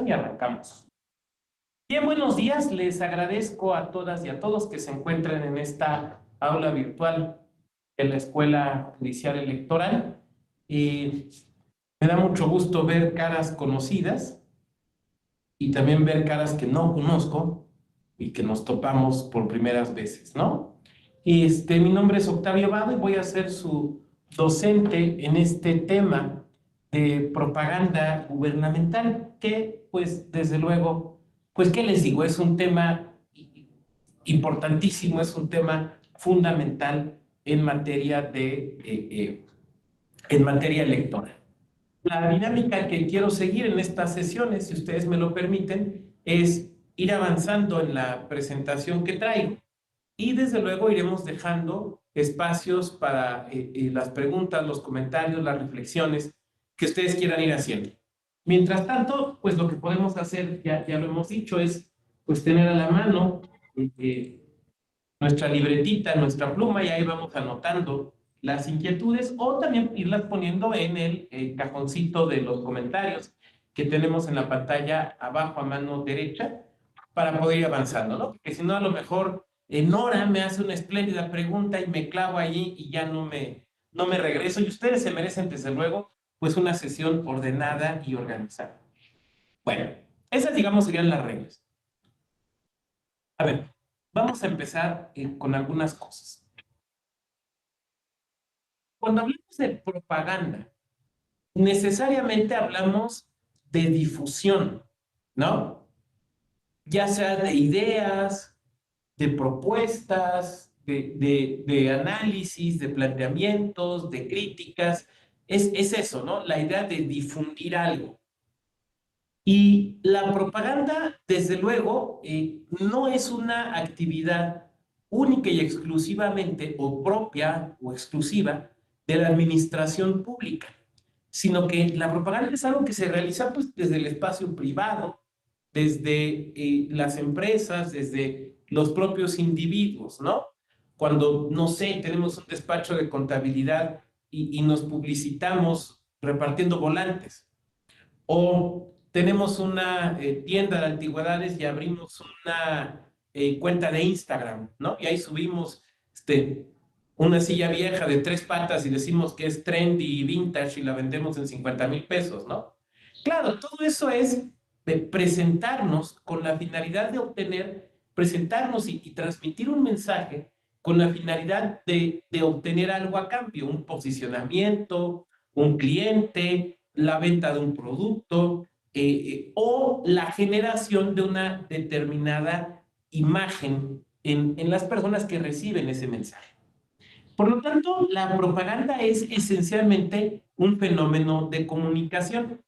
y arrancamos. Bien, buenos días. Les agradezco a todas y a todos que se encuentren en esta aula virtual de la Escuela Judicial Electoral. Me da mucho gusto ver caras conocidas y también ver caras que no conozco y que nos topamos por primeras veces, ¿no? Mi nombre es Octavio Abado y voy a ser su docente en este tema de propaganda gubernamental, que pues desde luego, pues qué les digo, es un tema importantísimo, es un tema fundamental en materia en materia electoral. La dinámica que quiero seguir en estas sesiones, si ustedes me lo permiten, es ir avanzando en la presentación que traigo y desde luego iremos dejando espacios para las preguntas, los comentarios, las reflexiones que ustedes quieran ir haciendo. Mientras tanto, pues lo que podemos hacer, ya lo hemos dicho, es pues tener a la mano nuestra libretita, nuestra pluma, y ahí vamos anotando las inquietudes o también irlas poniendo en el cajoncito de los comentarios que tenemos en la pantalla abajo a mano derecha para poder ir avanzando, ¿no? Porque si no, a lo mejor Nora me hace una espléndida pregunta y me clavo allí y ya no me regreso. Y ustedes se merecen, desde luego, pues una sesión ordenada y organizada. Bueno, esas, digamos, serían las reglas. A ver, vamos a empezar con algunas cosas. Cuando hablamos de propaganda, necesariamente hablamos de difusión, ¿no? Ya sea de ideas, de propuestas, de análisis, de planteamientos, de críticas. Es eso, ¿no? La idea de difundir algo. Y la propaganda, desde luego, no es una actividad única y exclusivamente o propia o exclusiva de la administración pública, sino que la propaganda es algo que se realiza pues, desde el espacio privado, desde las empresas, desde los propios individuos, ¿no? Cuando, no sé, tenemos un despacho de contabilidad y nos publicitamos repartiendo volantes, o tenemos una tienda de antigüedades y abrimos una cuenta de Instagram, ¿no? Y ahí subimos una silla vieja de 3 patas y decimos que es trendy y vintage y la vendemos en 50,000 pesos, ¿no? Claro, todo eso es de presentarnos con la finalidad de presentarnos y transmitir un mensaje con la finalidad de obtener algo a cambio, un posicionamiento, un cliente, la venta de un producto o la generación de una determinada imagen en las personas que reciben ese mensaje. Por lo tanto, la propaganda es esencialmente un fenómeno de comunicación,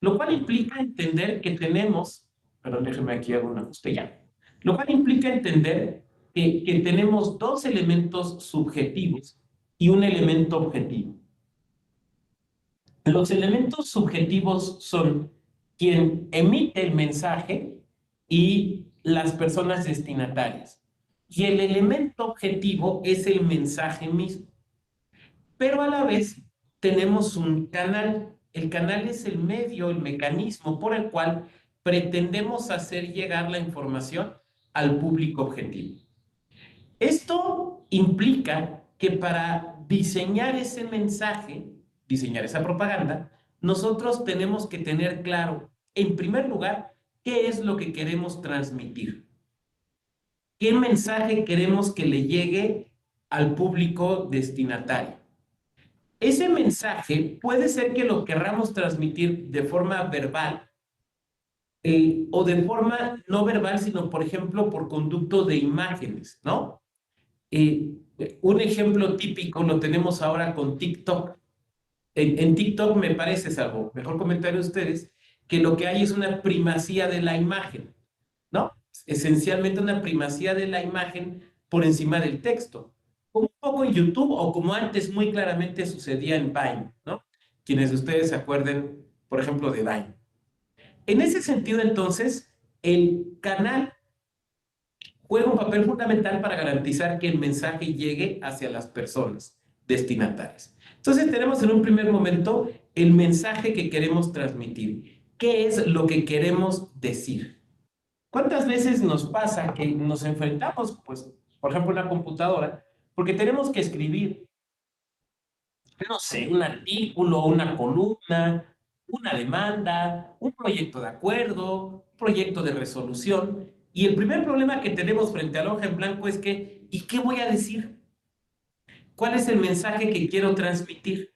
lo cual implica entender que tenemos, perdón, déjeme aquí hago un ajuste ya, lo cual implica entender que tenemos dos elementos subjetivos y un elemento objetivo. Los elementos subjetivos son quien emite el mensaje y las personas destinatarias. Y el elemento objetivo es el mensaje mismo. Pero a la vez tenemos un canal. El canal es el medio, el mecanismo por el cual pretendemos hacer llegar la información al público objetivo. Esto implica que para diseñar ese mensaje, diseñar esa propaganda, nosotros tenemos que tener claro, en primer lugar, qué es lo que queremos transmitir. ¿Qué mensaje queremos que le llegue al público destinatario? Ese mensaje puede ser que lo querramos transmitir de forma verbal o de forma no verbal, sino, por ejemplo, por conducto de imágenes, ¿no? Un ejemplo típico lo tenemos ahora con TikTok. En TikTok me parece, salvo mejor comentario de ustedes, que lo que hay es una primacía de la imagen, ¿no? Esencialmente una primacía de la imagen por encima del texto. Como un poco en YouTube o como antes muy claramente sucedía en Vine, ¿no? Quienes de ustedes se acuerden, por ejemplo, de Vine. En ese sentido, entonces, el canal juega un papel fundamental para garantizar que el mensaje llegue hacia las personas destinatarias. Entonces tenemos en un primer momento el mensaje que queremos transmitir. qué es lo que queremos decir. ¿Cuántas veces nos pasa que nos enfrentamos, pues, por ejemplo, en una computadora, porque tenemos que escribir, no sé, un artículo, una columna, una demanda, un proyecto de acuerdo, un proyecto de resolución? Y el primer problema que tenemos frente a la hoja en blanco es que, ¿y qué voy a decir? ¿Cuál es el mensaje que quiero transmitir?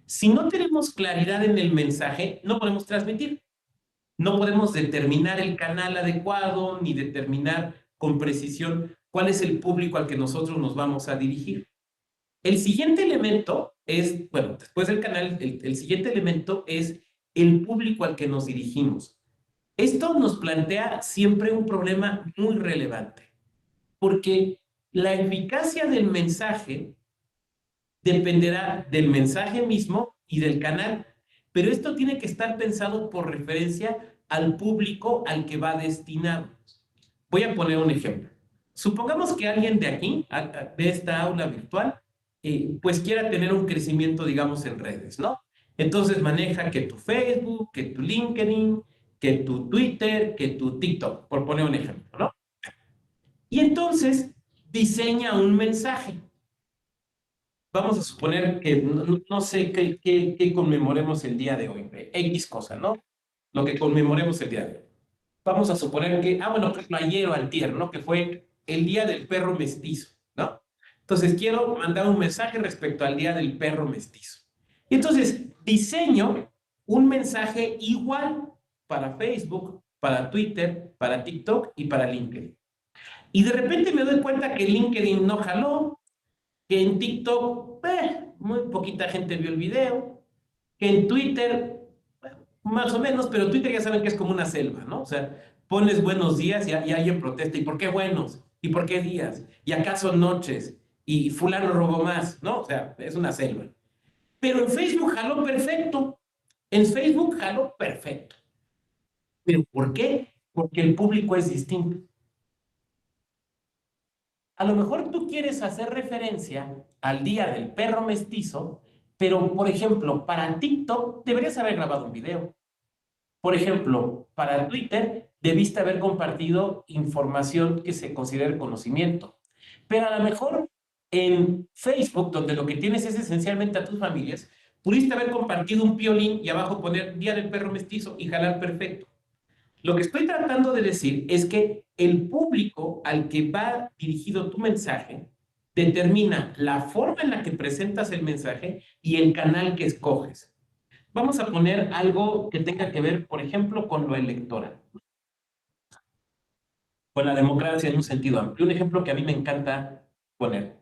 Si no tenemos claridad en el mensaje, no podemos transmitir. No podemos determinar el canal adecuado ni determinar con precisión cuál es el público al que nosotros nos vamos a dirigir. El siguiente elemento es, bueno, después del canal, el siguiente elemento es el público al que nos dirigimos. Esto nos plantea siempre un problema muy relevante, porque la eficacia del mensaje dependerá del mensaje mismo y del canal, pero esto tiene que estar pensado por referencia al público al que va destinado. Voy a poner un ejemplo. Supongamos que alguien de aquí, de esta aula virtual, pues quiera tener un crecimiento, digamos, en redes, ¿no? Entonces maneja que tu Facebook, que tu LinkedIn, que tu Twitter, que tu TikTok, por poner un ejemplo, ¿no? Y entonces diseña un mensaje. Vamos a suponer que no sé qué conmemoremos el día de hoy, X cosa, ¿no? Lo que conmemoremos el día de hoy. Vamos a suponer que, bueno, que ayer o antier, ¿no? Que fue el día del perro mestizo, ¿no? Entonces quiero mandar un mensaje respecto al día del perro mestizo. Y entonces diseño un mensaje igual para Facebook, para Twitter, para TikTok y para LinkedIn. Y de repente me doy cuenta que LinkedIn no jaló, que en TikTok, muy poquita gente vio el video, que en Twitter, más o menos, pero Twitter ya saben que es como una selva, ¿no? O sea, pones buenos días y alguien protesta, ¿y por qué buenos? ¿Y por qué días? ¿Y acaso noches? Y fulano robó más, ¿no? O sea, es una selva. Pero en Facebook jaló perfecto. En Facebook jaló perfecto. ¿Pero por qué? Porque el público es distinto. A lo mejor tú quieres hacer referencia al día del perro mestizo, pero, por ejemplo, para TikTok deberías haber grabado un video. Por ejemplo, para Twitter debiste haber compartido información que se considere conocimiento. Pero a lo mejor en Facebook, donde lo que tienes es esencialmente a tus familias, pudiste haber compartido un piolín y abajo poner Día del Perro Mestizo y jalar perfecto. Lo que estoy tratando de decir es que el público al que va dirigido tu mensaje determina la forma en la que presentas el mensaje y el canal que escoges. Vamos a poner algo que tenga que ver, por ejemplo, con lo electoral, con la democracia en un sentido amplio. Un ejemplo que a mí me encanta poner,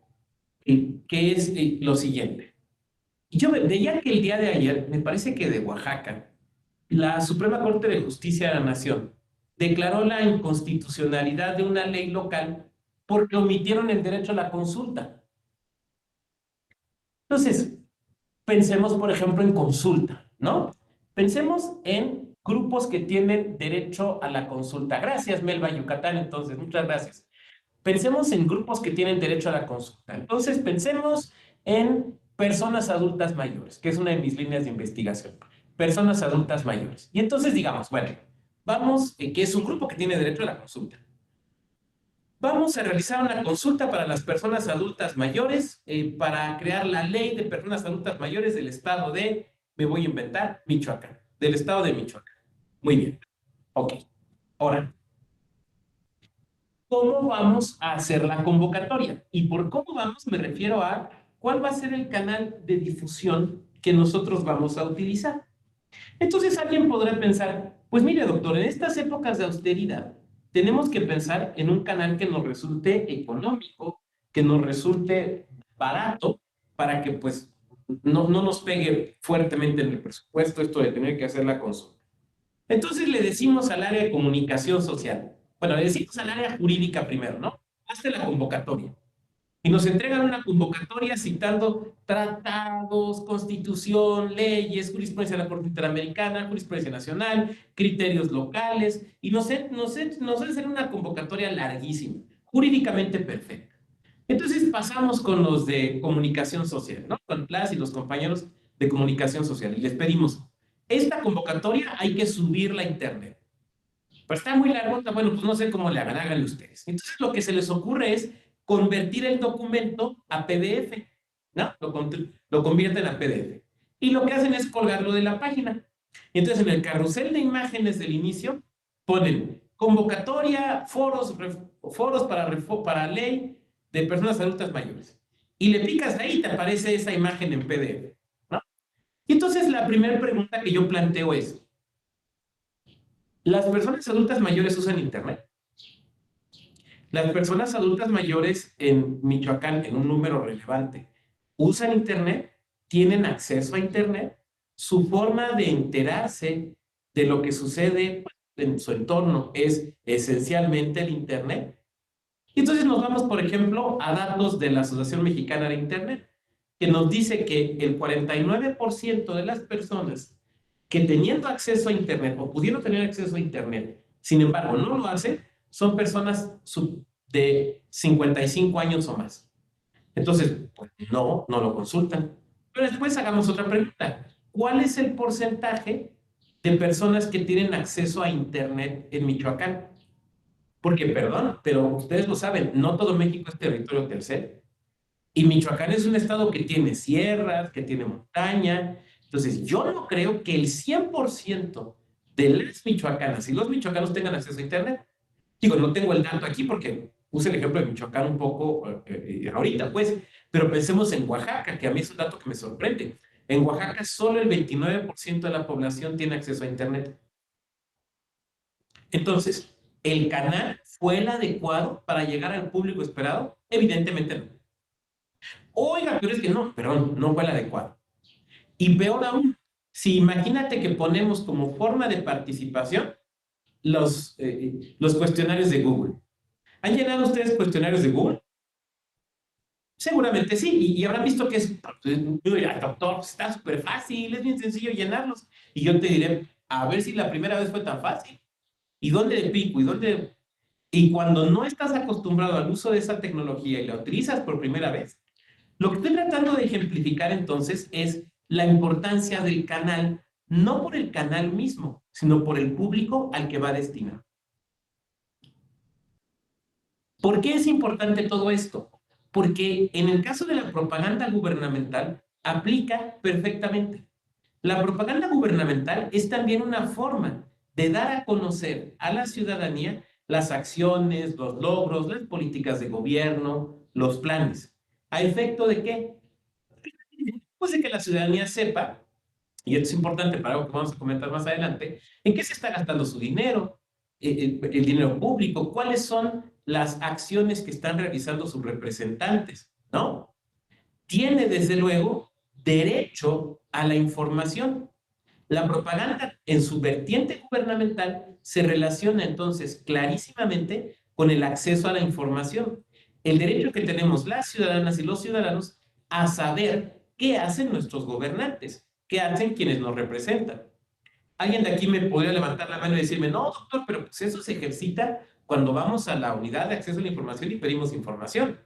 que es lo siguiente. Yo veía que el día de ayer, me parece que de Oaxaca, la Suprema Corte de Justicia de la Nación declaró la inconstitucionalidad de una ley local porque omitieron el derecho a la consulta. Entonces, pensemos, por ejemplo, en consulta, ¿no? Pensemos en grupos que tienen derecho a la consulta. Gracias, Melba Yucatán, entonces, muchas gracias. Pensemos en grupos que tienen derecho a la consulta. Entonces, pensemos en personas adultas mayores, que es una de mis líneas de investigación. Personas adultas mayores. Y entonces digamos, bueno, vamos, que es un grupo que tiene derecho a la consulta. Vamos a realizar una consulta para las personas adultas mayores para crear la ley de personas adultas mayores del estado de, me voy a inventar, Michoacán, del estado de Michoacán. Muy bien. Ok. Ahora, ¿cómo vamos a hacer la convocatoria? Y por cómo vamos me refiero a cuál va a ser el canal de difusión que nosotros vamos a utilizar. Entonces alguien podrá pensar, pues mire doctor, en estas épocas de austeridad tenemos que pensar en un canal que nos resulte económico, que nos resulte barato, para que pues no nos pegue fuertemente en el presupuesto esto de tener que hacer la consulta. Entonces le decimos al área de comunicación social, bueno, le decimos al área jurídica primero, ¿no? Hazte la convocatoria. Y nos entregan una convocatoria citando tratados, constitución, leyes, jurisprudencia de la Corte Interamericana, jurisprudencia nacional, criterios locales, y nos hacen una convocatoria larguísima, jurídicamente perfecta. Entonces pasamos con los de comunicación social, ¿no? Con las y los compañeros de comunicación social, y les pedimos, esta convocatoria hay que subirla a internet. Pero está muy largo, bueno, pues no sé cómo le hagan, háganle ustedes. Entonces lo que se les ocurre es convertir el documento a PDF, ¿no? Lo convierten a PDF. Y lo que hacen es colgarlo de la página. Y entonces en el carrusel de imágenes del inicio ponen convocatoria, foros para ley de personas adultas mayores. Y le picas ahí y te aparece esa imagen en PDF, ¿no? Y entonces la primera pregunta que yo planteo es, ¿las personas adultas mayores usan Internet? Las personas adultas mayores en Michoacán, en un número relevante, usan Internet, tienen acceso a Internet, su forma de enterarse de lo que sucede en su entorno es esencialmente el Internet. Y entonces nos vamos, por ejemplo, a datos de la Asociación Mexicana de Internet, que nos dice que el 49% de las personas que teniendo acceso a Internet o pudiendo tener acceso a Internet, sin embargo, no lo hacen, son personas de 55 años o más. Entonces, pues no lo consultan. Pero después hagamos otra pregunta. ¿Cuál es el porcentaje de personas que tienen acceso a Internet en Michoacán? Porque, perdón, pero ustedes lo saben, no todo México es territorio Telcel. Y Michoacán es un estado que tiene sierras, que tiene montaña. Entonces, yo no creo que el 100% de las michoacanas y los michoacanos tengan acceso a Internet. Digo, no tengo el dato aquí porque puse el ejemplo de Michoacán un poco ahorita, pues, pero pensemos en Oaxaca, que a mí es un dato que me sorprende. En Oaxaca solo el 29% de la población tiene acceso a Internet. Entonces, ¿el canal fue el adecuado para llegar al público esperado? Evidentemente no. Oiga, pero es que no, perdón, no fue el adecuado. Y peor aún, si imagínate que ponemos como forma de participación los cuestionarios de Google. ¿Han llenado ustedes cuestionarios de Google? Seguramente sí, y habrán visto que es, doctor, está súper fácil, es bien sencillo llenarlos. Y yo te diré, a ver si la primera vez fue tan fácil. ¿Y dónde le pico? Y cuando no estás acostumbrado al uso de esa tecnología y la utilizas por primera vez, lo que estoy tratando de ejemplificar entonces es la importancia del canal, no por el canal mismo, sino por el público al que va destinado. ¿Por qué es importante todo esto? Porque en el caso de la propaganda gubernamental aplica perfectamente. La propaganda gubernamental es también una forma de dar a conocer a la ciudadanía las acciones, los logros, las políticas de gobierno, los planes. ¿A efecto de qué? Pues de que la ciudadanía sepa, y esto es importante para algo que vamos a comentar más adelante, en qué se está gastando su dinero, el dinero público, cuáles son las acciones que están realizando sus representantes, ¿no? Tiene desde luego derecho a la información. La propaganda en su vertiente gubernamental se relaciona entonces clarísimamente con el acceso a la información. El derecho que tenemos las ciudadanas y los ciudadanos a saber qué hacen nuestros gobernantes, qué hacen quienes nos representan. Alguien de aquí me podría levantar la mano y decirme, no, doctor, pero pues eso se ejercita cuando vamos a la unidad de acceso a la información y pedimos información.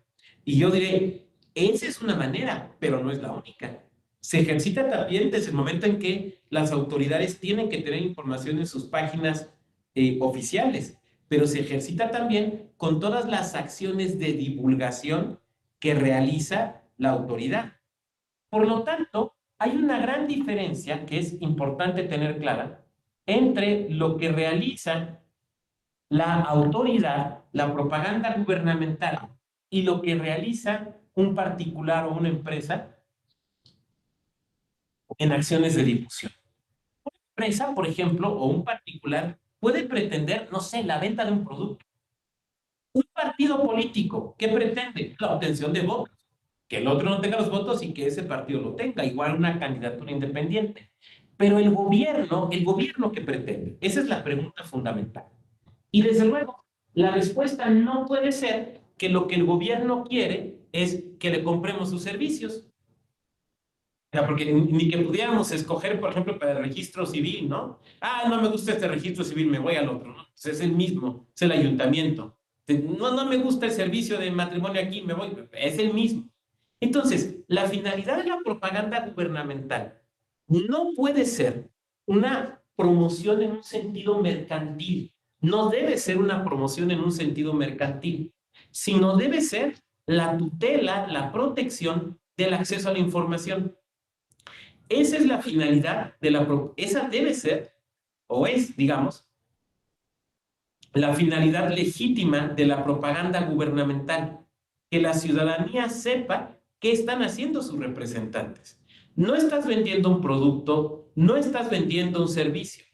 Y yo diré, esa es una manera, pero no es la única. Se ejercita también desde el momento en que las autoridades tienen que tener información en sus páginas oficiales, pero se ejercita también con todas las acciones de divulgación que realiza la autoridad. Por lo tanto, hay una gran diferencia que es importante tener clara entre lo que realiza la autoridad, la propaganda gubernamental, y lo que realiza un particular o una empresa en acciones de difusión. Una empresa, por ejemplo, o un particular puede pretender, no sé, la venta de un producto. Un partido político, ¿qué pretende? La obtención de votos. Que el otro no tenga los votos y que ese partido lo tenga, igual una candidatura independiente. Pero el gobierno que pretende, esa es la pregunta fundamental. Y desde luego, la respuesta no puede ser que lo que el gobierno quiere es que le compremos sus servicios. O sea, porque ni que pudiéramos escoger, por ejemplo, para el registro civil, ¿no? Ah, no me gusta este registro civil, me voy al otro, ¿no? Pues es el mismo, es el ayuntamiento. No me gusta el servicio de matrimonio aquí, me voy, es el mismo. Entonces, la finalidad de la propaganda gubernamental no puede ser una promoción en un sentido mercantil. No debe ser una promoción en un sentido mercantil, sino debe ser la tutela, la protección del acceso a la información. Esa es la finalidad de esa debe ser, o es, digamos, la finalidad legítima de la propaganda gubernamental, que la ciudadanía sepa qué están haciendo sus representantes. No estás vendiendo un producto, no estás vendiendo un servicio.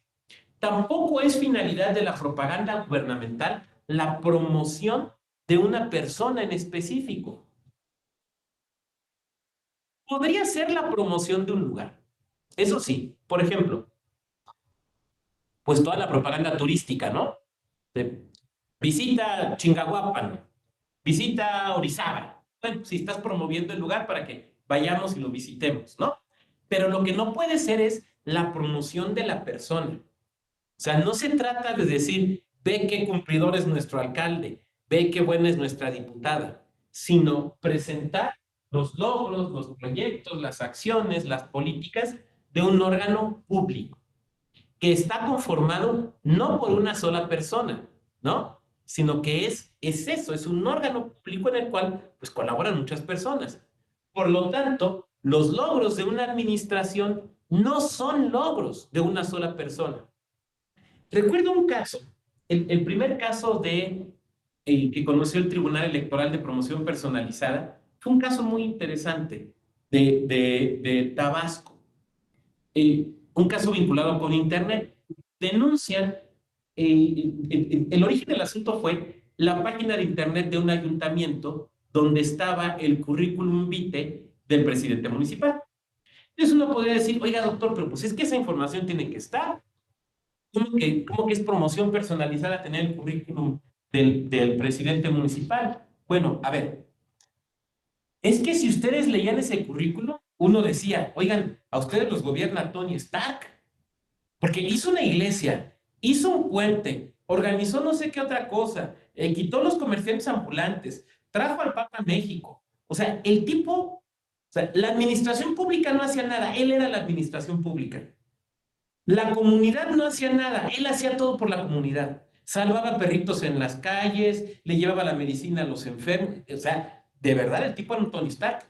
Tampoco es finalidad de la propaganda gubernamental la promoción de una persona en específico. Podría ser la promoción de un lugar. Eso sí, por ejemplo, pues toda la propaganda turística, ¿no? De, visita Chingahuapan, visita Orizaba. Bueno, si estás promoviendo el lugar para que vayamos y lo visitemos, ¿no? Pero lo que no puede ser es la promoción de la persona. O sea, no se trata de decir, ve qué cumplidor es nuestro alcalde, ve qué buena es nuestra diputada, sino presentar los logros, los proyectos, las acciones, las políticas de un órgano público que está conformado no por una sola persona, ¿no? Sino que es eso, es un órgano público en el cual pues colaboran muchas personas. Por lo tanto, los logros de una administración no son logros de una sola persona. Recuerdo un caso, el primer caso que conoció el Tribunal Electoral de Promoción Personalizada, fue un caso muy interesante de Tabasco, un caso vinculado con Internet. Denuncian, el origen del asunto fue la página de Internet de un ayuntamiento donde estaba el currículum vitae del presidente municipal. Entonces uno podría decir, oiga doctor, pero pues es que esa información tiene que estar. ¿Cómo que es promoción personalizada tener el currículum del presidente municipal? Bueno, a ver, es que si ustedes leían ese currículum, uno decía, oigan, a ustedes los gobierna Tony Stark, porque hizo una iglesia, hizo un puente, organizó no sé qué otra cosa, quitó los comerciantes ambulantes, trajo al Papa a México. O sea, el tipo, o sea, la administración pública no hacía nada, él era la administración pública. La comunidad no hacía nada, él hacía todo por la comunidad. Salvaba perritos en las calles, le llevaba la medicina a los enfermos. O sea, de verdad el tipo era un Tony Stark.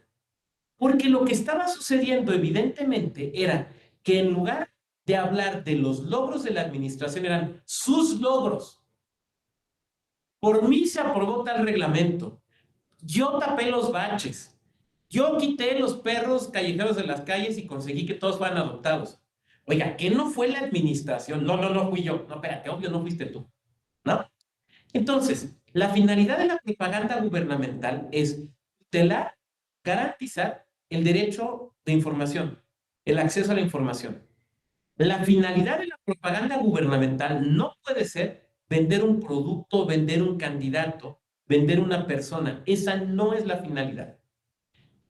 Porque lo que estaba sucediendo evidentemente era que en lugar de hablar de los logros de la administración, eran sus logros. Por mí se aprobó tal reglamento. Yo tapé los baches. Yo quité los perros callejeros de las calles y conseguí que todos fueran adoptados. Oiga, ¿qué no fue la administración? No, no, no fui yo. No, espérate, obvio, no fuiste tú. ¿No? Entonces, la finalidad de la propaganda gubernamental es tutelar, garantizar el derecho de información, el acceso a la información. La finalidad de la propaganda gubernamental no puede ser vender un producto, vender un candidato, vender una persona. Esa no es la finalidad.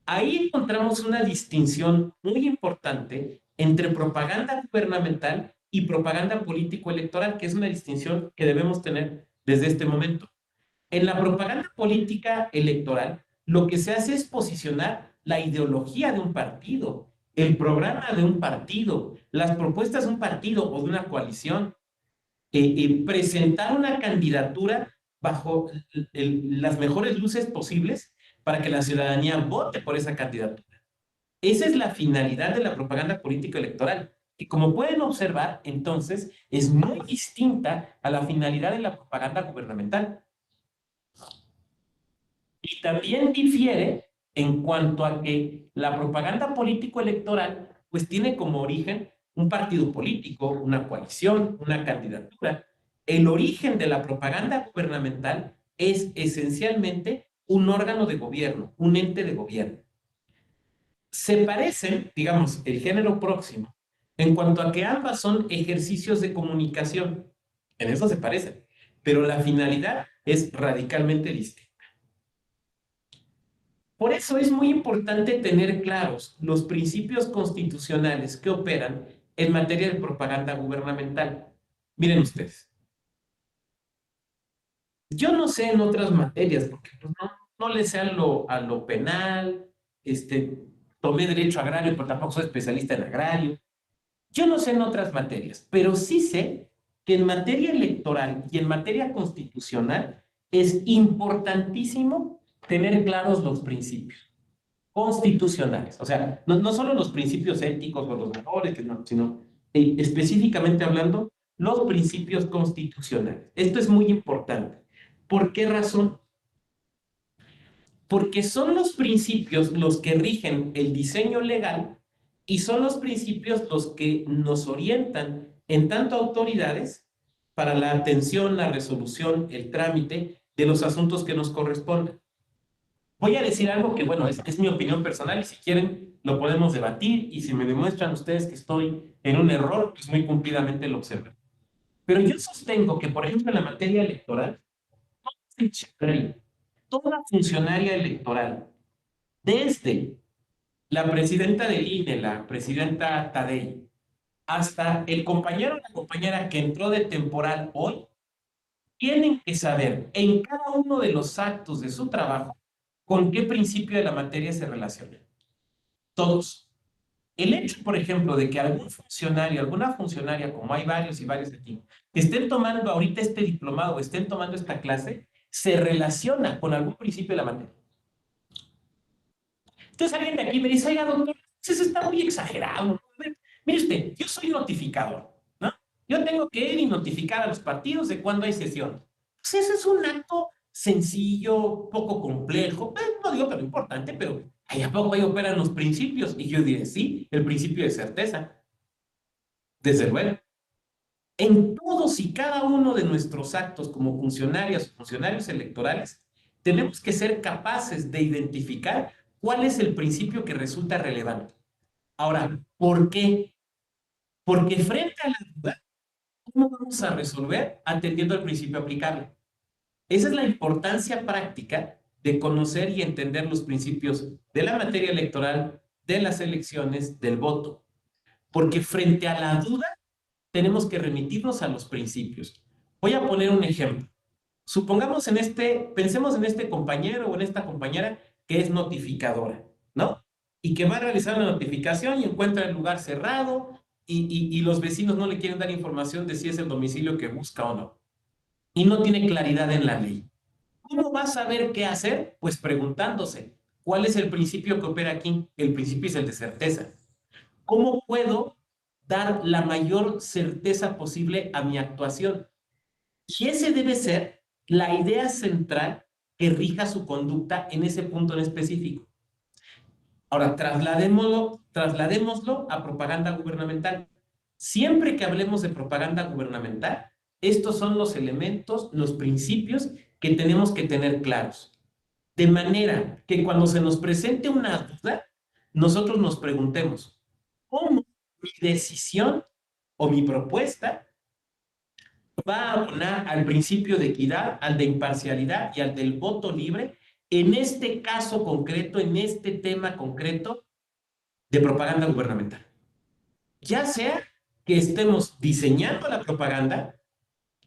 Ahí encontramos una distinción muy importante entre propaganda gubernamental y propaganda político-electoral, que es una distinción que debemos tener desde este momento. En la propaganda política electoral, lo que se hace es posicionar la ideología de un partido, el programa de un partido, las propuestas de un partido o de una coalición, presentar una candidatura bajo las mejores luces posibles para que la ciudadanía vote por esa candidatura. Esa es la finalidad de la propaganda política electoral, que como pueden observar, entonces, es muy distinta a la finalidad de la propaganda gubernamental. Y también difiere en cuanto a que la propaganda político-electoral pues tiene como origen un partido político, una coalición, una candidatura. El origen de la propaganda gubernamental es esencialmente un órgano de gobierno, un ente de gobierno. Se parecen, digamos, el género próximo, en cuanto a que ambas son ejercicios de comunicación. En eso se parecen, pero la finalidad es radicalmente distinta. Por eso es muy importante tener claros los principios constitucionales que operan en materia de propaganda gubernamental. Miren ustedes, yo no sé en otras materias, porque pues, no le sé a lo penal, tomé derecho agrario, pero tampoco soy especialista en agrario. Yo no sé en otras materias, pero sí sé que en materia electoral y en materia constitucional es importantísimo tener claros los principios constitucionales. O sea, no solo los principios éticos o los valores, sino específicamente hablando, los principios constitucionales. Esto es muy importante. ¿Por qué razón? Porque son los principios los que rigen el diseño legal y son los principios los que nos orientan en tanto autoridades para la atención, la resolución, el trámite de los asuntos que nos corresponden. Voy a decir algo que, bueno, es mi opinión personal y si quieren lo podemos debatir y si me demuestran ustedes que estoy en un error, pues muy cumplidamente lo observan. Pero yo sostengo que, por ejemplo, en la materia electoral, toda funcionaria electoral, desde la presidenta del INE, la presidenta Tadei, hasta el compañero o la compañera que entró de temporal hoy, tienen que saber en cada uno de los actos de su trabajo con qué principio de la materia se relaciona. Todos. El hecho, por ejemplo, de que algún funcionario, alguna funcionaria, como hay varios y varios aquí, que estén tomando ahorita este diplomado o estén tomando esta clase, se relaciona con algún principio de la materia. Entonces alguien de aquí me dice, oiga, doctor, eso está muy exagerado. ¿No? Mire usted, yo soy notificador, ¿no? Yo tengo que ir y notificar a los partidos de cuándo hay sesión. Pues ese es un acto sencillo, poco complejo, no digo que lo importante, pero ahí a poco ahí operan los principios. Y yo diré, sí, el principio de certeza, desde luego. En todos y cada uno de nuestros actos como funcionarias o funcionarios electorales, tenemos que ser capaces de identificar cuál es el principio que resulta relevante. Ahora, ¿por qué? Porque frente a la duda, ¿cómo vamos a resolver atendiendo al principio aplicable? Esa es la importancia práctica de conocer y entender los principios de la materia electoral, de las elecciones, del voto. Porque frente a la duda, tenemos que remitirnos a los principios. Voy a poner un ejemplo. Supongamos pensemos en este compañero o en esta compañera que es notificadora, ¿no? Y que va a realizar la notificación y encuentra el lugar cerrado y los vecinos no le quieren dar información de si es el domicilio que busca o no. Y no tiene claridad en la ley. ¿Cómo va a saber qué hacer? Pues preguntándose, ¿cuál es el principio que opera aquí? El principio es el de certeza. ¿Cómo puedo dar la mayor certeza posible a mi actuación? Y ese debe ser la idea central que rija su conducta en ese punto en específico. Ahora, trasladémoslo a propaganda gubernamental. Siempre que hablemos de propaganda gubernamental, estos son los elementos, los principios que tenemos que tener claros. De manera que cuando se nos presente una duda, nosotros nos preguntemos, ¿cómo mi decisión o mi propuesta va a abonar al principio de equidad, al de imparcialidad y al del voto libre en este caso concreto, en este tema concreto de propaganda gubernamental? Ya sea que estemos diseñando la propaganda,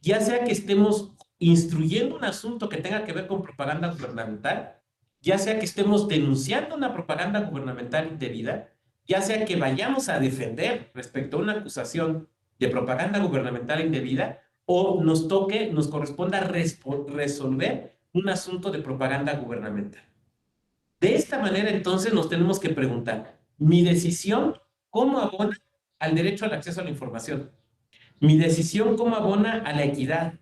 ya sea que estemos instruyendo un asunto que tenga que ver con propaganda gubernamental, ya sea que estemos denunciando una propaganda gubernamental indebida, ya sea que vayamos a defender respecto a una acusación de propaganda gubernamental indebida, o nos corresponda resolver un asunto de propaganda gubernamental. De esta manera, entonces, nos tenemos que preguntar, ¿mi decisión cómo abona al derecho al acceso a la información? Mi decisión cómo abona a la equidad,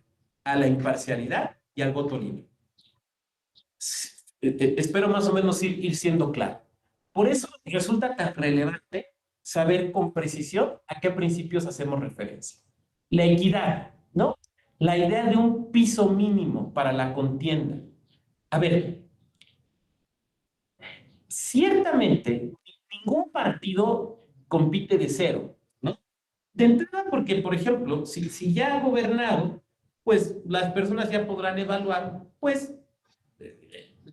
a la imparcialidad y al voto libre. Espero más o menos ir siendo claro. Por eso resulta tan relevante saber con precisión a qué principios hacemos referencia. La equidad, ¿no? La idea de un piso mínimo para la contienda. A ver, ciertamente ningún partido compite de cero, ¿no? De entrada porque, por ejemplo, si ya ha gobernado, pues las personas ya podrán evaluar, pues,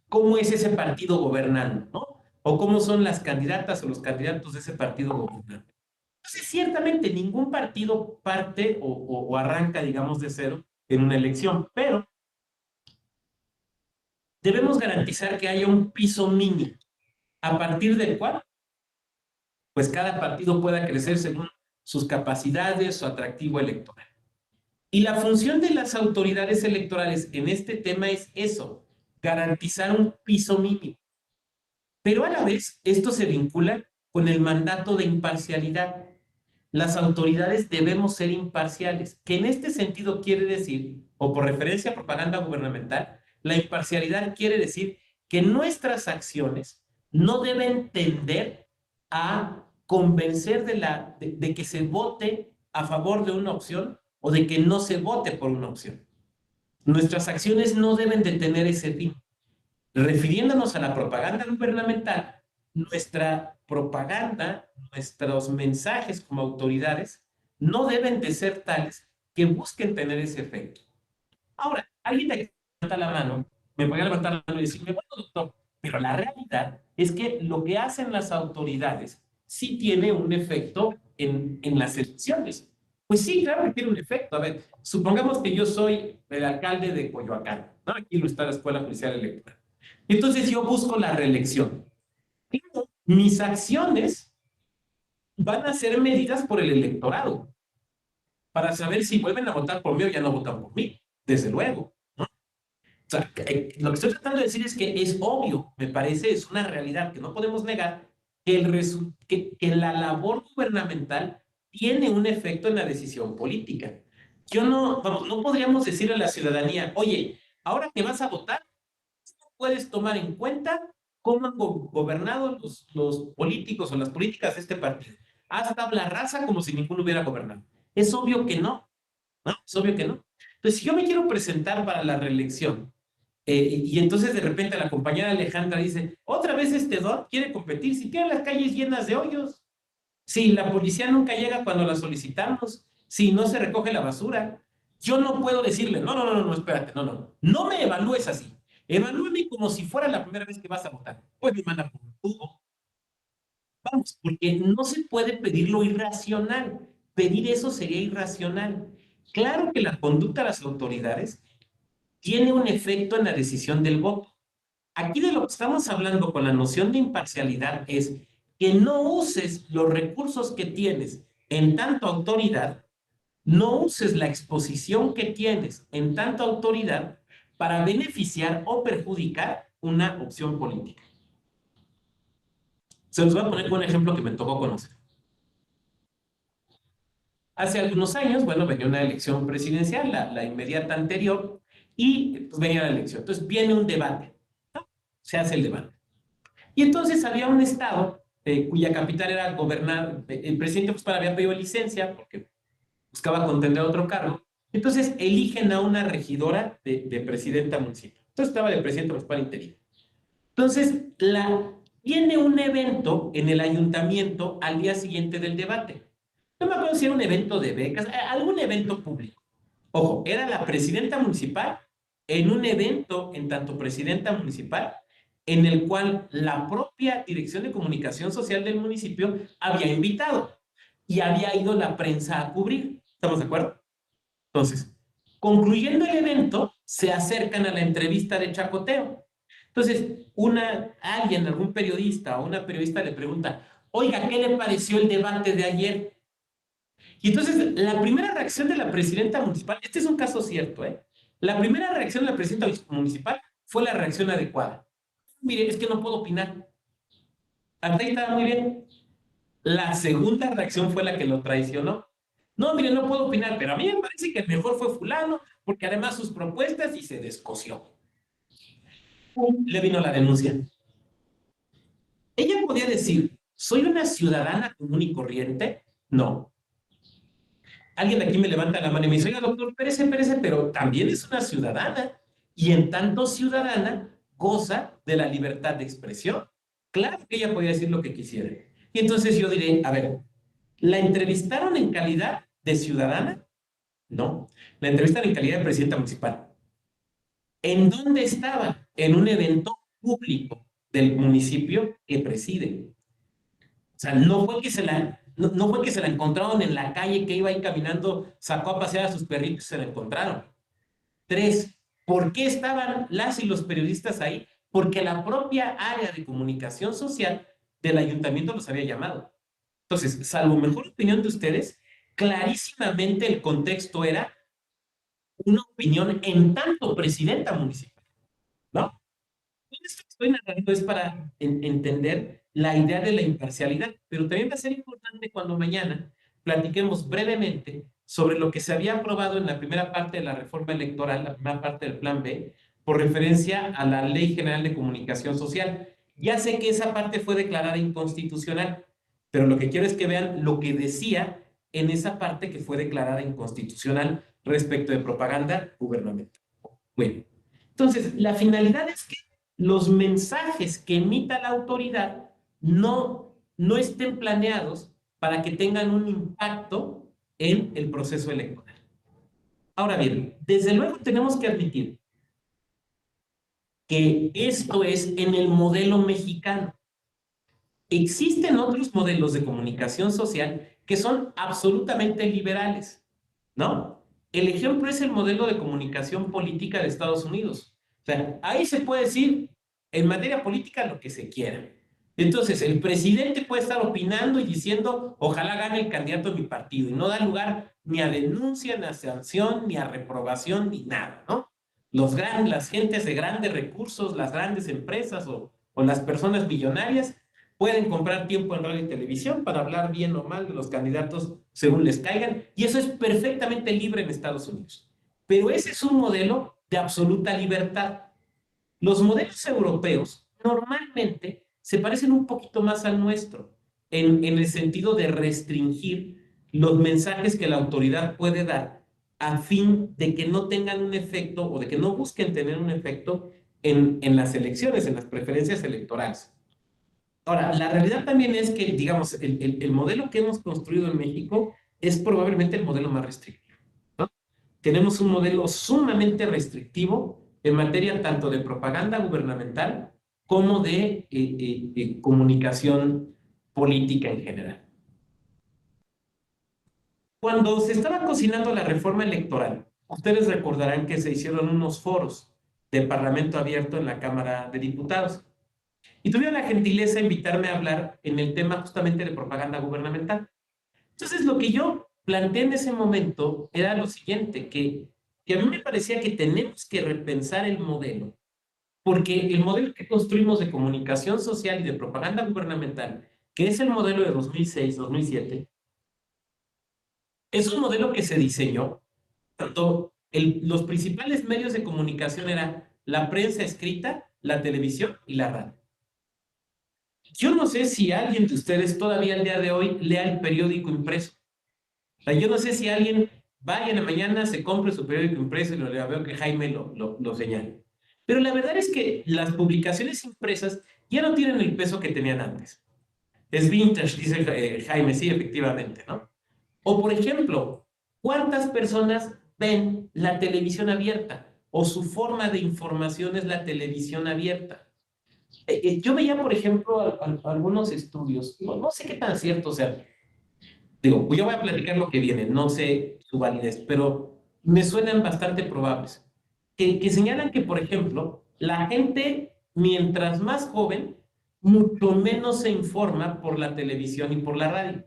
cómo es ese partido gobernando, ¿no? O cómo son las candidatas o los candidatos de ese partido gobernando. Entonces, ciertamente ningún partido parte o arranca, digamos, de cero en una elección, pero debemos garantizar que haya un piso mínimo a partir del cual, pues cada partido pueda crecer según sus capacidades, su atractivo electoral. Y la función de las autoridades electorales en este tema es eso, garantizar un piso mínimo. Pero a la vez, esto se vincula con el mandato de imparcialidad. Las autoridades debemos ser imparciales, que en este sentido quiere decir, o por referencia a propaganda gubernamental, la imparcialidad quiere decir que nuestras acciones no deben tender a convencer de que se vote a favor de una opción o de que no se vote por una opción. Nuestras acciones no deben de tener ese fin. Refiriéndonos a la propaganda gubernamental, nuestra propaganda, nuestros mensajes como autoridades, no deben de ser tales que busquen tener ese efecto. Ahora, alguien de aquí levanta la mano, me podría levantar la mano y decirme, bueno, doctor, pero la realidad es que lo que hacen las autoridades sí tiene un efecto en las elecciones. Pues sí, claro que tiene un efecto. A ver, supongamos que yo soy el alcalde de Coyoacán, ¿no? Aquí lo está la Escuela Judicial Electoral. Entonces yo busco la reelección. Mis acciones van a ser medidas por el electorado para saber si vuelven a votar por mí o ya no votan por mí, desde luego. ¿No? O sea, lo que estoy tratando de decir es que es obvio, me parece, es una realidad que no podemos negar, que la labor gubernamental tiene un efecto en la decisión política. Yo no, vamos, no podríamos decirle a la ciudadanía, oye, ahora que vas a votar, puedes tomar en cuenta cómo han gobernado los políticos o las políticas de este partido. Haz tabla rasa como si ninguno hubiera gobernado. Es obvio que no, ¿no? Es obvio que no. Entonces, si yo me quiero presentar para la reelección, y entonces de repente la compañera Alejandra dice, otra vez este Don quiere competir, si tiene las calles llenas de hoyos, si la policía nunca llega cuando la solicitamos, si no se recoge la basura, yo no puedo decirle, no, no, no, no, espérate, no, no, no me evalúes así. Evalúame como si fuera la primera vez que vas a votar. Pues me manda por un tubo. Vamos, porque no se puede pedir lo irracional. Pedir eso sería irracional. Claro que la conducta de las autoridades tiene un efecto en la decisión del voto. Aquí de lo que estamos hablando con la noción de imparcialidad es que no uses los recursos que tienes en tanto autoridad, no uses la exposición que tienes en tanto autoridad para beneficiar o perjudicar una opción política. Se los voy a poner con un ejemplo que me tocó conocer. Hace algunos años, bueno, venía una elección presidencial, la inmediata anterior, y pues venía la elección. Entonces viene un debate, ¿no? Se hace el debate. Y entonces había un estado cuya capital era gobernar, el presidente pues había pedido licencia porque buscaba contender otro cargo. Entonces eligen a una regidora de presidenta municipal. Entonces estaba de presidente municipal interino. Entonces tiene un evento en el ayuntamiento al día siguiente del debate. No me acuerdo si era un evento de becas, algún evento público. Ojo, era la presidenta municipal en un evento en tanto presidenta municipal en el cual la propia Dirección de Comunicación Social del municipio había invitado y había ido la prensa a cubrir. ¿Estamos de acuerdo? Entonces, concluyendo el evento, se acercan a la entrevista de chacoteo. Entonces, alguien, algún periodista o una periodista le pregunta, oiga, ¿qué le pareció el debate de ayer? Y entonces, la primera reacción de la presidenta municipal, este es un caso cierto, ¿eh? La primera reacción de la presidenta municipal fue la reacción adecuada. Mire, es que no puedo opinar. Hasta ahí estaba muy bien. La segunda reacción fue la que lo traicionó. No, mire, no puedo opinar, pero a mí me parece que el mejor fue fulano, porque además sus propuestas y se descoció. Le vino la denuncia. Ella podía decir, ¿soy una ciudadana común y corriente? No. Alguien de aquí me levanta la mano y me dice, oiga, doctor, espérese, pero también es una ciudadana. Y en tanto ciudadana, goza de la libertad de expresión. Claro que ella podía decir lo que quisiera. Y entonces yo diré, a ver, ¿la entrevistaron en calidad de ciudadana? No. La entrevistaron en calidad de presidenta municipal. ¿En dónde estaba? En un evento público del municipio que preside. O sea, no fue que se la encontraron en la calle, que iba ahí caminando, sacó a pasear a sus perritos y se la encontraron. Tres, ¿por qué estaban las y los periodistas ahí? Porque la propia área de comunicación social del ayuntamiento los había llamado. Entonces, salvo mejor opinión de ustedes, clarísimamente el contexto era una opinión en tanto presidenta municipal, ¿no? Todo esto que estoy narrando es para entender la idea de la imparcialidad, pero también va a ser importante cuando mañana platiquemos brevemente sobre lo que se había aprobado en la primera parte de la reforma electoral, la primera parte del Plan B, por referencia a la Ley General de Comunicación Social. Ya sé que esa parte fue declarada inconstitucional, pero lo que quiero es que vean lo que decía en esa parte que fue declarada inconstitucional respecto de propaganda gubernamental. Bueno, entonces, la finalidad es que los mensajes que emita la autoridad no estén planeados para que tengan un impacto en el proceso electoral. Ahora bien, desde luego tenemos que admitir que esto es en el modelo mexicano. Existen otros modelos de comunicación social que son absolutamente liberales, ¿no? El ejemplo es el modelo de comunicación política de Estados Unidos. O sea, ahí se puede decir en materia política lo que se quiera. Entonces, el presidente puede estar opinando y diciendo, ojalá gane el candidato de mi partido, y no da lugar ni a denuncia, ni a sanción, ni a reprobación, ni nada, ¿no? Las gentes de grandes recursos, las grandes empresas o las personas millonarias pueden comprar tiempo en radio y televisión para hablar bien o mal de los candidatos según les caigan, y eso es perfectamente libre en Estados Unidos. Pero ese es un modelo de absoluta libertad. Los modelos europeos normalmente se parecen un poquito más al nuestro, en el sentido de restringir los mensajes que la autoridad puede dar a fin de que no tengan un efecto o de que no busquen tener un efecto en las elecciones, en las preferencias electorales. Ahora, la realidad también es que, digamos, el modelo que hemos construido en México es probablemente el modelo más restrictivo, ¿no? Tenemos un modelo sumamente restrictivo en materia tanto de propaganda gubernamental como de comunicación política en general. Cuando se estaba cocinando la reforma electoral, ustedes recordarán que se hicieron unos foros de Parlamento abierto en la Cámara de Diputados. Y tuvieron la gentileza de invitarme a hablar en el tema justamente de propaganda gubernamental. Entonces, lo que yo planteé en ese momento era lo siguiente, que a mí me parecía que tenemos que repensar el modelo, porque el modelo que construimos de comunicación social y de propaganda gubernamental, que es el modelo de 2006-2007, es un modelo que se diseñó, tanto los principales medios de comunicación eran la prensa escrita, la televisión y la radio. Yo no sé si alguien de ustedes todavía al día de hoy lea el periódico impreso. O sea, yo no sé si alguien vaya en la mañana, se compre su periódico impreso y lo lea. Veo que Jaime lo señala. Pero la verdad es que las publicaciones impresas ya no tienen el peso que tenían antes. Es vintage, dice Jaime, sí, efectivamente, ¿no? O por ejemplo, ¿cuántas personas ven la televisión abierta? O su forma de información es la televisión abierta. Yo veía, por ejemplo, algunos estudios, no sé qué tan cierto sea. Digo, yo voy a platicar lo que viene, no sé su validez, pero me suenan bastante probables. Que señalan que, por ejemplo, la gente, mientras más joven, mucho menos se informa por la televisión y por la radio.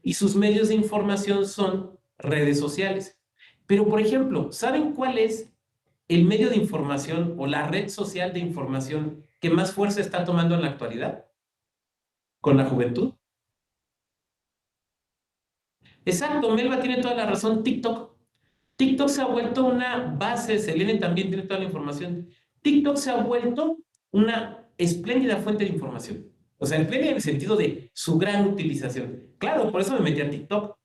Y sus medios de información son redes sociales. Pero, por ejemplo, ¿saben cuál es el medio de información o la red social de información que más fuerza está tomando en la actualidad? ¿Con la juventud? Exacto, Melba tiene toda la razón. TikTok. TikTok se ha vuelto una base, Selene también tiene toda la información. TikTok se ha vuelto una espléndida fuente de información. O sea, espléndida en el sentido de su gran utilización. Claro, por eso me metí a TikTok.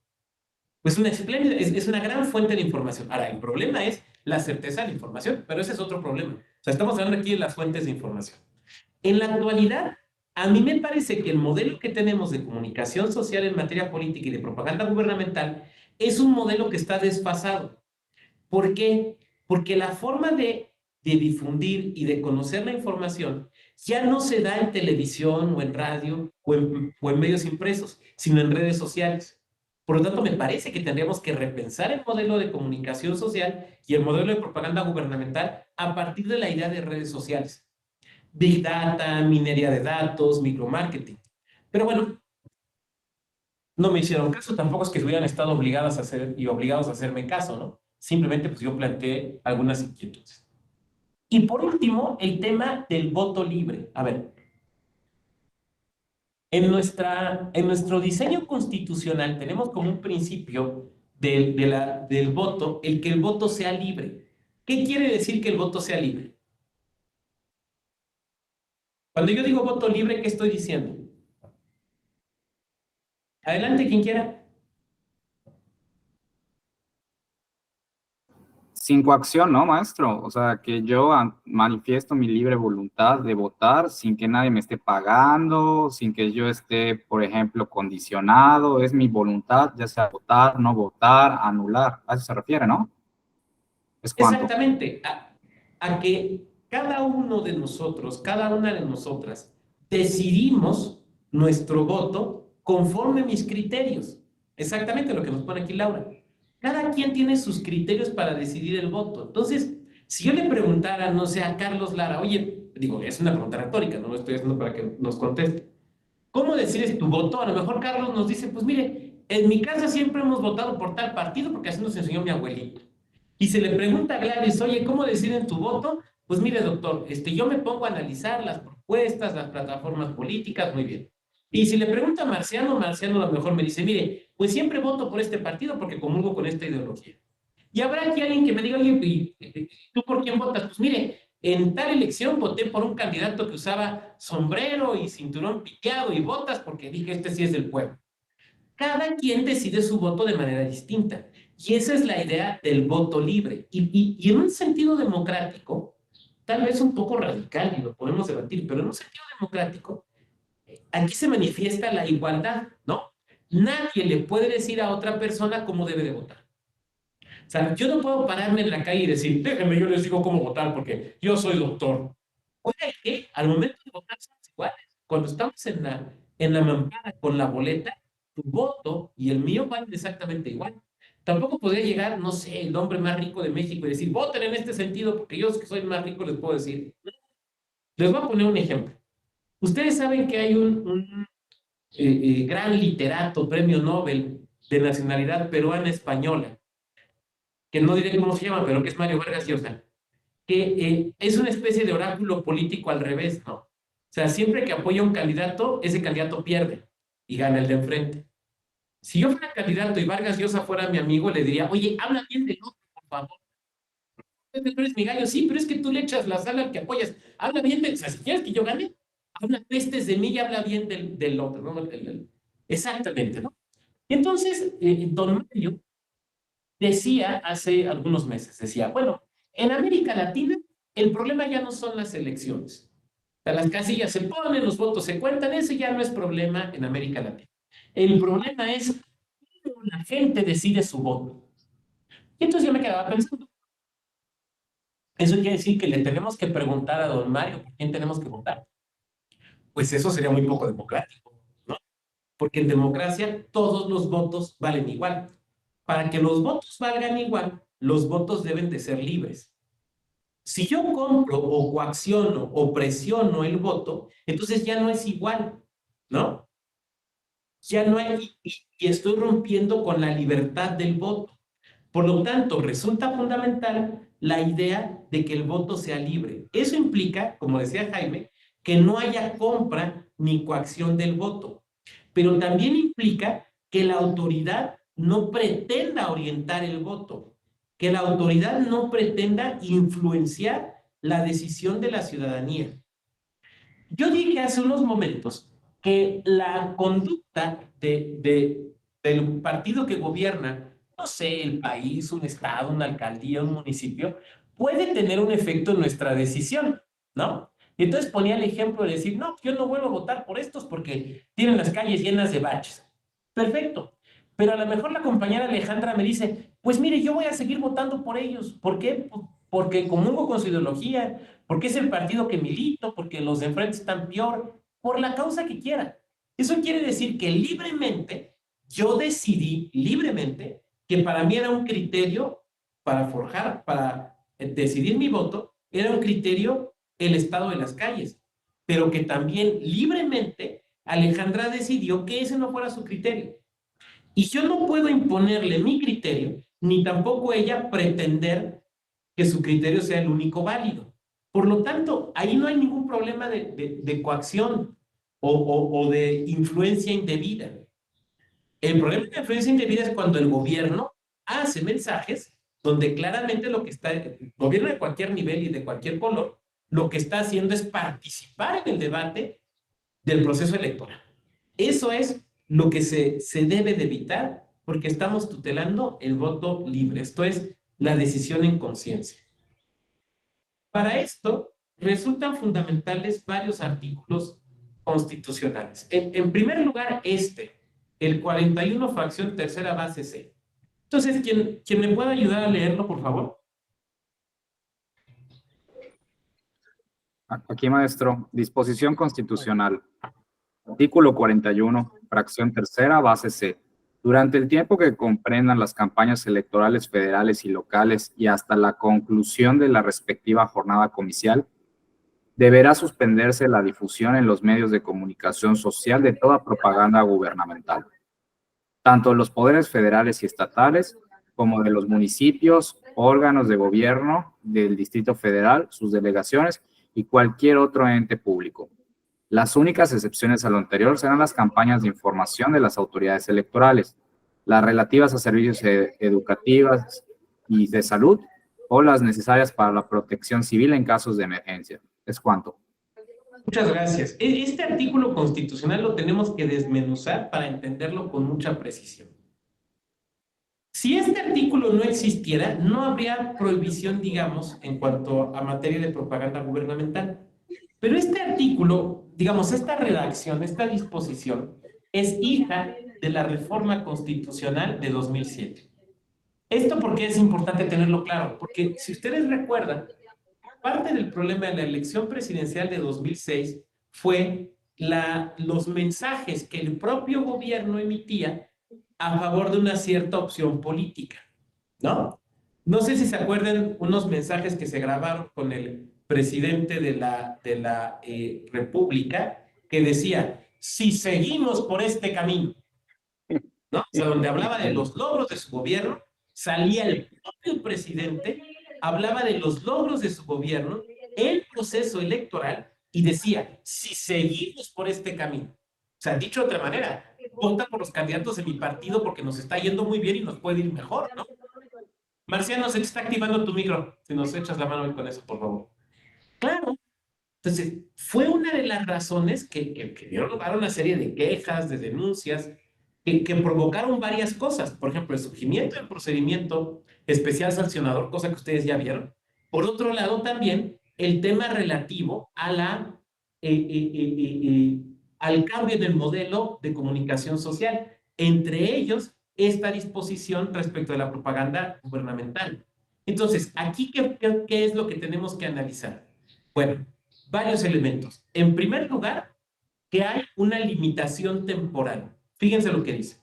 Pues una espléndida, es una gran fuente de información. Ahora, el problema es la certeza de la información, pero ese es otro problema. O sea, estamos hablando aquí de las fuentes de información. En la actualidad, a mí me parece que el modelo que tenemos de comunicación social en materia política y de propaganda gubernamental es un modelo que está desfasado. ¿Por qué? Porque la forma de difundir y de conocer la información ya no se da en televisión o en radio o en medios impresos, sino en redes sociales. Por lo tanto, me parece que tendríamos que repensar el modelo de comunicación social y el modelo de propaganda gubernamental a partir de la idea de redes sociales. Big Data, minería de datos, micromarketing. Pero bueno, no me hicieron caso, tampoco es que hubieran estado obligadas a hacer y obligados a hacerme caso, ¿no? Simplemente pues yo planteé algunas inquietudes. Y por último, el tema del voto libre. A ver, en nuestro diseño constitucional tenemos como un principio del voto, el que el voto sea libre. ¿Qué quiere decir que el voto sea libre? Cuando yo digo voto libre, ¿qué estoy diciendo? Adelante, quien quiera. Sin coacción, ¿no, maestro? O sea, que yo manifiesto mi libre voluntad de votar sin que nadie me esté pagando, sin que yo esté, por ejemplo, condicionado. Es mi voluntad, ya sea votar, no votar, anular. A eso se refiere, ¿no? ¿Es cuánto? Exactamente, a que cada uno de nosotros, cada una de nosotras, decidimos nuestro voto conforme mis criterios. Exactamente lo que nos pone aquí Laura. Cada quien tiene sus criterios para decidir el voto. Entonces, si yo le preguntara, no sé, a Carlos Lara, oye, digo, es una pregunta retórica, no lo estoy haciendo para que nos conteste. ¿Cómo decides tu voto? A lo mejor Carlos nos dice, pues mire, en mi casa siempre hemos votado por tal partido porque así nos enseñó mi abuelito. Y se le pregunta a Gladys, oye, ¿cómo deciden tu voto? Pues mire, doctor, yo me pongo a analizar las propuestas, las plataformas políticas, muy bien. Y si le pregunta a Marciano, Marciano a lo mejor me dice, mire, pues siempre voto por este partido porque comulgo con esta ideología. Y habrá aquí alguien que me diga, oye, ¿tú por quién votas? Pues mire, en tal elección voté por un candidato que usaba sombrero y cinturón piteado y botas porque dije, este sí es del pueblo. Cada quien decide su voto de manera distinta. Y esa es la idea del voto libre. Y en un sentido democrático, tal vez un poco radical, y lo podemos debatir, pero en un sentido democrático, aquí se manifiesta la igualdad, ¿no? Nadie le puede decir a otra persona cómo debe de votar. O sea, yo no puedo pararme en la calle y decir, déjenme, yo les digo cómo votar porque yo soy doctor. Oiga, ¿qué? Al momento de votar somos iguales. Cuando estamos en la mampara con la boleta, tu voto y el mío valen exactamente igual. Tampoco podría llegar, no sé, el hombre más rico de México y decir, voten en este sentido porque yo que soy más rico les puedo decir. Les voy a poner un ejemplo. Ustedes saben que hay un gran literato, premio Nobel de nacionalidad peruana española, que no diré cómo se llama, pero que es Mario Vargas Llosa, que es una especie de oráculo político al revés, ¿no? O sea, siempre que apoya a un candidato, ese candidato pierde y gana el de enfrente. Si yo fuera candidato y Vargas Llosa fuera mi amigo, le diría, oye, habla bien del otro, por favor. Tú eres mi gallo, sí, pero es que tú le echas la sal al que apoyas. Habla bien de, o sea, si quieres que yo gane, habla pestes de mí y habla bien del otro, ¿no? Exactamente, ¿no? Y entonces, don Mario decía hace algunos meses, decía, bueno, en América Latina el problema ya no son las elecciones. O sea, las casillas se ponen, los votos se cuentan, ese ya no es problema en América Latina. El problema es cómo la gente decide su voto. Y entonces yo me quedaba pensando, eso quiere decir que le tenemos que preguntar a don Mario por quién tenemos que votar. Pues eso sería muy poco democrático, ¿no? Porque en democracia todos los votos valen igual. Para que los votos valgan igual, los votos deben de ser libres. Si yo compro o coacciono o presiono el voto, entonces ya no es igual, ¿no? Ya no hay, y estoy rompiendo con la libertad del voto. Por lo tanto, resulta fundamental la idea de que el voto sea libre. Eso implica, como decía Jaime, que no haya compra ni coacción del voto, pero también implica que la autoridad no pretenda orientar el voto, que la autoridad no pretenda influenciar la decisión de la ciudadanía. Yo dije hace unos momentos que la conducta del partido que gobierna, no sé, el país, un estado, una alcaldía, un municipio, puede tener un efecto en nuestra decisión, ¿no? Y entonces ponía el ejemplo de decir, no, yo no vuelvo a votar por estos porque tienen las calles llenas de baches. Perfecto. Pero a lo mejor la compañera Alejandra me dice, pues mire, yo voy a seguir votando por ellos. ¿Por qué? Porque comulgo con su ideología, porque es el partido que milito, porque los de enfrente están peor, por la causa que quiera. Eso quiere decir que libremente, yo decidí libremente que para mí era un criterio para forjar, para decidir mi voto, era un criterio el estado de las calles, pero que también libremente Alejandra decidió que ese no fuera su criterio. Y yo no puedo imponerle mi criterio, ni tampoco ella pretender que su criterio sea el único válido. Por lo tanto, ahí no hay ningún problema de coacción o de influencia indebida. El problema de influencia indebida es cuando el gobierno hace mensajes donde claramente lo que está, el gobierno de cualquier nivel y de cualquier color, lo que está haciendo es participar en el debate del proceso electoral. Eso es lo que se debe de evitar porque estamos tutelando el voto libre, esto es la decisión en conciencia. Para esto resultan fundamentales varios artículos constitucionales. En primer lugar, el 41 fracción tercera base C. Entonces, ¿quién me pueda ayudar a leerlo, por favor? Aquí, maestro, disposición constitucional. Artículo 41, fracción tercera, base C. Durante el tiempo que comprendan las campañas electorales federales y locales y hasta la conclusión de la respectiva jornada comicial, deberá suspenderse la difusión en los medios de comunicación social de toda propaganda gubernamental, tanto de los poderes federales y estatales como de los municipios, órganos de gobierno del Distrito Federal, sus delegaciones y cualquier otro ente público. Las únicas excepciones a lo anterior serán las campañas de información de las autoridades electorales, las relativas a servicios educativos y de salud o las necesarias para la protección civil en casos de emergencia. Es cuanto. Muchas gracias. Este artículo constitucional lo tenemos que desmenuzar para entenderlo con mucha precisión. Si este artículo no existiera, no habría prohibición, digamos, en cuanto a materia de propaganda gubernamental. Pero este artículo, digamos, esta redacción, esta disposición, es hija de la reforma constitucional de 2007. ¿Esto por qué es importante tenerlo claro? Porque si ustedes recuerdan, parte del problema de la elección presidencial de 2006 fue los mensajes que el propio gobierno emitía a favor de una cierta opción política, ¿no? No sé si se acuerdan unos mensajes que se grabaron con el presidente de la República que decía, si seguimos por este camino, ¿no? O sea, donde hablaba de los logros de su gobierno, salía el propio presidente, hablaba de los logros de su gobierno, el proceso electoral, y decía, si seguimos por este camino. O sea, dicho de otra manera, vota por los candidatos de mi partido porque nos está yendo muy bien y nos puede ir mejor, ¿no? Marciano, se te está activando tu micro. Si nos echas la mano con eso, por favor. Claro. Entonces, fue una de las razones que dieron lugar a una serie de quejas, de denuncias, que provocaron varias cosas. Por ejemplo, el surgimiento del procedimiento especial sancionador, cosa que ustedes ya vieron. Por otro lado, también el tema relativo a al cambio del modelo de comunicación social. Entre ellos, esta disposición respecto de la propaganda gubernamental. Entonces, aquí, ¿qué es lo que tenemos que analizar? Bueno, varios elementos. En primer lugar, que hay una limitación temporal. Fíjense lo que dice.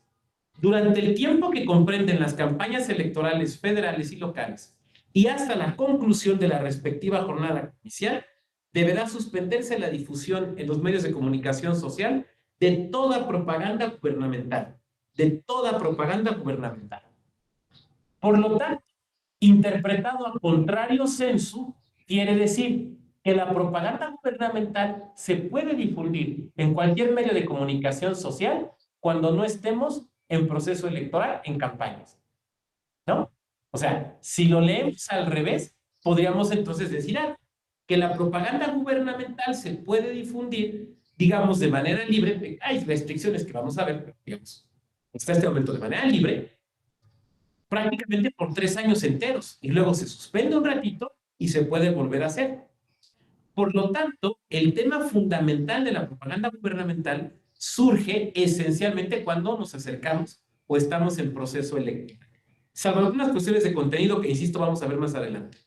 Durante el tiempo que comprenden las campañas electorales federales y locales y hasta la conclusión de la respectiva jornada inicial, deberá suspenderse la difusión en los medios de comunicación social de toda propaganda gubernamental. De toda propaganda gubernamental. Por lo tanto, interpretado a contrario sensu, quiere decir que la propaganda gubernamental se puede difundir en cualquier medio de comunicación social cuando no estemos en proceso electoral, en campañas, ¿no? O sea, si lo leemos al revés, podríamos entonces decir que la propaganda gubernamental se puede difundir, digamos, de manera libre. Hay restricciones que vamos a ver, pero digamos, hasta este momento de manera libre, prácticamente por 3 años enteros, y luego se suspende un ratito y se puede volver a hacer. Por lo tanto, el tema fundamental de la propaganda gubernamental surge esencialmente cuando nos acercamos o estamos en proceso electoral. Salvo algunas cuestiones de contenido que, insisto, vamos a ver más adelante.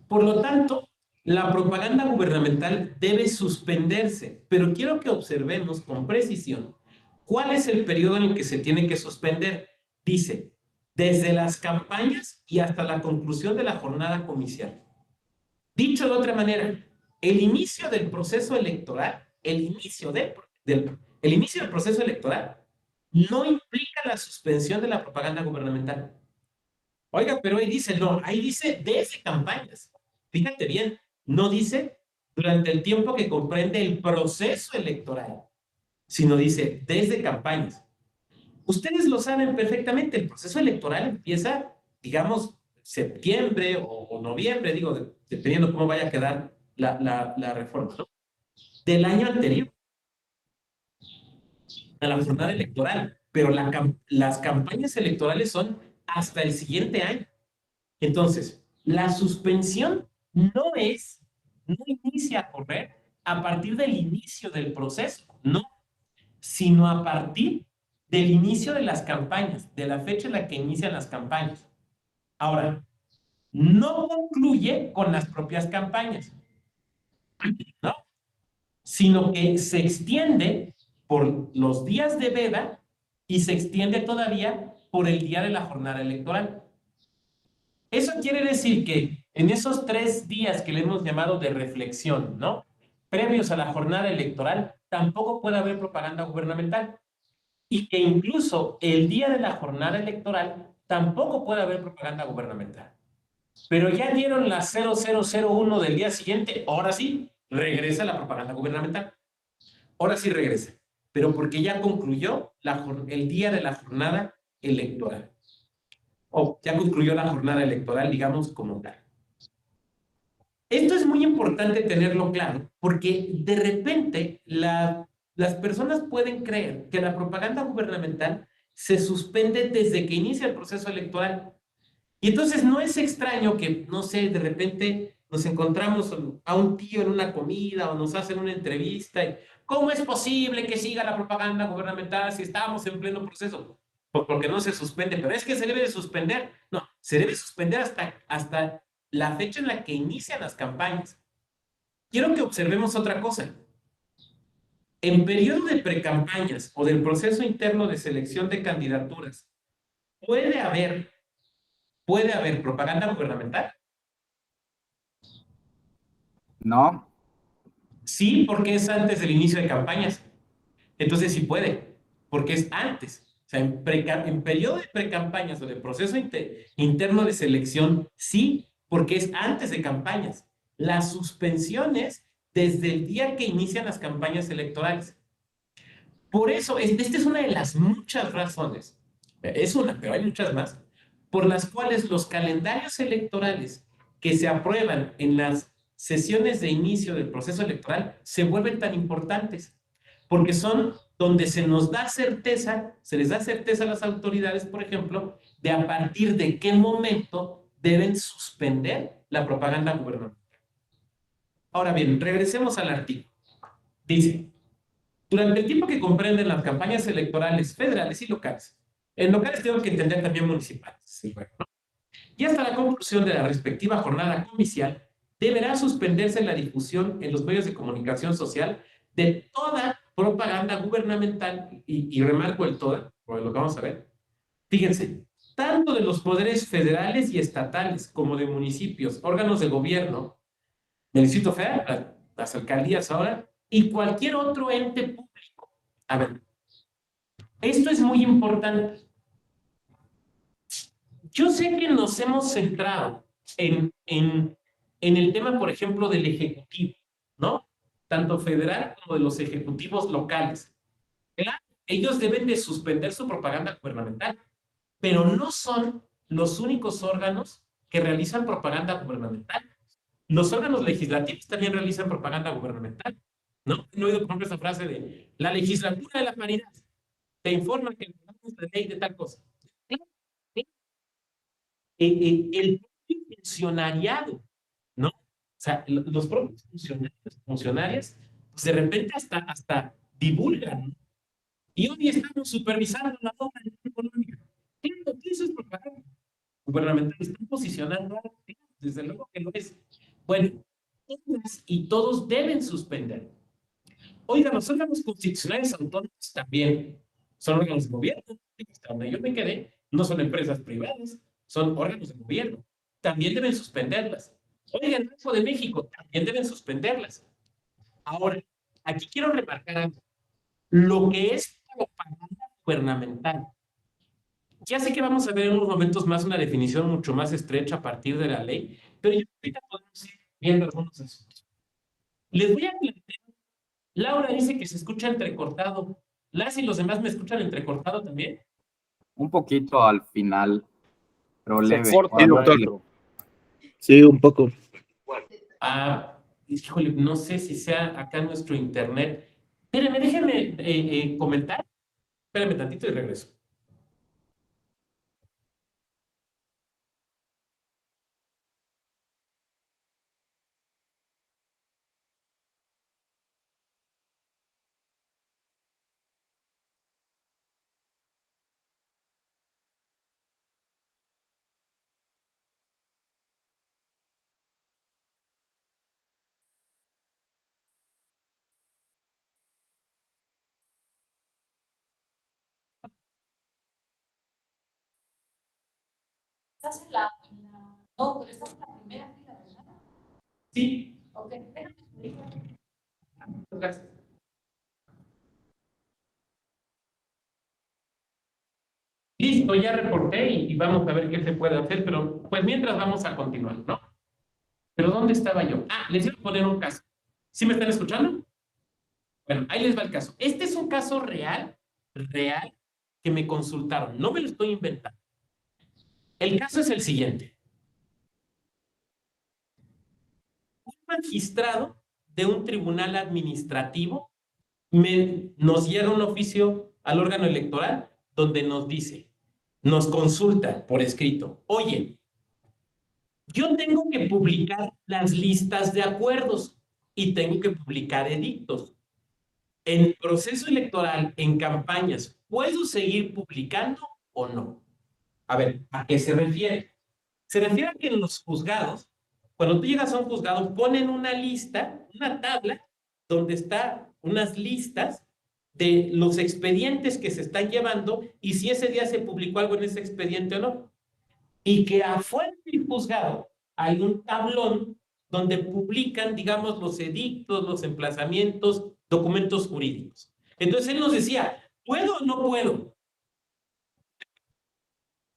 Por lo tanto, la propaganda gubernamental debe suspenderse, pero quiero que observemos con precisión cuál es el periodo en el que se tiene que suspender. Dice, desde las campañas y hasta la conclusión de la jornada comicial. Dicho de otra manera, el inicio del proceso electoral, el inicio del proceso electoral no implica la suspensión de la propaganda gubernamental. Oiga, pero ahí dice, no, ahí dice desde campañas. Fíjate bien, no dice durante el tiempo que comprende el proceso electoral, sino dice desde campañas. Ustedes lo saben perfectamente, el proceso electoral empieza, digamos, septiembre o noviembre, digo, dependiendo cómo vaya a quedar la reforma, ¿no? Del año anterior a la jornada electoral, pero las campañas electorales son hasta el siguiente año. Entonces, la suspensión no inicia a correr a partir del inicio del proceso, no, sino a partir del inicio de las campañas, de la fecha en la que inician las campañas. Ahora, no concluye con las propias campañas, ¿no? Sino que se extiende por los días de veda y se extiende todavía por el día de la jornada electoral. Eso quiere decir que en esos 3 días que le hemos llamado de reflexión, ¿no? Previos a la jornada electoral, tampoco puede haber propaganda gubernamental. Y que incluso el día de la jornada electoral tampoco puede haber propaganda gubernamental. Pero ya dieron las 0001 del día siguiente, ahora sí, regresa la propaganda gubernamental. Ahora sí regresa, pero porque ya concluyó el día de la jornada electoral. O ya concluyó la jornada electoral, digamos, como tal. Esto es muy importante tenerlo claro, porque de repente las personas pueden creer que la propaganda gubernamental se suspende desde que inicia el proceso electoral. Y entonces no es extraño que, no sé, de repente nos encontramos a un tío en una comida o nos hacen una entrevista y ¿cómo es posible que siga la propaganda gubernamental si estamos en pleno proceso? Pues porque no se suspende, pero es que se debe de suspender. No, se debe suspender hasta la fecha en la que inician las campañas. Quiero que observemos otra cosa. En periodo de precampañas o del proceso interno de selección de candidaturas, puede haber, puede haber propaganda gubernamental. No, Sí, porque es antes del inicio de campañas. Entonces sí puede, porque es antes. O sea, en periodo de precampañas o de proceso interno de selección, sí, porque es antes de campañas. Las suspensiones desde el día que inician las campañas electorales. Por eso, esta es una de las muchas razones, es una, pero hay muchas más, por las cuales los calendarios electorales que se aprueban en las sesiones de inicio del proceso electoral se vuelven tan importantes, porque son donde se nos da certeza, se les da certeza a las autoridades, por ejemplo, de a partir de qué momento deben suspender la propaganda gubernamental. Ahora bien, regresemos al artículo. Dice, durante el tiempo que comprenden las campañas electorales federales y locales, en locales tengo que entender también municipales, sí, bueno, ¿no? Y hasta la conclusión de la respectiva jornada comicial, deberá suspenderse la difusión en los medios de comunicación social de toda propaganda gubernamental, y remarco el toda, por lo que vamos a ver. Fíjense, tanto de los poderes federales y estatales como de municipios, órganos de gobierno, del Distrito Federal, las alcaldías ahora, y cualquier otro ente público. A ver, esto es muy importante. Yo sé que nos hemos centrado en el tema, por ejemplo, del Ejecutivo, ¿no? Tanto federal como de los ejecutivos locales. Claro, ellos deben de suspender su propaganda gubernamental, pero no son los únicos órganos que realizan propaganda gubernamental. Los órganos legislativos también realizan propaganda gubernamental, ¿no? No he oído, por ejemplo, esa frase de la legislatura de la paridad te informa que la ley de tal cosa. Claro, el propio funcionariado, ¿no? O sea, los propios funcionarios, pues de repente hasta divulgan, ¿no? Y hoy estamos supervisando la obra económica. Claro, eso es propaganda gubernamental, están posicionando algo, desde luego que lo es. Bueno, todas y todos deben suspender. Oiga, los órganos constitucionales autónomos también son órganos de gobierno. Hasta donde yo me quedé, no son empresas privadas, son órganos de gobierno. También deben suspenderlas. Oiga, el Banco de México también deben suspenderlas. Ahora, aquí quiero remarcar algo. Lo que es propaganda gubernamental. Ya sé que vamos a ver en unos momentos más una definición mucho más estrecha a partir de la ley, pero yo ahorita podemos ir viendo algunos asuntos. Les voy a plantear. Laura dice que se escucha entrecortado. ¿Las y los demás me escuchan entrecortado también? Un poquito al final, pero Se leve. corta, Sí, doctor. maestro. Sí, un poco. Ah, híjole, no sé si sea acá nuestro internet. Espérenme, déjenme comentar. Espérenme tantito y regreso. ¿Estás en la... No, pero estás en la primera fila, ¿verdad? Sí. Ok, espérame. Gracias. Listo, ya reporté y vamos a ver qué se puede hacer, pero pues mientras vamos a continuar, ¿no? ¿Pero dónde estaba yo? Ah, les quiero poner un caso. ¿Sí me están escuchando? Bueno, ahí les va el caso. Este es un caso real, real, que me consultaron. No me lo estoy inventando. El caso es el siguiente. Un magistrado de un tribunal administrativo nos llega un oficio al órgano electoral donde nos dice, nos consulta por escrito, oye, yo tengo que publicar las listas de acuerdos y tengo que publicar edictos. En proceso electoral, en campañas, ¿puedo seguir publicando o no? A ver, ¿a qué se refiere? Se refiere a que en los juzgados, cuando tú llegas a un juzgado, ponen una lista, una tabla, donde están unas listas de los expedientes que se están llevando y si ese día se publicó algo en ese expediente o no. Y que afuera del juzgado hay un tablón donde publican, digamos, los edictos, los emplazamientos, documentos jurídicos. Entonces él nos decía, ¿puedo o no puedo?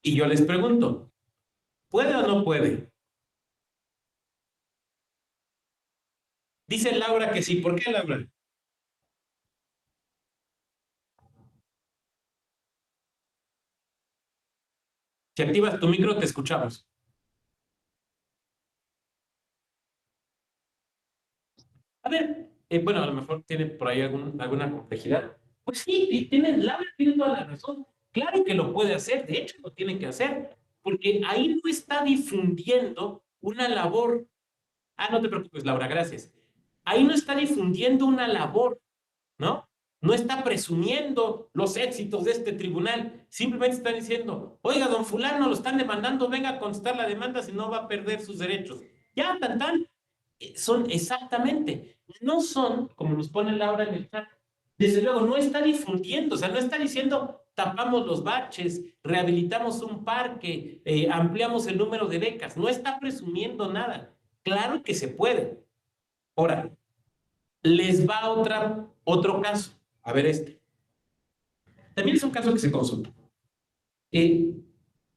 Y yo les pregunto, ¿puede o no puede? Dice Laura que sí. ¿Por qué, Laura? Si activas tu micro, te escuchamos. A ver, bueno, a lo mejor tiene por ahí alguna complejidad. Pues sí, Laura tiene toda la razón. Claro que lo puede hacer, de hecho lo tiene que hacer, porque ahí no está difundiendo una labor. Ah, no te preocupes, Laura, gracias. Ahí no está difundiendo una labor, ¿no? No está presumiendo los éxitos de este tribunal. Simplemente está diciendo, oiga, don fulano, lo están demandando, venga a contestar la demanda si no va a perder sus derechos. Ya, tan, tan. Son exactamente, no son, como nos pone Laura en el chat, desde luego no está difundiendo, o sea, no está diciendo tapamos los baches, rehabilitamos un parque, ampliamos el número de becas, no está presumiendo nada. Claro que se puede. Ahora, les va otro caso. A ver este. También es un caso que se consulta.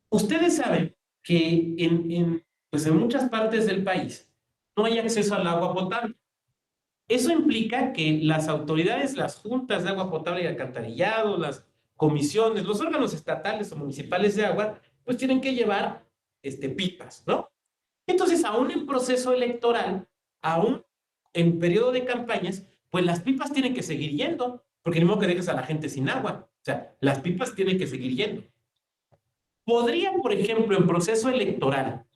Ustedes saben que pues en muchas partes del país no hay acceso al agua potable. Eso implica que las autoridades, las juntas de agua potable y alcantarillado, las comisiones, los órganos estatales o municipales de agua, pues tienen que llevar pipas, ¿no? Entonces, aún en proceso electoral, aún en periodo de campañas, pues las pipas tienen que seguir yendo, porque ni modo que dejes a la gente sin agua. O sea, las pipas tienen que seguir yendo. Podría, por ejemplo, en proceso electoral,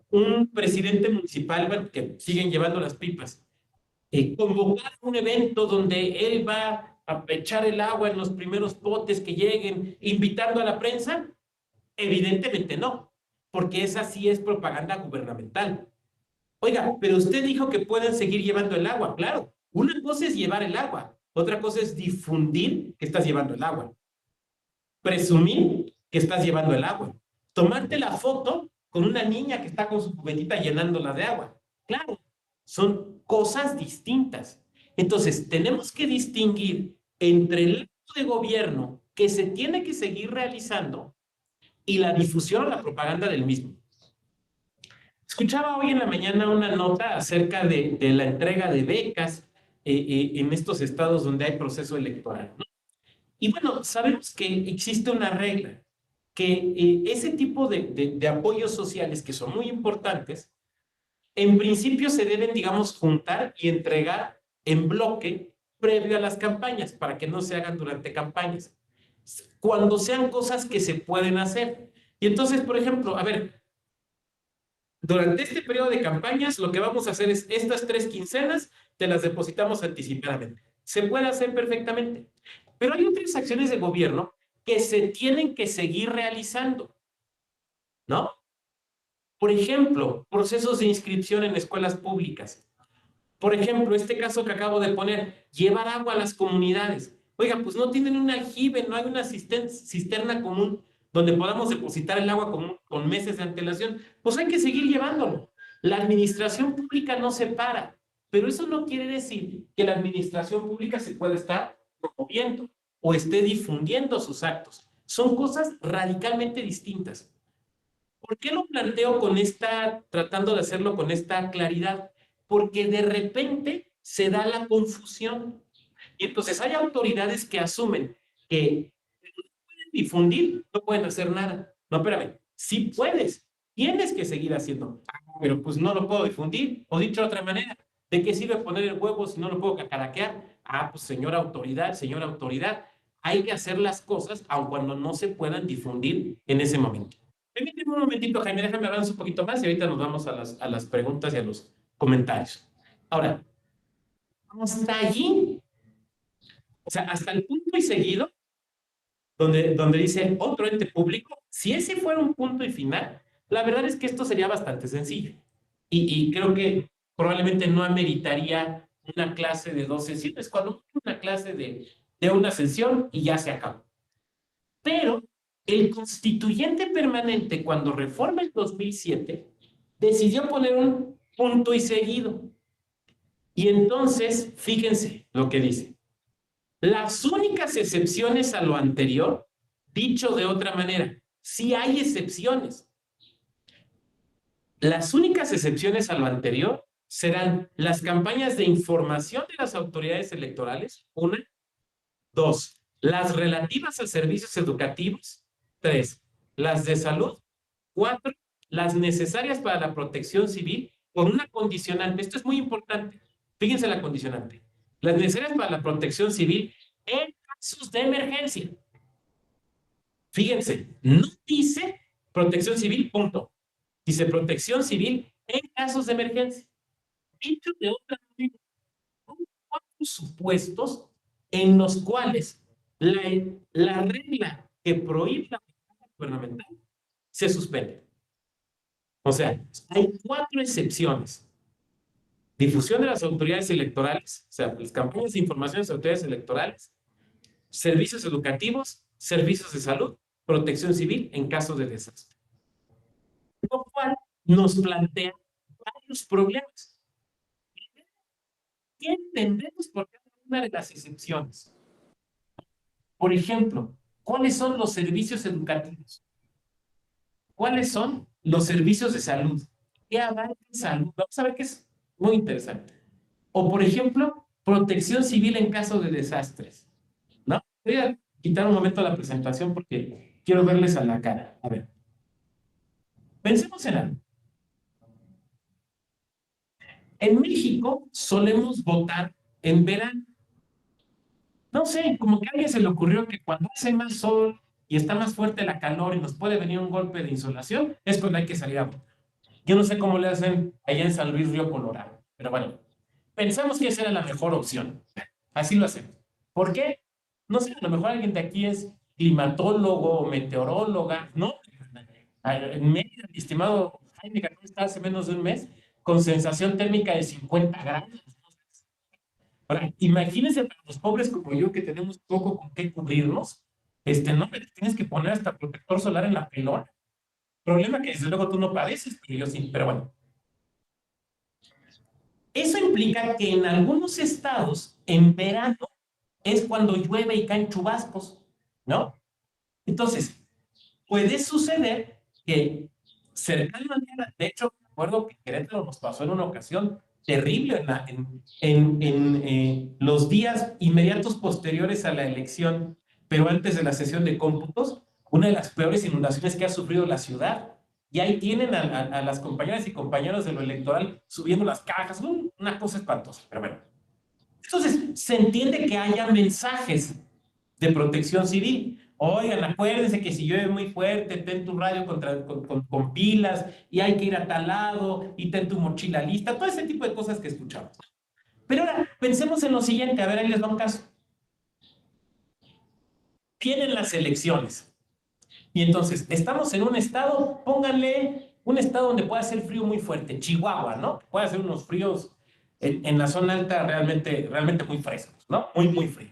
un presidente municipal, bueno, que siguen llevando las pipas, convocar un evento donde él va a echar el agua en los primeros potes que lleguen, invitando a la prensa, evidentemente no, porque esa sí es propaganda gubernamental. Oiga, pero usted dijo que pueden seguir llevando el agua, claro. Una cosa es llevar el agua, otra cosa es difundir que estás llevando el agua. Presumir que estás llevando el agua. Tomarte la foto con una niña que está con su cubetita llenándola de agua. Claro, son cosas distintas. Entonces, tenemos que distinguir entre el acto de gobierno que se tiene que seguir realizando y la difusión o la propaganda del mismo. Escuchaba hoy en la mañana una nota acerca de la entrega de becas en estos estados donde hay proceso electoral, ¿no? Y bueno, sabemos que existe una regla, que ese tipo de apoyos sociales que son muy importantes, en principio se deben, digamos, juntar y entregar en bloque previo a las campañas, para que no se hagan durante campañas, cuando sean cosas que se pueden hacer. Y entonces, por ejemplo, a ver, durante este periodo de campañas, lo que vamos a hacer es estas 3 quincenas, te las depositamos anticipadamente. Se puede hacer perfectamente. Pero hay otras acciones de gobierno que se tienen que seguir realizando, ¿no? Por ejemplo, procesos de inscripción en escuelas públicas. Por ejemplo, este caso que acabo de poner, llevar agua a las comunidades. Oiga, pues no tienen un aljibe, no hay una cisterna común donde podamos depositar el agua con meses de antelación. Pues hay que seguir llevándolo. La administración pública no se para, pero eso no quiere decir que la administración pública se pueda estar promoviendo o esté difundiendo sus actos. Son cosas radicalmente distintas. ¿Por qué lo planteo tratando de hacerlo con esta claridad? Porque de repente se da la confusión. Y entonces hay autoridades que asumen que no pueden difundir, no pueden hacer nada. No, espérame, sí puedes, tienes que seguir haciendo. Pero pues no lo puedo difundir. O dicho de otra manera, ¿de qué sirve poner el huevo si no lo puedo cacaraquear? Pues señora autoridad, hay que hacer las cosas aun cuando no se puedan difundir en ese momento. Permíteme un momentito, Jaime, déjame avanzar un poquito más y ahorita nos vamos a las preguntas y a los comentarios. Ahora, hasta allí, o sea, hasta el punto y seguido, donde dice otro ente público, si ese fuera un punto y final, la verdad es que esto sería bastante sencillo. Y creo que probablemente no ameritaría una clase de 2 sesiones, cuando una clase de una sesión y ya se acabó. Pero el constituyente permanente, cuando reforma el 2007, decidió poner un punto y seguido. Y entonces, fíjense lo que dice. Las únicas excepciones a lo anterior, dicho de otra manera, sí hay excepciones. Las únicas excepciones a lo anterior serán las campañas de información de las autoridades electorales, 1. 2, las relativas a servicios educativos. 3, las de salud. 4, las necesarias para la protección civil con una condicionante. Esto es muy importante. Fíjense la condicionante. Las necesarias para la protección civil en casos de emergencia. Fíjense, no dice protección civil, punto. Dice protección civil en casos de emergencia. Dicho de otra manera, son 4 supuestos en los cuales la regla que prohíbe la propaganda gubernamental se suspende. O sea, hay 4 excepciones. Difusión de las autoridades electorales, o sea, las campañas de información de las autoridades electorales, servicios educativos, servicios de salud, protección civil en caso de desastre. Lo cual nos plantea varios problemas. ¿Qué entendemos por cada una de las excepciones? Por ejemplo, ¿cuáles son los servicios educativos? ¿Cuáles son los servicios de salud? ¿Qué abarca salud? Vamos a ver qué es muy interesante. O, por ejemplo, protección civil en caso de desastres, ¿no? Voy a quitar un momento la presentación porque quiero verles a la cara. A ver. Pensemos en algo. En México solemos votar en verano. No sé, como que a alguien se le ocurrió que cuando hace más sol y está más fuerte la calor y nos puede venir un golpe de insolación, es cuando hay que salir a votar. Yo no sé cómo le hacen allá en San Luis Río Colorado, pero bueno, pensamos que esa era la mejor opción. Así lo hacemos. ¿Por qué? No sé, a lo mejor alguien de aquí es climatólogo o meteoróloga, ¿no? En Mérida, mi estimado Jaime, que acá está hace menos de un mes, con sensación térmica de 50 grados. Ahora, imagínense para los pobres como yo que tenemos poco con qué cubrirnos, no, tienes que poner hasta protector solar en la pelona. Problema que desde luego tú no padeces, pero yo sí, pero bueno. Eso implica que en algunos estados, en verano, es cuando llueve y caen chubascos, ¿no? Entonces, puede suceder que cercano al día, de hecho, recuerdo que Querétaro nos pasó en una ocasión terrible en los días inmediatos posteriores a la elección, pero antes de la sesión de cómputos, una de las peores inundaciones que ha sufrido la ciudad. Y ahí tienen a las compañeras y compañeros de lo electoral subiendo las cajas, una cosa espantosa, pero bueno. Entonces, se entiende que haya mensajes de protección civil. Oigan, acuérdense que si llueve muy fuerte, ten tu radio con pilas y hay que ir a tal lado y ten tu mochila lista, todo ese tipo de cosas que escuchamos. Pero ahora, pensemos en lo siguiente, a ver, ahí les va un caso. Vienen las elecciones y entonces estamos en un estado, pónganle un estado donde pueda hacer frío muy fuerte, Chihuahua, ¿no? Puede hacer unos fríos en la zona alta realmente muy frescos, ¿no? Muy frío.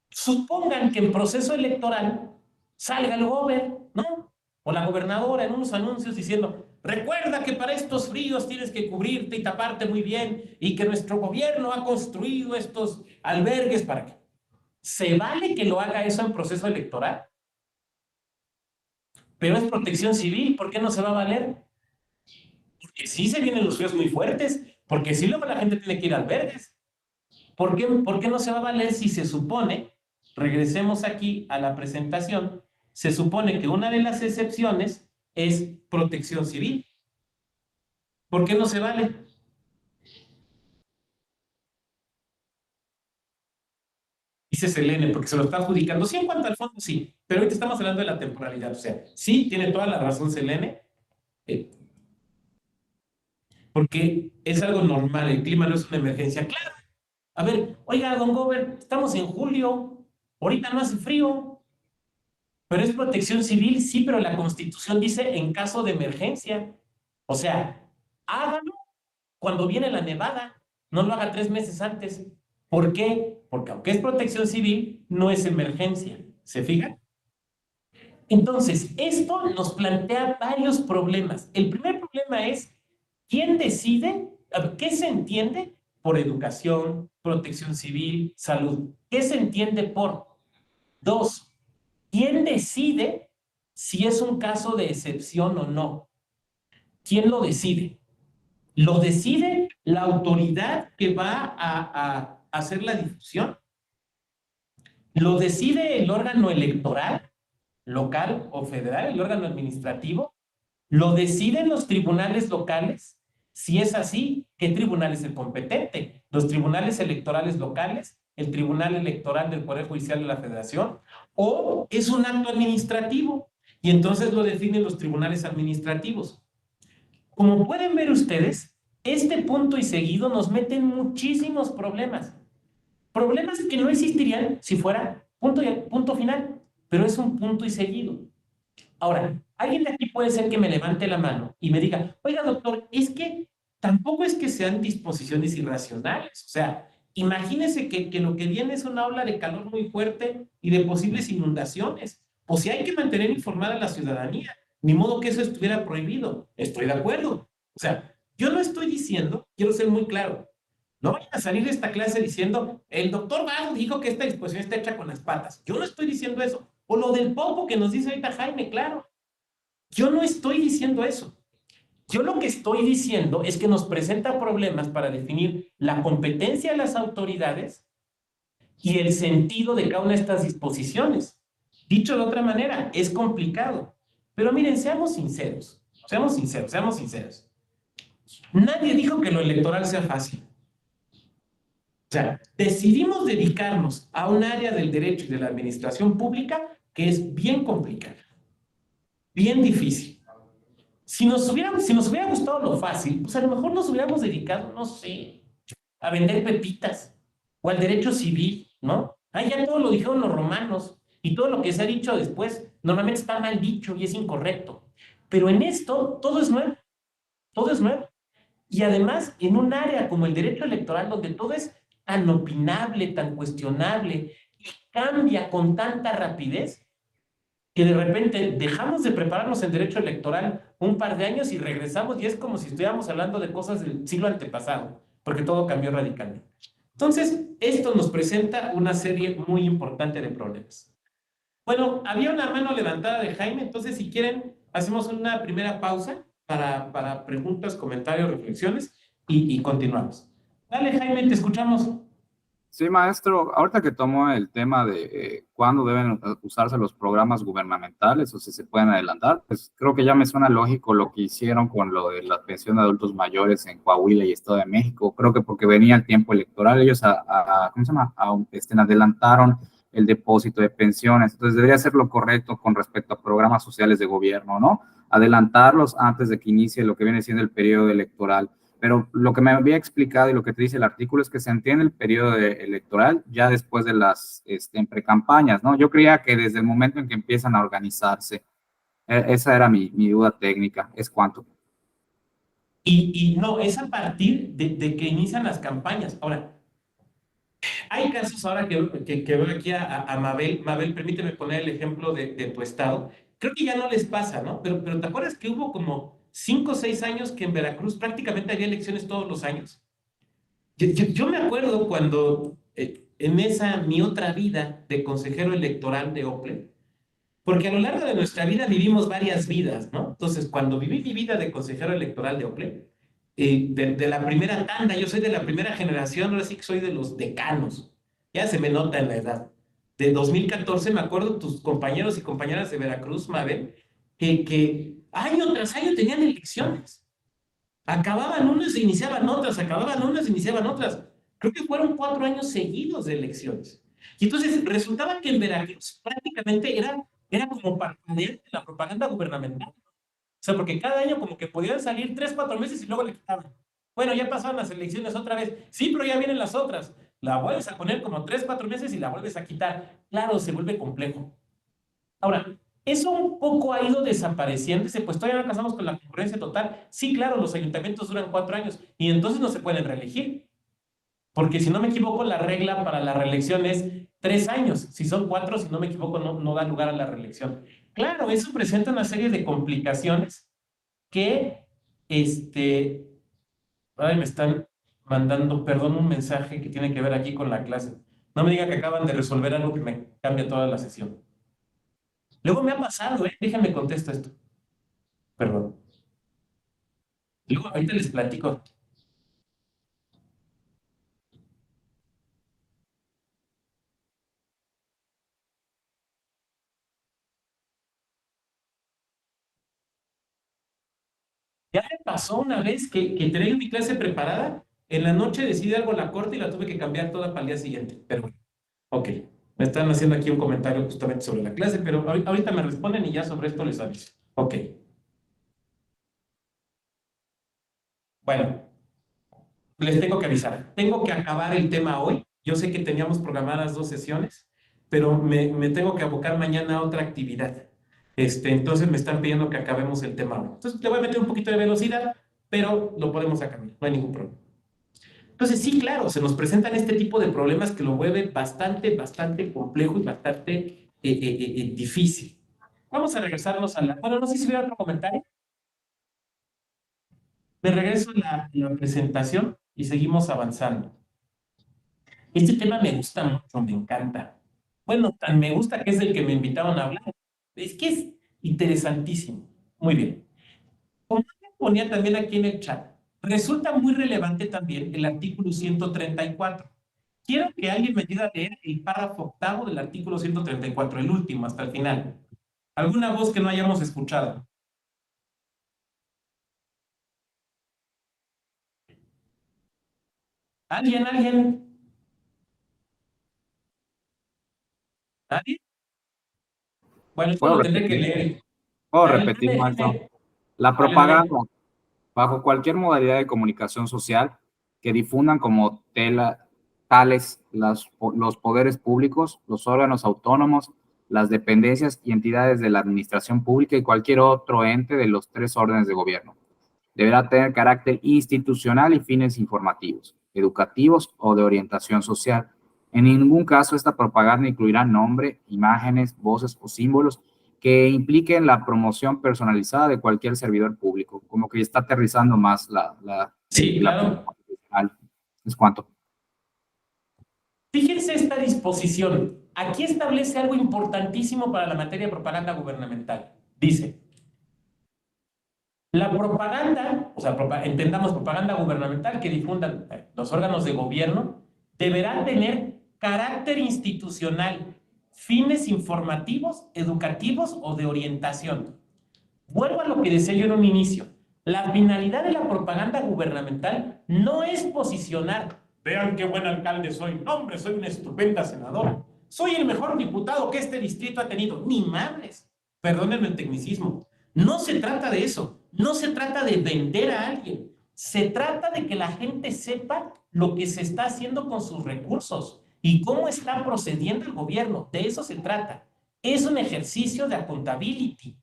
Supongan que en proceso electoral salga el ¿no? O la gobernadora en unos anuncios diciendo, recuerda que para estos fríos tienes que cubrirte y taparte muy bien y que nuestro gobierno ha construido estos albergues para que... ¿Se vale que lo haga eso en proceso electoral? Pero es protección civil, ¿por qué no se va a valer? Porque sí se vienen los fríos muy fuertes, porque sí luego la gente tiene que ir a albergues. ¿Por qué no se va a valer si se supone, regresemos aquí a la presentación, se supone que una de las excepciones es protección civil? ¿Por qué no se vale? Dice Selene, porque se lo está adjudicando. Sí, en cuanto al fondo, sí, pero ahorita estamos hablando de la temporalidad. O sea, sí, tiene toda la razón Selene, porque es algo normal, el clima no es una emergencia. Claro, a ver, oiga, don Gober, estamos en julio, ahorita no hace frío, pero es protección civil, sí, pero la Constitución dice en caso de emergencia. O sea, hágalo cuando viene la nevada, no lo haga 3 meses antes. ¿Por qué? Porque aunque es protección civil, no es emergencia. ¿Se fijan? Entonces, esto nos plantea varios problemas. El primer problema es, ¿quién decide? ¿Qué se entiende por educación, protección civil, salud? ¿Qué se entiende por? Dos, ¿quién decide si es un caso de excepción o no? ¿Quién lo decide? ¿Lo decide la autoridad que va a hacer la difusión? ¿Lo decide el órgano electoral, local o federal, el órgano administrativo? ¿Lo deciden los tribunales locales? Si es así, ¿qué tribunal es el competente? ¿Los tribunales electorales locales? ¿El tribunal electoral del Poder Judicial de la Federación? ¿O es un acto administrativo? Y entonces lo definen los tribunales administrativos. Como pueden ver ustedes, este punto y seguido nos mete en muchísimos problemas. Problemas que no existirían si fuera punto final, pero es un punto y seguido. Ahora, alguien de aquí puede ser que me levante la mano y me diga, oiga, doctor, es que tampoco es que sean disposiciones irracionales. O sea, imagínese que lo que viene es una ola de calor muy fuerte y de posibles inundaciones. O si hay que mantener informada a la ciudadanía, ni modo que eso estuviera prohibido. Estoy de acuerdo. O sea, yo no estoy diciendo, quiero ser muy claro, no vayan a salir de esta clase diciendo, el doctor Val dijo que esta disposición está hecha con las patas. Yo no estoy diciendo eso. O lo del popo que nos dice ahorita Jaime, claro. Yo no estoy diciendo eso. Yo lo que estoy diciendo es que nos presenta problemas para definir la competencia de las autoridades y el sentido de cada una de estas disposiciones. Dicho de otra manera, es complicado. Pero miren, seamos sinceros. Seamos sinceros. Nadie dijo que lo electoral sea fácil. O sea, decidimos dedicarnos a un área del derecho y de la administración pública que es bien complicada, bien difícil. Si nos hubiera gustado lo fácil, pues a lo mejor nos hubiéramos dedicado, no sé, a vender pepitas o al derecho civil, ¿no? Ahí ya todo lo dijeron los romanos y todo lo que se ha dicho después normalmente está mal dicho y es incorrecto. Pero en esto todo es nuevo, todo es nuevo. Y además en un área como el derecho electoral donde todo es tan opinable, tan cuestionable y cambia con tanta rapidez, que de repente dejamos de prepararnos en derecho electoral un par de años y regresamos y es como si estuviéramos hablando de cosas del siglo antepasado, porque todo cambió radicalmente. Entonces, esto nos presenta una serie muy importante de problemas. Bueno, había una mano levantada de Jaime, entonces si quieren, hacemos una primera pausa para preguntas, comentarios, reflexiones y continuamos. Dale, Jaime, te escuchamos. Sí, maestro, ahorita que tomo el tema de cuándo deben usarse los programas gubernamentales o si se pueden adelantar, pues creo que ya me suena lógico lo que hicieron con lo de la pensión de adultos mayores en Coahuila y Estado de México. Creo que porque venía el tiempo electoral, ellos ¿cómo se llama? Adelantaron el depósito de pensiones. Entonces debería ser lo correcto con respecto a programas sociales de gobierno, ¿no? Adelantarlos antes de que inicie lo que viene siendo el periodo electoral. Pero lo que me había explicado y lo que te dice el artículo es que se entiende el periodo electoral ya después de las precampañas, ¿no? Yo creía que desde el momento en que empiezan a organizarse, esa era mi duda técnica, es cuánto. Y no, es a partir de que inician las campañas. Ahora, hay casos ahora que veo aquí a Mabel. Mabel, permíteme poner el ejemplo de tu estado. Creo que ya no les pasa, ¿no? Pero ¿te acuerdas que hubo como 5 o 6 años que en Veracruz prácticamente había elecciones todos los años? Yo me acuerdo cuando en esa mi otra vida de consejero electoral de OPLE, porque a lo largo de nuestra vida vivimos varias vidas, ¿no? Entonces, cuando viví mi vida de consejero electoral de OPLE, de la primera tanda, yo soy de la primera generación, ahora sí que soy de los decanos, ya se me nota en la edad. De 2014, me acuerdo tus compañeros y compañeras de Veracruz, Mabel, que año tras año tenían elecciones. Acababan unas, e iniciaban otras, acababan unas, e iniciaban otras. Creo que fueron 4 años seguidos de elecciones. Y entonces resultaba que en Veracruz prácticamente era como parpadear de la propaganda gubernamental. O sea, porque cada año como que podían salir 3, 4 meses y luego le quitaban. Bueno, ya pasaron las elecciones otra vez. Sí, pero ya vienen las otras. La vuelves a poner como 3, 4 meses y la vuelves a quitar. Claro, se vuelve complejo. Ahora, eso un poco ha ido desapareciendo. Dice, pues todavía no alcanzamos con la concurrencia total. Sí, claro, los ayuntamientos duran 4 años y entonces no se pueden reelegir. Porque si no me equivoco, la regla para la reelección es 3 años. Si son 4, si no me equivoco, no da lugar a la reelección. Claro, eso presenta una serie de complicaciones que, ay, me están mandando, perdón, un mensaje que tiene que ver aquí con la clase. No me diga que acaban de resolver algo que me cambia toda la sesión. Luego me ha pasado, déjenme contesto esto. Perdón. Luego, ahorita les platico. Ya me pasó una vez que tenía mi clase preparada, en la noche decidí algo a la corte y la tuve que cambiar toda para el día siguiente. Pero bueno, ok. Me están haciendo aquí un comentario justamente sobre la clase, pero ahorita me responden y ya sobre esto les aviso. Ok. Bueno, les tengo que avisar. Tengo que acabar el tema hoy. Yo sé que teníamos programadas 2 sesiones, pero me tengo que abocar mañana a otra actividad. Entonces me están pidiendo que acabemos el tema hoy. Entonces le voy a meter un poquito de velocidad, pero lo podemos acabar. No hay ningún problema. Entonces, sí, claro, se nos presentan este tipo de problemas que lo vuelven bastante, bastante complejo y bastante difícil. Vamos a regresarnos a la... Bueno, no sé si hubiera otro comentario. Me regreso a la presentación y seguimos avanzando. Este tema me gusta mucho, me encanta. Bueno, tan me gusta que es el que me invitaron a hablar. Es que es interesantísimo. Muy bien. Como ponía también aquí en el chat, resulta muy relevante también el artículo 134. Quiero que alguien me ayude a leer el párrafo octavo del artículo 134, el último, hasta el final. ¿Alguna voz que no hayamos escuchado? ¿Alguien, alguien? ¿Nadie? Bueno, esto ¿Puedo lo tendré que repetir? leer. ¿Puedo Dale, repetir, dale, maestro? dale, La dale, dale. propaganda bajo cualquier modalidad de comunicación social que difundan como tales los poderes públicos, los órganos autónomos, las dependencias y entidades de la administración pública y cualquier otro ente de los 3 órdenes de gobierno. Deberá tener carácter institucional y fines informativos, educativos o de orientación social. En ningún caso esta propaganda incluirá nombre, imágenes, voces o símbolos que impliquen la promoción personalizada de cualquier servidor público, como que está aterrizando más Sí, la claro. propaganda. Es cuanto. Fíjense esta disposición. aquí establece algo importantísimo para la materia de propaganda gubernamental. Dice, la propaganda, o sea, entendamos propaganda gubernamental que difundan los órganos de gobierno, deberá tener carácter institucional, fines informativos, educativos o de orientación. Vuelvo a lo que decía yo en un inicio. La finalidad de la propaganda gubernamental no es posicionar. Vean qué buen alcalde soy. No, hombre, soy una estupenda senadora. Soy el mejor diputado que este distrito ha tenido. Ni madres. Perdónenme el tecnicismo. No se trata de eso. No se trata de vender a alguien. Se trata de que la gente sepa lo que se está haciendo con sus recursos y cómo está procediendo el gobierno. De eso se trata. Es un ejercicio de accountability.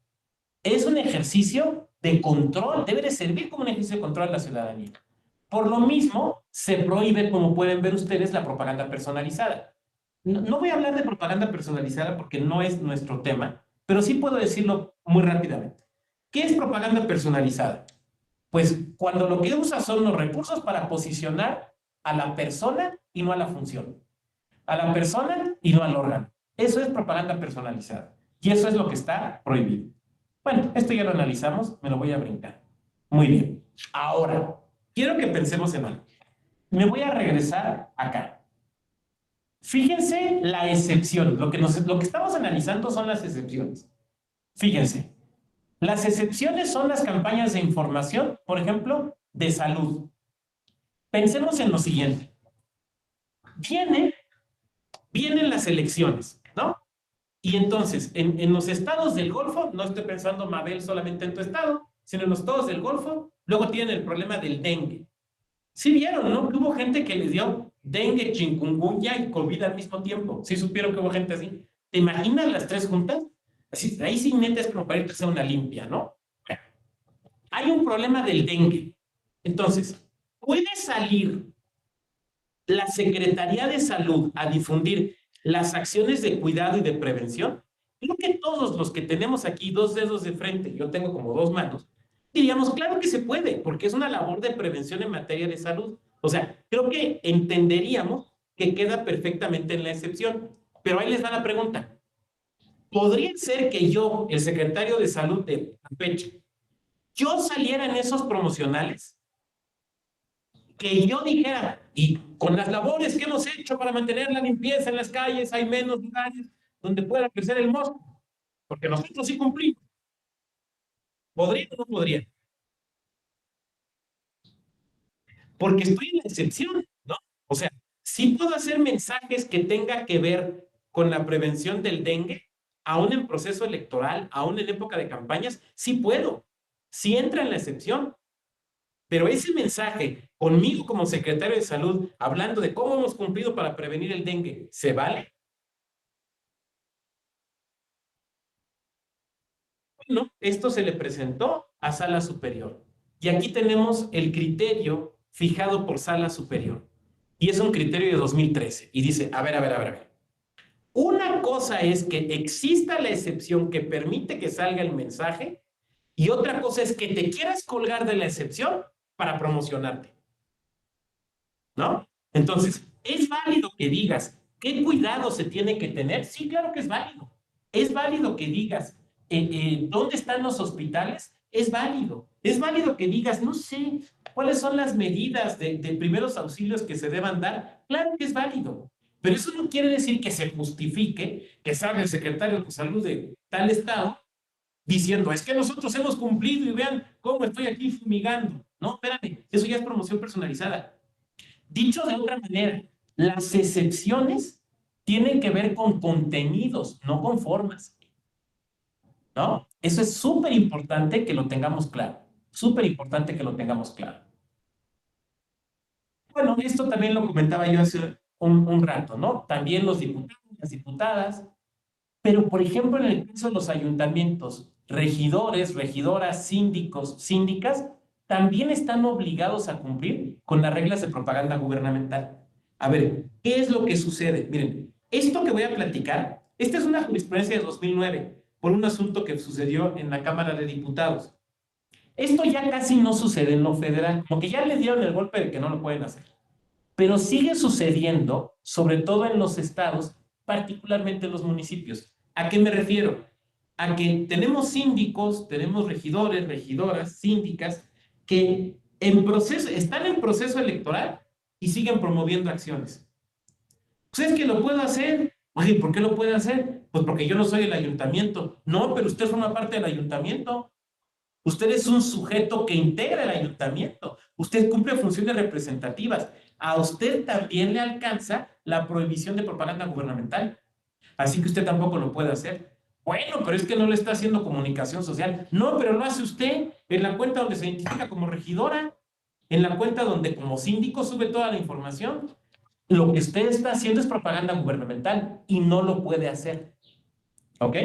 Es un ejercicio de control, debe de servir como un ejercicio de control a la ciudadanía. Por lo mismo, se prohíbe, como pueden ver ustedes, la propaganda personalizada. No voy a hablar de propaganda personalizada porque no es nuestro tema, pero sí puedo decirlo muy rápidamente. ¿Qué es propaganda personalizada? Pues cuando lo que usa son los recursos para posicionar a la persona y no a la función. A la persona y no al órgano. Eso es propaganda personalizada. Y eso es lo que está prohibido. Bueno, esto ya lo analizamos, me lo voy a brincar. Muy bien. Ahora, quiero que pensemos en algo. Me voy a regresar acá. Fíjense la excepción. Lo que estamos analizando son las excepciones. Fíjense. Las excepciones son las campañas de información, por ejemplo, de salud. Pensemos en lo siguiente. Vienen las elecciones, ¿no? Y entonces, en los estados del Golfo, no estoy pensando, Mabel, solamente en tu estado, sino en los estados del Golfo, luego tienen el problema del dengue. Sí vieron, ¿no? Que hubo gente que les dio dengue, chikungunya y COVID al mismo tiempo. Sí supieron que hubo gente así. ¿Te imaginas las tres juntas? Así, ahí sí neta es como para ir a hacer una limpia, ¿no? Hay un problema del dengue. Entonces, puede salir la Secretaría de Salud a difundir las acciones de cuidado y de prevención. Creo que todos los que tenemos aquí dos dedos de frente, yo tengo como dos manos, diríamos, claro que se puede, porque es una labor de prevención en materia de salud. O sea, creo que entenderíamos que queda perfectamente en la excepción. Pero ahí les va la pregunta. ¿Podría ser que yo, el secretario de Salud de Campeche, yo saliera en esos promocionales? Que yo dijera, y con las labores que hemos hecho para mantener la limpieza en las calles, hay menos lugares donde pueda crecer el mosco, porque nosotros sí cumplimos. ¿Podría o no podría? Porque estoy en la excepción, ¿no? O sea, sí puedo hacer mensajes que tengan que ver con la prevención del dengue, aún en proceso electoral, aún en época de campañas, sí puedo. Sí entra en la excepción. Pero ese mensaje, conmigo como secretario de salud, hablando de cómo hemos cumplido para prevenir el dengue, ¿se vale? Bueno, esto se le presentó a Sala Superior. Y aquí tenemos el criterio fijado por Sala Superior. Y es un criterio de 2013. Y dice, a ver. Una cosa es que exista la excepción que permite que salga el mensaje y otra cosa es que te quieras colgar de la excepción para promocionarte. ¿No? Entonces, ¿es válido que digas qué cuidado se tiene que tener? Sí, claro que es válido. Es válido que digas dónde están los hospitales. Es válido. Es válido que digas, no sé, cuáles son las medidas de primeros auxilios que se deban dar. Claro que es válido. Pero eso no quiere decir que se justifique que salga el secretario de salud de tal estado diciendo, es que nosotros hemos cumplido y vean cómo estoy aquí fumigando. No, espérame, eso ya es promoción personalizada. Dicho de otra manera, las excepciones tienen que ver con contenidos, no con formas, ¿no? Eso es súper importante que lo tengamos claro, súper importante que lo tengamos claro. Bueno, esto también lo comentaba yo hace un rato, ¿no? También los diputados, las diputadas, pero por ejemplo en el caso de los ayuntamientos, regidores, regidoras, síndicos, síndicas, también están obligados a cumplir con las reglas de propaganda gubernamental. A ver, ¿qué es lo que sucede? Miren, esto que voy a platicar, esta es una jurisprudencia de 2009 por un asunto que sucedió en la Cámara de Diputados. Esto ya casi no sucede en lo federal, como que ya le dieron el golpe de que no lo pueden hacer. Pero sigue sucediendo, sobre todo en los estados, particularmente en los municipios. ¿A qué me refiero? A que tenemos síndicos, tenemos regidores, regidoras, síndicas, que están en proceso electoral y siguen promoviendo acciones. Pues es que lo puedo hacer. Oye, ¿por qué lo puede hacer? Pues porque yo no soy el ayuntamiento. No, pero usted forma parte del ayuntamiento. Usted es un sujeto que integra el ayuntamiento. Usted cumple funciones representativas. A usted también le alcanza la prohibición de propaganda gubernamental. Así que usted tampoco lo puede hacer. Bueno, pero es que no le está haciendo comunicación social. No, pero lo hace usted en la cuenta donde se identifica como regidora, en la cuenta donde como síndico sube toda la información. Lo que usted está haciendo es propaganda gubernamental y no lo puede hacer. ¿Ok?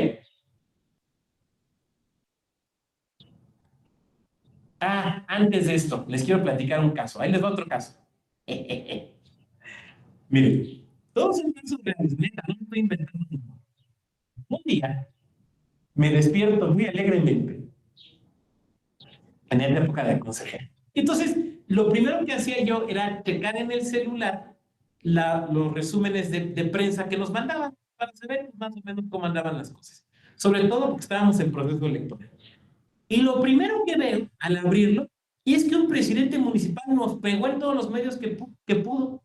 Antes de esto, les quiero platicar un caso. Ahí les va otro caso. Miren, todos son casos reales, neta, no estoy inventando. Un día me despierto muy alegremente en la época de consejero. Entonces, lo primero que hacía yo era checar en el celular los resúmenes de prensa que nos mandaban para saber más o menos cómo andaban las cosas. Sobre todo porque estábamos en proceso electoral. Y lo primero que veo al abrirlo y es que un presidente municipal nos pegó en todos los medios que pudo.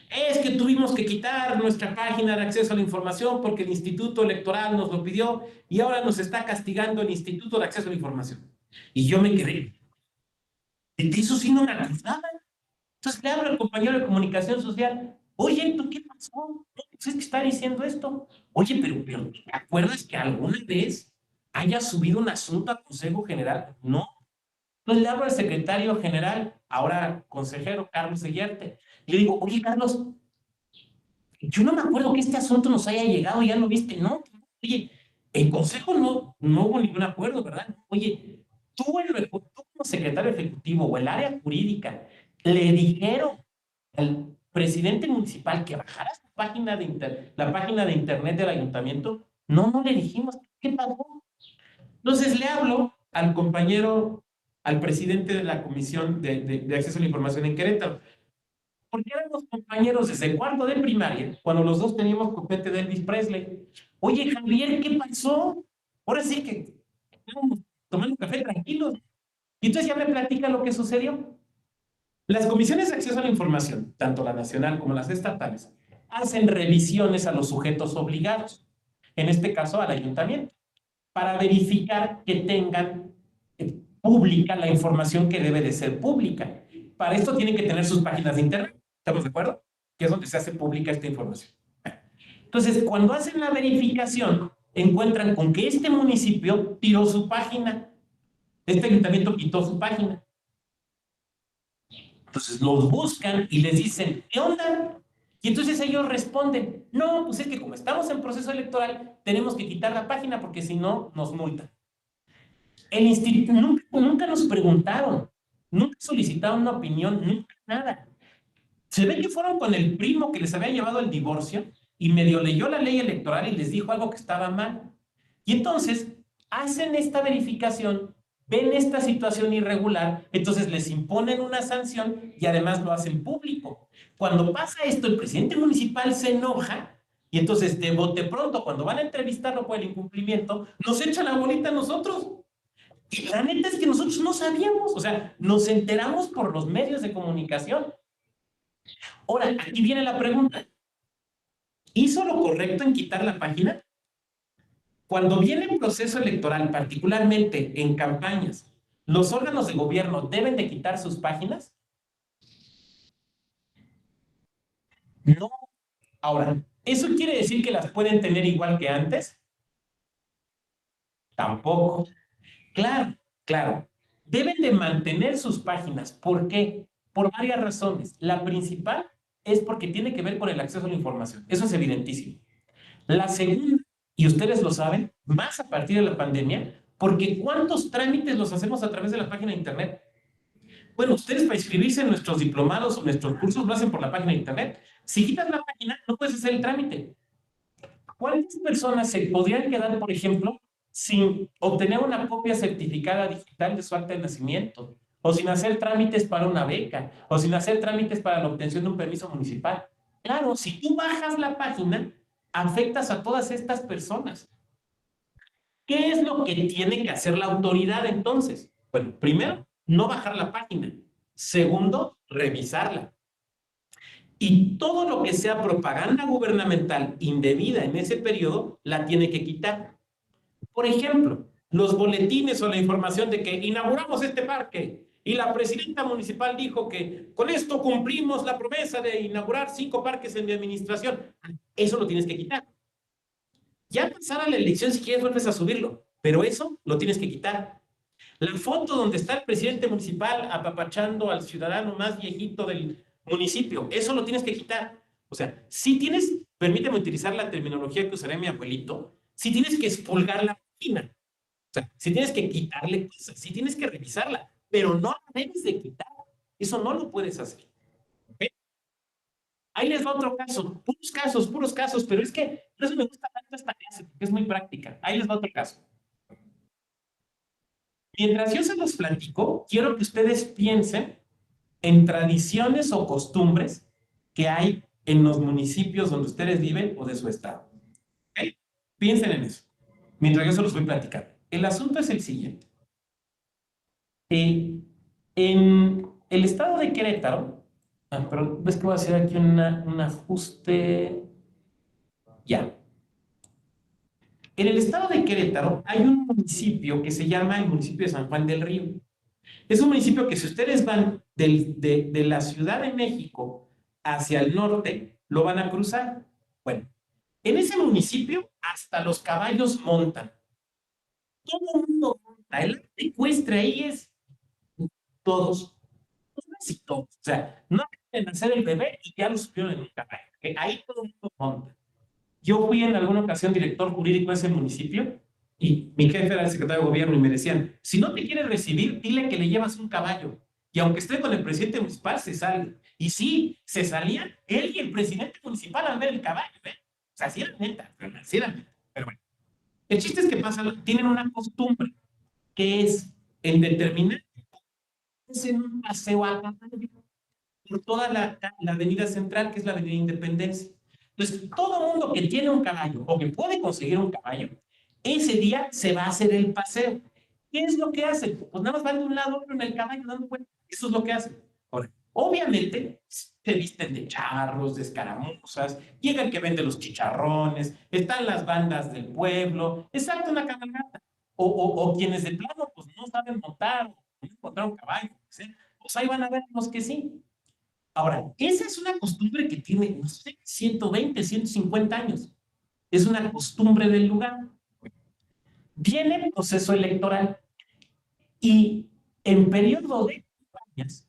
Es que tuvimos que quitar nuestra página de acceso a la información porque el Instituto Electoral nos lo pidió y ahora nos está castigando el Instituto de Acceso a la Información. Y yo me quedé. De eso sí no me acordaba. Entonces le hablo al compañero de comunicación social. Oye, ¿tú qué pasó? No, pues es que está diciendo esto. Oye, pero ¿te acuerdas que alguna vez haya subido un asunto a Consejo General? No. Entonces le hablo al secretario general, ahora consejero, Carlos Sellerte. Y le digo, oye, Carlos, yo no me acuerdo que este asunto nos haya llegado, ya lo viste, ¿no? Oye, en Consejo no hubo ningún acuerdo, ¿verdad? Oye, tú como secretario ejecutivo o el área jurídica le dijeron al presidente municipal que bajara su página la página de internet del ayuntamiento. No le dijimos. ¿Qué pasó? Entonces le hablo al compañero, al presidente de la Comisión de Acceso a la Información en Querétaro, porque éramos compañeros desde cuarto de primaria, cuando los dos teníamos copete de Elvis Presley. Oye, Javier, ¿qué pasó? Ahora sí que estábamos tomando café tranquilos. Y entonces ya me platica lo que sucedió. Las comisiones de acceso a la información, tanto la nacional como las estatales, hacen revisiones a los sujetos obligados, en este caso al ayuntamiento, para verificar que tengan pública la información que debe de ser pública. Para esto tienen que tener sus páginas de internet. ¿Estamos de acuerdo? Que es donde se hace pública esta información. Entonces, cuando hacen la verificación, encuentran con que este municipio tiró su página. Este ayuntamiento quitó su página. Entonces los buscan y les dicen, ¿qué onda? Y entonces ellos responden, no, pues es que como estamos en proceso electoral, tenemos que quitar la página porque si no, nos multan. El instituto nunca nos preguntaron, nunca solicitaron una opinión, nunca nada. Se ve que fueron con el primo que les había llevado el divorcio y medio leyó la ley electoral y les dijo algo que estaba mal. Y entonces hacen esta verificación, ven esta situación irregular, entonces les imponen una sanción y además lo hacen público. Cuando pasa esto, el presidente municipal se enoja y entonces de bote pronto, cuando van a entrevistarlo por el incumplimiento, nos echa la bolita a nosotros. Y la neta es que nosotros no sabíamos, o sea, nos enteramos por los medios de comunicación. Ahora, aquí viene la pregunta. ¿Hizo lo correcto en quitar la página? Cuando viene el proceso electoral, particularmente en campañas, ¿los órganos de gobierno deben de quitar sus páginas? No. Ahora, ¿eso quiere decir que las pueden tener igual que antes? Tampoco. Claro. Deben de mantener sus páginas. ¿Por qué? Por varias razones. La principal es porque tiene que ver con el acceso a la información. Eso es evidentísimo. La segunda, y ustedes lo saben, más a partir de la pandemia, porque ¿cuántos trámites los hacemos a través de la página de internet? Bueno, ustedes para inscribirse en nuestros diplomados o nuestros cursos lo hacen por la página de internet. Si quitas la página, no puedes hacer el trámite. ¿Cuántas personas se podrían quedar, por ejemplo, sin obtener una copia certificada digital de su acta de nacimiento? O sin hacer trámites para una beca, o sin hacer trámites para la obtención de un permiso municipal. Claro, si tú bajas la página, afectas a todas estas personas. ¿Qué es lo que tiene que hacer la autoridad entonces? Bueno, primero, no bajar la página. Segundo, revisarla. Y todo lo que sea propaganda gubernamental indebida en ese periodo, la tiene que quitar. Por ejemplo, los boletines o la información de que inauguramos este parque y la presidenta municipal dijo que con esto cumplimos la promesa de inaugurar 5 parques en mi administración. Eso lo tienes que quitar. Ya pasará la elección, si quieres vuelves a subirlo, pero eso lo tienes que quitar. La foto donde está el presidente municipal apapachando al ciudadano más viejito del municipio, eso lo tienes que quitar. O sea, si tienes, permíteme utilizar la terminología que usaré mi abuelito, si tienes que expulgar la página, o sea, si tienes que quitarle cosas, si tienes que revisarla, pero no la debes de quitar. Eso no lo puedes hacer. ¿Okay? Ahí les va otro caso, puros casos, pero es que por eso me gusta tanto esta clase, porque es muy práctica. Ahí les va otro caso. Mientras yo se los platico, quiero que ustedes piensen en tradiciones o costumbres que hay en los municipios donde ustedes viven o de su estado. ¿Okay? Piensen en eso, mientras yo se los voy platicando. El asunto es el siguiente. En el estado de Querétaro, pero ves que voy a hacer aquí un ajuste. Ya. En el estado de Querétaro hay un municipio que se llama el municipio de San Juan del Río. Es un municipio que si ustedes van de la Ciudad de México hacia el norte, lo van a cruzar. Bueno, en ese municipio hasta los caballos montan. Todo el mundo monta. El arte ecuestre ahí es todos. Casi todos. O sea, no quieren nacer el bebé y ya lo supieron en un caballo. Que ahí todo el mundo monta. Yo fui en alguna ocasión director jurídico de ese municipio y mi jefe era el secretario de gobierno y me decían, si no te quiere recibir, dile que le llevas un caballo. Y aunque esté con el presidente municipal, se sale. Y sí, se salían él y el presidente municipal al ver el caballo. ¿Eh? O sea, sí era neta, sí era neta. Pero bueno, el chiste es que tienen una costumbre que es en determinar en un paseo a caballo por toda la avenida central, que es la avenida Independencia. Entonces, todo mundo que tiene un caballo o que puede conseguir un caballo, ese día se va a hacer el paseo. ¿Qué es lo que hacen? Pues nada más van de un lado a otro en el caballo dando vueltas. Eso es lo que hacen. Ahora, obviamente, se visten de charros, de escaramuzas, llega el que vende los chicharrones, están las bandas del pueblo, exacto, una cabalgata. O quienes de plano pues no saben montar o no encontrar un caballo, pues ahí van a ver los que sí. Ahora, esa es una costumbre que tiene, no sé, 120, 150 años. Es una costumbre del lugar. Viene el proceso electoral y en periodo de campañas,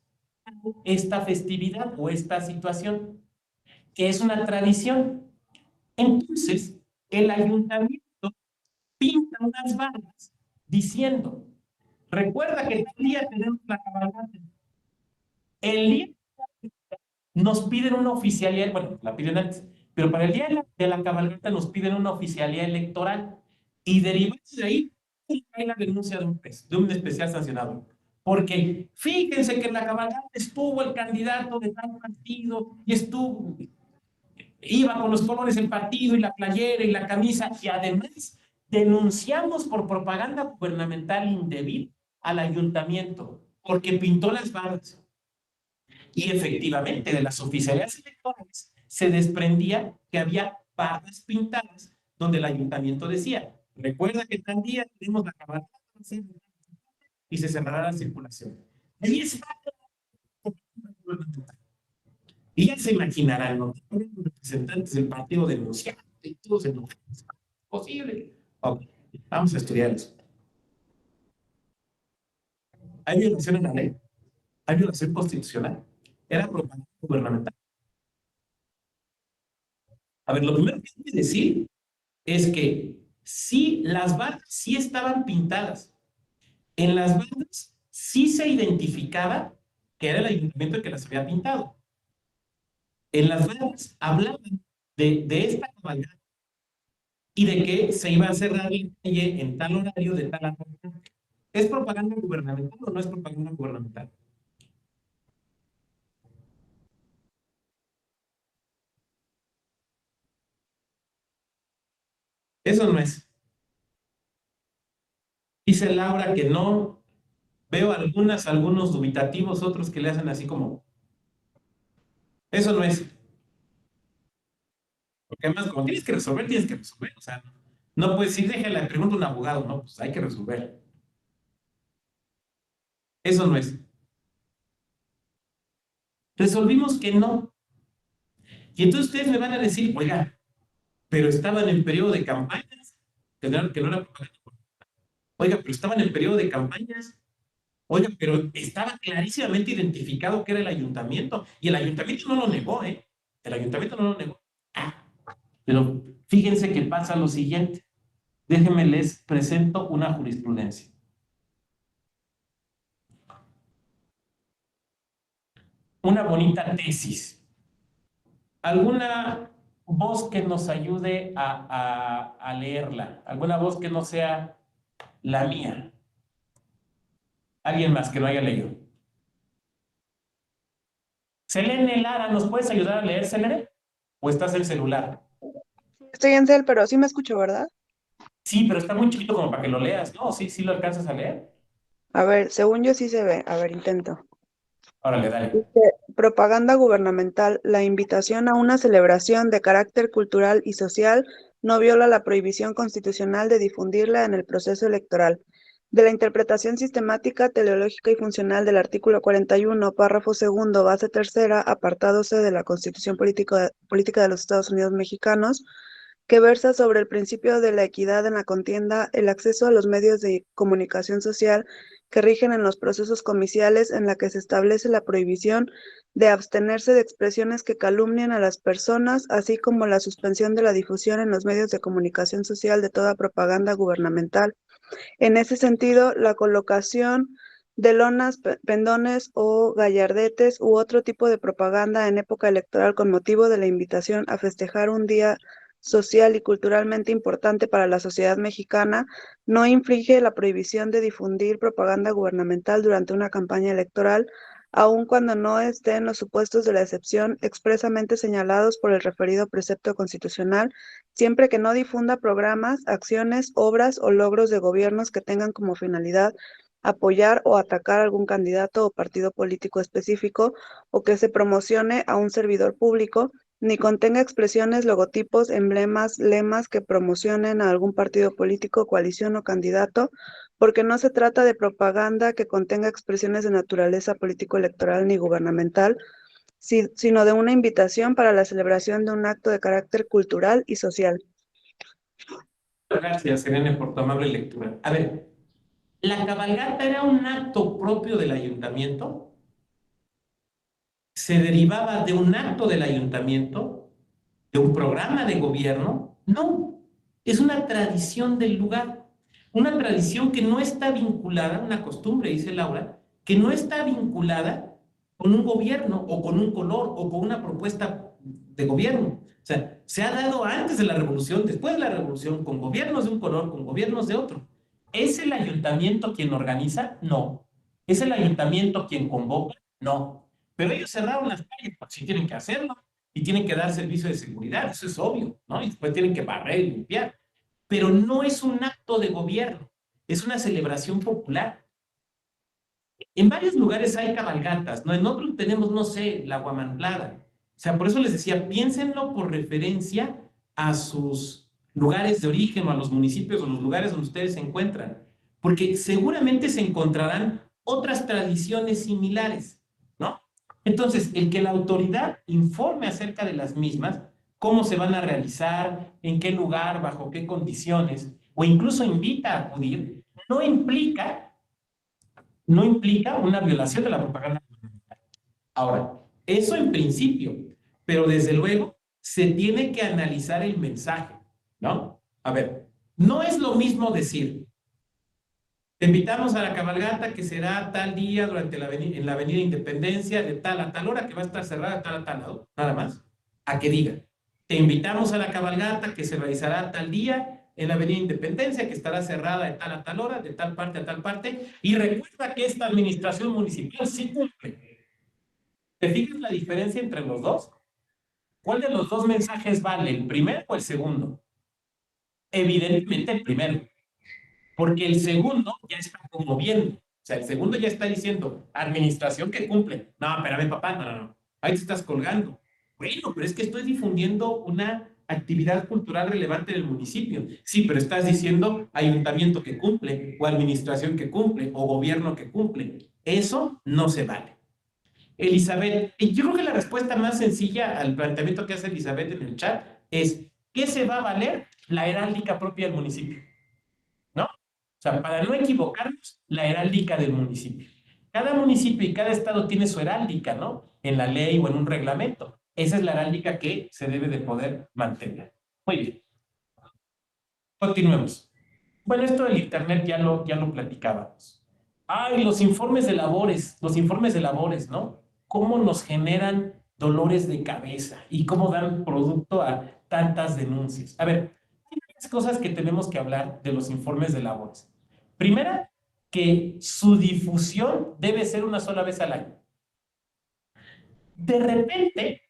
esta festividad o esta situación, que es una tradición. Entonces, el ayuntamiento pinta unas barras diciendo, recuerda que tal día tenemos la cabalgata. El día nos piden una oficialía, bueno, la piden antes, pero para el día de la cabalgata nos piden una oficialía electoral y derivados de ahí hay la denuncia de un especial sancionador. Porque fíjense que en la cabalgata estuvo el candidato de tal partido y iba con los colores del partido y la playera y la camisa y además denunciamos por propaganda gubernamental indebida al ayuntamiento porque pintó las barras. Y efectivamente, de las oficialías electorales se desprendía que había barras pintadas donde el ayuntamiento decía, recuerda que tal día tenemos la cabalgata y se cerrará la circulación. Ahí está. Y ya se imaginarán, ¿no? Los representantes del partido denunciando y todos enojados. ¿Es posible? Ok, vamos a estudiar eso. ¿Hay violación en la ley? ¿Hay violación constitucional? Era propaganda gubernamental. A ver, lo primero que hay que decir es que sí, las barras sí estaban pintadas. En las barras sí se identificaba que era el ayuntamiento el que las había pintado. En las barras hablaban de esta cabalgata y de que se iba a cerrar la calle en tal horario de tal a tal. ¿Es propaganda gubernamental o no es propaganda gubernamental? Eso no es. Dice Laura que no. Veo algunos dubitativos, otros que le hacen así como, eso no es. Porque además, como tienes que resolver, tienes que resolver. O sea, no puedes decir, déjale, pregunta a un abogado. No, pues hay que resolver. Eso no es. Resolvimos que no. Y entonces ustedes me van a decir, oiga, pero estaban en periodo de campañas, que no era propaganda. Oiga, pero estaban en periodo de campañas. Oiga, pero estaba clarísimamente identificado que era el ayuntamiento. Y el ayuntamiento no lo negó, ¿eh? El ayuntamiento no lo negó. Ah, pero fíjense que pasa lo siguiente. Déjenme les presento una jurisprudencia. Una bonita tesis. ¿Alguna voz que nos ayude a leerla? ¿Alguna voz que no sea la mía? ¿Alguien más que no haya leído? Selene Lara, ¿nos puedes ayudar a leer, Selene? ¿O estás en el celular? Estoy en cel, pero sí me escucho, ¿verdad? Sí, pero está muy chiquito como para que lo leas. No, sí, sí lo alcanzas a leer. A ver, según yo sí se ve. A ver, intento. Órale, dale. Dice, propaganda gubernamental. La invitación a una celebración de carácter cultural y social no viola la prohibición constitucional de difundirla en el proceso electoral. De la interpretación sistemática, teleológica y funcional del artículo 41, párrafo segundo, base tercera, apartado C de la Constitución Política de los Estados Unidos Mexicanos, que versa sobre el principio de la equidad en la contienda, el acceso a los medios de comunicación social que rigen en los procesos comiciales, en la que se establece la prohibición de abstenerse de expresiones que calumnien a las personas, así como la suspensión de la difusión en los medios de comunicación social de toda propaganda gubernamental. En ese sentido, la colocación de lonas, pendones o gallardetes u otro tipo de propaganda en época electoral con motivo de la invitación a festejar un día social y culturalmente importante para la sociedad mexicana no infringe la prohibición de difundir propaganda gubernamental durante una campaña electoral, aun cuando no esté en los supuestos de la excepción expresamente señalados por el referido precepto constitucional, siempre que no difunda programas, acciones, obras o logros de gobiernos que tengan como finalidad apoyar o atacar a algún candidato o partido político específico, o que se promocione a un servidor público, ni contenga expresiones, logotipos, emblemas, lemas que promocionen a algún partido político, coalición o candidato, porque no se trata de propaganda que contenga expresiones de naturaleza político-electoral ni gubernamental, sino de una invitación para la celebración de un acto de carácter cultural y social. Gracias, Selene, por tu amable lectura. A ver, ¿la cabalgata era un acto propio del ayuntamiento? ¿Se derivaba de un acto del ayuntamiento? ¿De un programa de gobierno? No, es una tradición del lugar. Una tradición que no está vinculada, una costumbre, dice Laura, que no está vinculada con un gobierno o con un color o con una propuesta de gobierno. O sea, se ha dado antes de la revolución, después de la revolución, con gobiernos de un color, con gobiernos de otro. ¿Es el ayuntamiento quien organiza? No. ¿Es el ayuntamiento quien convoca? No. Pero ellos cerraron las calles, pues sí tienen que hacerlo y tienen que dar servicio de seguridad, eso es obvio, ¿no? Y después tienen que barrer y limpiar. Pero no es un acto de gobierno, es una celebración popular. En varios lugares hay cabalgatas, ¿no? En otros tenemos, no sé, la guamantlada. O sea, por eso les decía, piénsenlo por referencia a sus lugares de origen o a los municipios o los lugares donde ustedes se encuentran, porque seguramente se encontrarán otras tradiciones similares, ¿no? Entonces, el que la autoridad informe acerca de las mismas, cómo se van a realizar, en qué lugar, bajo qué condiciones, o incluso invita a acudir, no implica una violación de la propaganda gubernamental. Ahora, eso en principio, pero desde luego se tiene que analizar el mensaje, ¿no? A ver, no es lo mismo decir, te invitamos a la cabalgata que será tal día en la Avenida Independencia de tal a tal hora, que va a estar cerrada de tal a tal lado, nada más, a que diga, te invitamos a la cabalgata que se realizará tal día en la Avenida Independencia, que estará cerrada de tal a tal hora, de tal parte a tal parte, y recuerda que esta administración municipal sí cumple. ¿Te fijas la diferencia entre los dos? ¿Cuál de los dos mensajes vale, el primero o el segundo? Evidentemente el primero, porque el segundo ya está promoviendo. O sea, el segundo ya está diciendo, administración que cumple. No, espérame, papá, no. Ahí te estás colgando. Bueno, pero es que estoy difundiendo una actividad cultural relevante del municipio. Sí, pero estás diciendo ayuntamiento que cumple, o administración que cumple, o gobierno que cumple. Eso no se vale. Elizabeth, y yo creo que la respuesta más sencilla al planteamiento que hace Elizabeth en el chat es, ¿qué se va a valer? La heráldica propia del municipio, ¿no? O sea, para no equivocarnos, la heráldica del municipio. Cada municipio y cada estado tiene su heráldica, ¿no? En la ley o en un reglamento. Esa es la heráldica que se debe de poder mantener. Muy bien. Continuemos. Bueno, esto del internet ya lo platicábamos. Ay, los informes de labores, ¿no? Cómo nos generan dolores de cabeza y cómo dan producto a tantas denuncias. A ver, hay varias cosas que tenemos que hablar de los informes de labores. Primera, que su difusión debe ser una sola vez al año. De repente,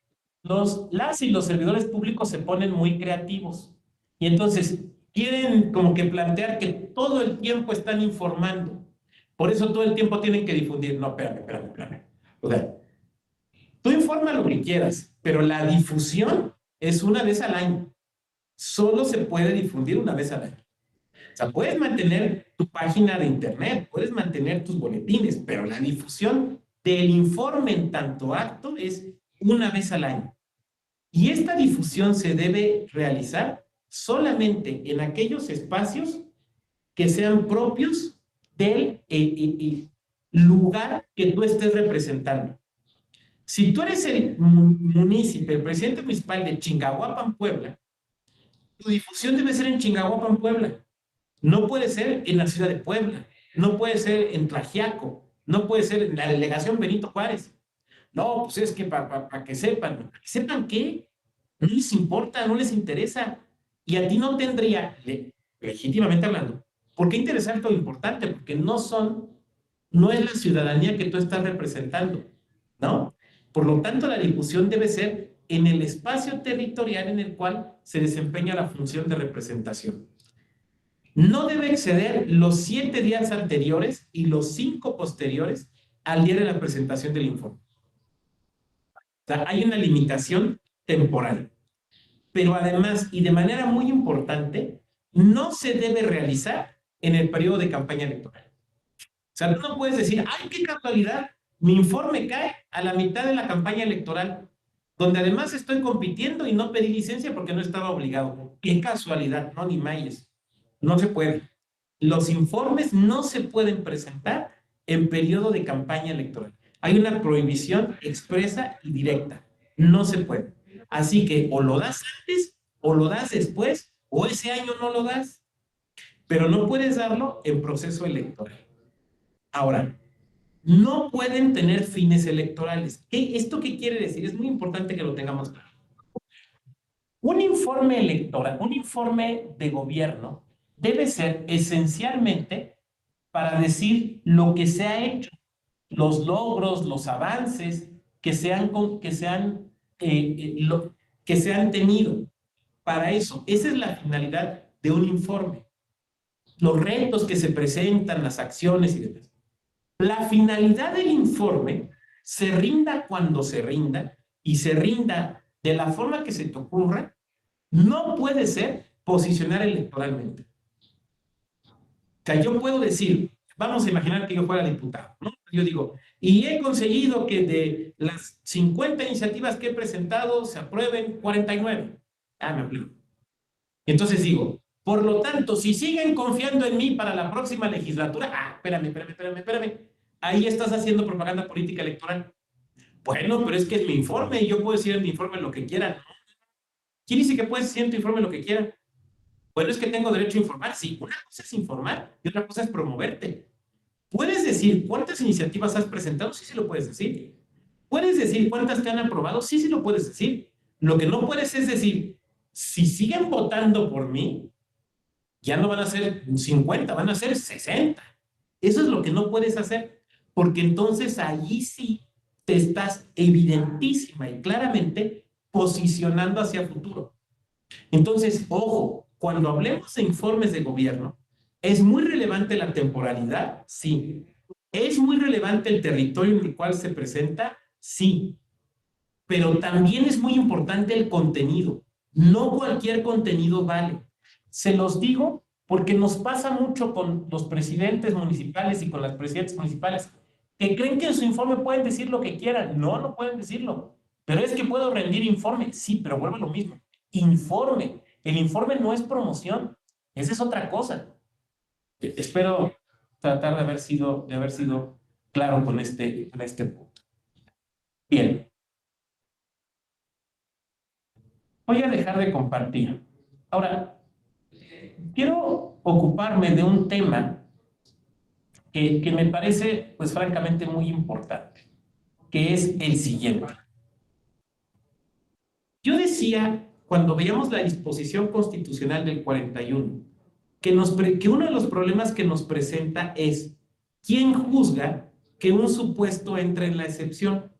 las y los servidores públicos se ponen muy creativos y entonces quieren como que plantear que todo el tiempo están informando. Por eso todo el tiempo tienen que difundir. No, espérame. O sea, tú informa lo que quieras, pero la difusión es una vez al año. Solo se puede difundir una vez al año. O sea, puedes mantener tu página de internet, puedes mantener tus boletines, pero la difusión del informe en tanto acto es una vez al año. Y esta difusión se debe realizar solamente en aquellos espacios que sean propios del lugar que tú estés representando. Si tú eres el municipio, el presidente municipal de Chingahuapan, Puebla, tu difusión debe ser en Chingahuapan, Puebla. No puede ser en la ciudad de Puebla, no puede ser en Tlaxiaco, no puede ser en la delegación Benito Juárez. No, pues es que para que sepan. ¿Sepan qué? No les importa, no les interesa. Y a ti no tendría, legítimamente hablando, ¿por qué interesarte lo importante? Porque no es la ciudadanía que tú estás representando, ¿no? Por lo tanto, la difusión debe ser en el espacio territorial en el cual se desempeña la función de representación. No debe exceder los 7 días anteriores y los 5 posteriores al día de la presentación del informe. O sea, hay una limitación temporal. Pero además, y de manera muy importante, no se debe realizar en el periodo de campaña electoral. O sea, tú no puedes decir, ¡ay, qué casualidad! Mi informe cae a la mitad de la campaña electoral, donde además estoy compitiendo y no pedí licencia porque no estaba obligado. ¡Qué casualidad! No, ni mayes. No se puede. Los informes no se pueden presentar en periodo de campaña electoral. Hay una prohibición expresa y directa. No se puede. Así que o lo das antes, o lo das después, o ese año no lo das. Pero no puedes darlo en proceso electoral. Ahora, no pueden tener fines electorales. ¿Esto qué quiere decir? Es muy importante que lo tengamos claro. Un informe electoral, un informe de gobierno, debe ser esencialmente para decir lo que se ha hecho, los logros, los avances que se han tenido. Para eso, esa es la finalidad de un informe. Los retos que se presentan, las acciones y demás. La finalidad del informe se rinda cuando se rinda y se rinda de la forma que se te ocurra, no puede ser posicionar electoralmente. O sea, yo puedo decir, vamos a imaginar que yo fuera diputado, ¿no? Yo digo, y he conseguido que de las 50 iniciativas que he presentado se aprueben 49. Ah, me aplico. Entonces digo, por lo tanto, si siguen confiando en mí para la próxima legislatura, espérame. Ahí estás haciendo propaganda política electoral. Bueno, pero es que es mi informe y yo puedo decir en mi informe lo que quiera. ¿Quién dice que puedes decir en tu informe lo que quiera? Bueno, es que tengo derecho a informar. Sí, una cosa es informar y otra cosa es promoverte. ¿Puedes decir cuántas iniciativas has presentado? Sí, sí lo puedes decir. ¿Puedes decir cuántas te han aprobado? Sí, sí lo puedes decir. Lo que no puedes es decir, si siguen votando por mí, ya no van a ser 50, van a ser 60. Eso es lo que no puedes hacer, porque entonces allí sí te estás evidentísima y claramente posicionando hacia futuro. Entonces, ojo, cuando hablemos de informes de gobierno, ¿es muy relevante la temporalidad? Sí. ¿Es muy relevante el territorio en el cual se presenta? Sí. Pero también es muy importante el contenido. No cualquier contenido vale. Se los digo porque nos pasa mucho con los presidentes municipales y con las presidentes municipales que creen que en su informe pueden decir lo que quieran. No, no pueden decirlo. Pero es que puedo rendir informe. Sí, pero vuelve a lo mismo. Informe. El informe no es promoción. Esa es otra cosa. Espero tratar de haber sido claro con este punto. Bien. Voy a dejar de compartir. Ahora, quiero ocuparme de un tema que me parece, pues francamente, muy importante, que es el siguiente. Yo decía, cuando veíamos la disposición constitucional del 41, que uno de los problemas que nos presenta es quién juzga que un supuesto entre en la excepción.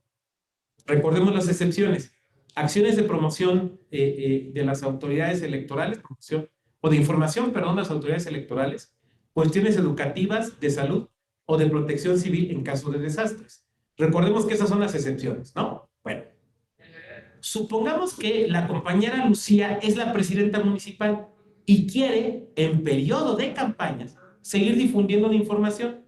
Recordemos las excepciones. Acciones de promoción de las autoridades electorales, promoción, o de información, perdón, de las autoridades electorales, cuestiones educativas, de salud o de protección civil en caso de desastres. Recordemos que esas son las excepciones, ¿no? Bueno, supongamos que la compañera Lucía es la presidenta municipal y quiere, en periodo de campañas, seguir difundiendo la información.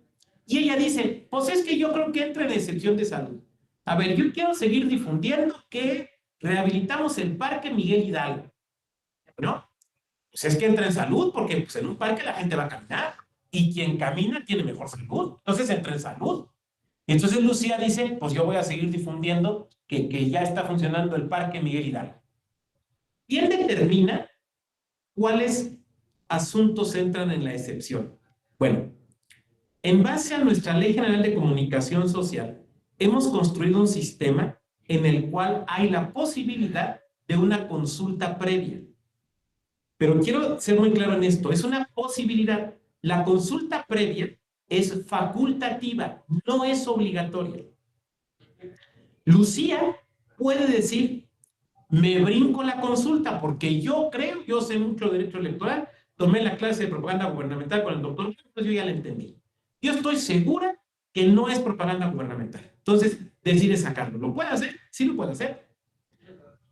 Y ella dice, pues es que yo creo que entra en la excepción de salud. A ver, yo quiero seguir difundiendo que rehabilitamos el Parque Miguel Hidalgo, ¿no? Pues es que entra en salud porque pues, en un parque la gente va a caminar y quien camina tiene mejor salud. Entonces entra en salud. Y entonces Lucía dice, pues yo voy a seguir difundiendo que ya está funcionando el Parque Miguel Hidalgo. ¿Quién determina cuáles asuntos entran en la excepción? Bueno, en base a nuestra Ley General de Comunicación Social, hemos construido un sistema en el cual hay la posibilidad de una consulta previa. Pero quiero ser muy claro en esto, es una posibilidad. La consulta previa es facultativa, no es obligatoria. Lucía puede decir, me brinco la consulta porque yo creo, yo sé mucho de derecho electoral, tomé la clase de propaganda gubernamental con el doctor, entonces yo ya la entendí. Yo estoy segura que no es propaganda gubernamental. Entonces, decide sacarlo. ¿Lo puede hacer? Sí lo puede hacer.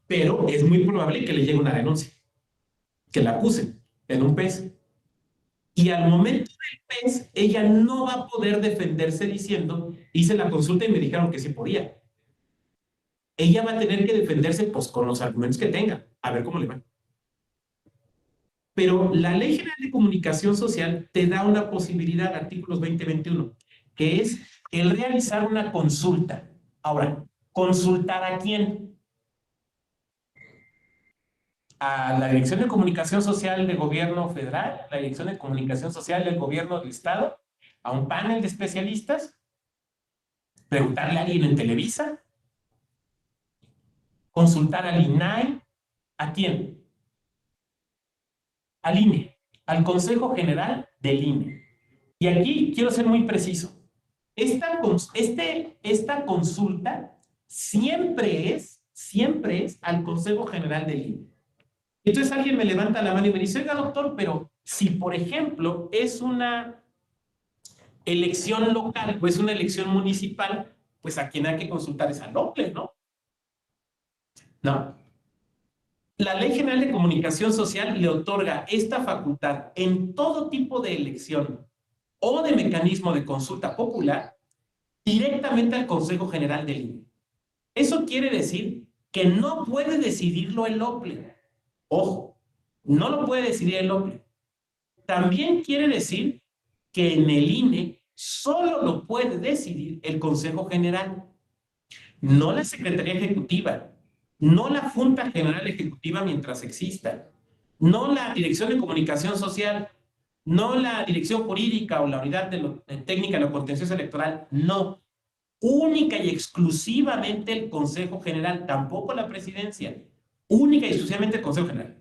Pero es muy probable que le llegue una denuncia, que la acusen en un PES. Y al momento del PES, ella no va a poder defenderse diciendo, hice la consulta y me dijeron que sí podía. Ella va a tener que defenderse pues, con los argumentos que tenga, a ver cómo le va. Pero la Ley General de Comunicación Social te da una posibilidad, artículos 20 y 21, que es el realizar una consulta. Ahora, ¿consultar a quién? A la Dirección de Comunicación Social del Gobierno Federal, la Dirección de Comunicación Social del Gobierno del Estado, a un panel de especialistas, preguntarle a alguien en Televisa, consultar al INAI, ¿a quién? Al INE, al Consejo General del INE. Y aquí quiero ser muy preciso. Esta consulta siempre es al Consejo General del INE. Entonces alguien me levanta la mano y me dice, oiga doctor, pero si por ejemplo es una elección local o es una elección municipal, pues a quien hay que consultar es al OCLE, ¿no? No. La Ley General de Comunicación Social le otorga esta facultad en todo tipo de elección o de mecanismo de consulta popular directamente al Consejo General del INE. Eso quiere decir que no puede decidirlo el OCLE. Ojo, no lo puede decidir el OCLE. También quiere decir que en el INE solo lo puede decidir el Consejo General, no la Secretaría Ejecutiva, no la Junta General Ejecutiva mientras exista, no la Dirección de Comunicación Social, no la Dirección Jurídica o la Unidad de Técnica de la Contencioso Electoral, no. Única y exclusivamente el Consejo General, tampoco la Presidencia, única y exclusivamente el Consejo General.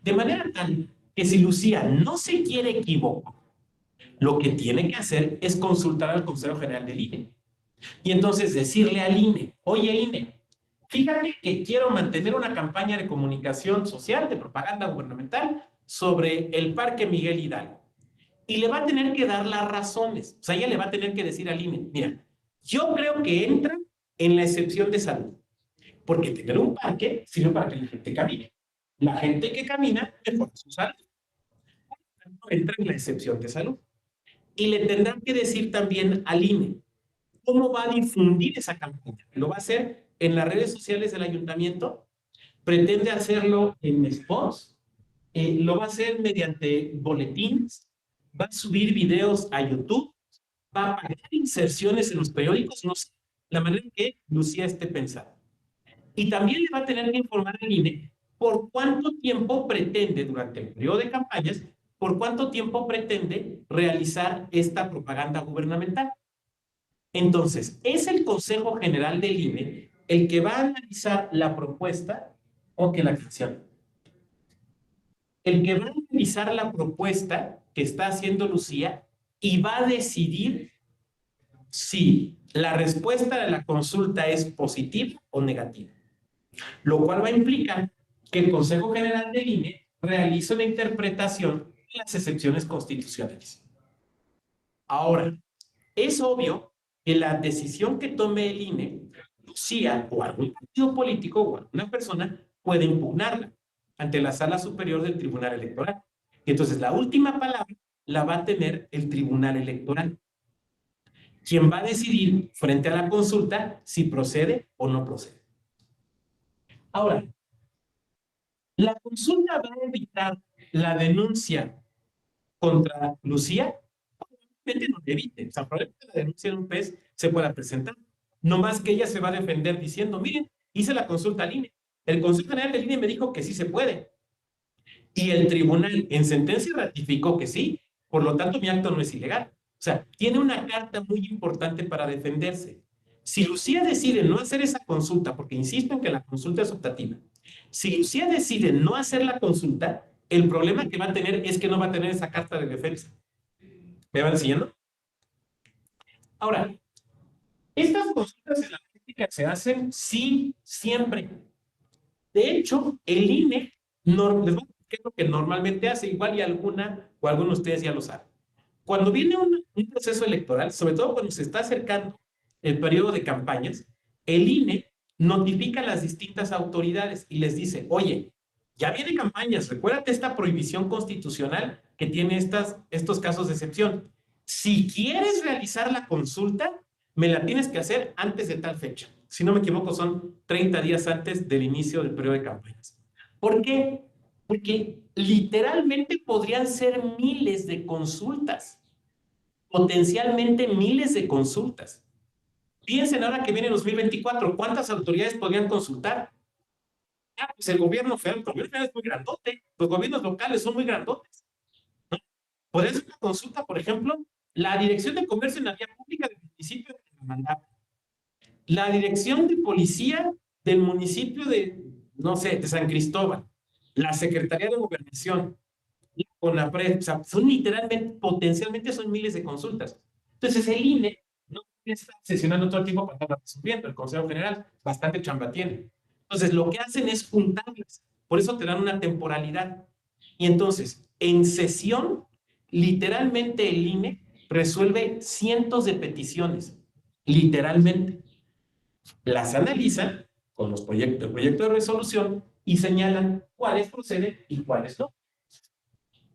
De manera tal que si Lucía no se quiere equivocar, lo que tiene que hacer es consultar al Consejo General del INE. Y entonces decirle al INE, oye INE, fíjate que quiero mantener una campaña de comunicación social, de propaganda gubernamental, sobre el Parque Miguel Hidalgo. Y le va a tener que dar las razones. O sea, ella le va a tener que decir al INE, mira, yo creo que entra en la excepción de salud, porque tener un parque sirve para que la gente camine. La gente que camina mejora su salud. Entra en la excepción de salud. Y le tendrán que decir también al INE cómo va a difundir esa campaña. ¿Lo va a hacer en las redes sociales del ayuntamiento? ¿Pretende hacerlo en spots? ¿Lo va a hacer mediante boletines? ¿Va a subir videos a YouTube? ¿Va a pagar inserciones en los periódicos? No sé, la manera en que Lucía esté pensando. Y también le va a tener que informar al INE por cuánto tiempo pretende, durante el periodo de campañas, por cuánto tiempo pretende realizar esta propaganda gubernamental. Entonces, es el Consejo General del INE el que va a analizar la propuesta o que la canción. El que va a analizar la propuesta que está haciendo Lucía y va a decidir si la respuesta de la consulta es positiva o negativa. Lo cual va a implicar que el Consejo General del INE realice una interpretación de las excepciones constitucionales. Ahora, es obvio que la decisión que tome el INE, Lucía o algún partido político o alguna persona puede impugnarla ante la Sala Superior del Tribunal Electoral. Y entonces la última palabra la va a tener el Tribunal Electoral, quien va a decidir frente a la consulta si procede o no procede. Ahora, ¿la consulta va a evitar la denuncia contra Lucía? Probablemente no la evite. O sea, probablemente la denuncia en un PES se pueda presentar. No más que ella se va a defender diciendo, miren, hice la consulta al INE. El Consejo General del INE me dijo que sí se puede. Y el tribunal en sentencia ratificó que sí. Por lo tanto, mi acto no es ilegal. O sea, tiene una carta muy importante para defenderse. Si Lucía decide no hacer esa consulta, porque insisto en que la consulta es optativa, si Lucía decide no hacer la consulta, el problema que va a tener es que no va a tener esa carta de defensa. ¿Me van siguiendo? Ahora, estas consultas en la práctica se hacen sí, siempre. De hecho, el INE, les voy a decir qué es lo que normalmente hace, igual y alguna o algunos de ustedes ya lo saben. Cuando viene un proceso electoral, sobre todo cuando se está acercando el periodo de campañas, el INE notifica a las distintas autoridades y les dice, oye, ya viene campañas, recuérdate esta prohibición constitucional que tiene estos casos de excepción. Si quieres realizar la consulta, me la tienes que hacer antes de tal fecha. Si no me equivoco, son 30 días antes del inicio del periodo de campañas. ¿Por qué? Porque literalmente podrían ser miles de consultas, potencialmente miles de consultas. Piensen ahora que viene 2024, ¿cuántas autoridades podrían consultar? Ah, pues el gobierno federal es muy grandote, los gobiernos locales son muy grandotes, ¿no? Podría ser una consulta, por ejemplo, la Dirección de Comercio en la Vía Pública del municipio de Mandato, la Dirección de Policía del municipio de, no sé, de San Cristóbal, la Secretaría de Gobernación, la CONAPRED, o sea, son literalmente, potencialmente son miles de consultas. Entonces el INE no está sesionando todo el tiempo para estar resolviendo, el Consejo General bastante chamba tiene. Entonces lo que hacen es juntarlas, por eso te dan una temporalidad. Y entonces, en sesión, literalmente el INE resuelve cientos de peticiones, literalmente. Las analizan con los proyectos de resolución y señalan cuáles proceden y cuáles no.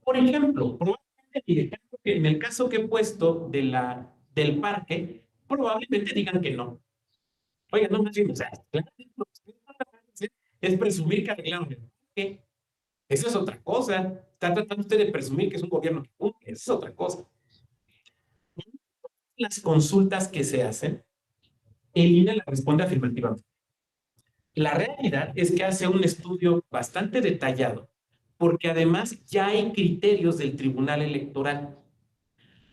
Por ejemplo, probablemente en el caso que he puesto del parque, probablemente digan que no. Oigan, no, más bien, o sea, es presumir que arreglaron el parque. Eso es otra cosa. Está tratando usted de presumir que es un gobierno que cumple. Eso es otra cosa. Las consultas que se hacen, el INE la responde afirmativamente. La realidad es que hace un estudio bastante detallado, porque además ya hay criterios del Tribunal Electoral.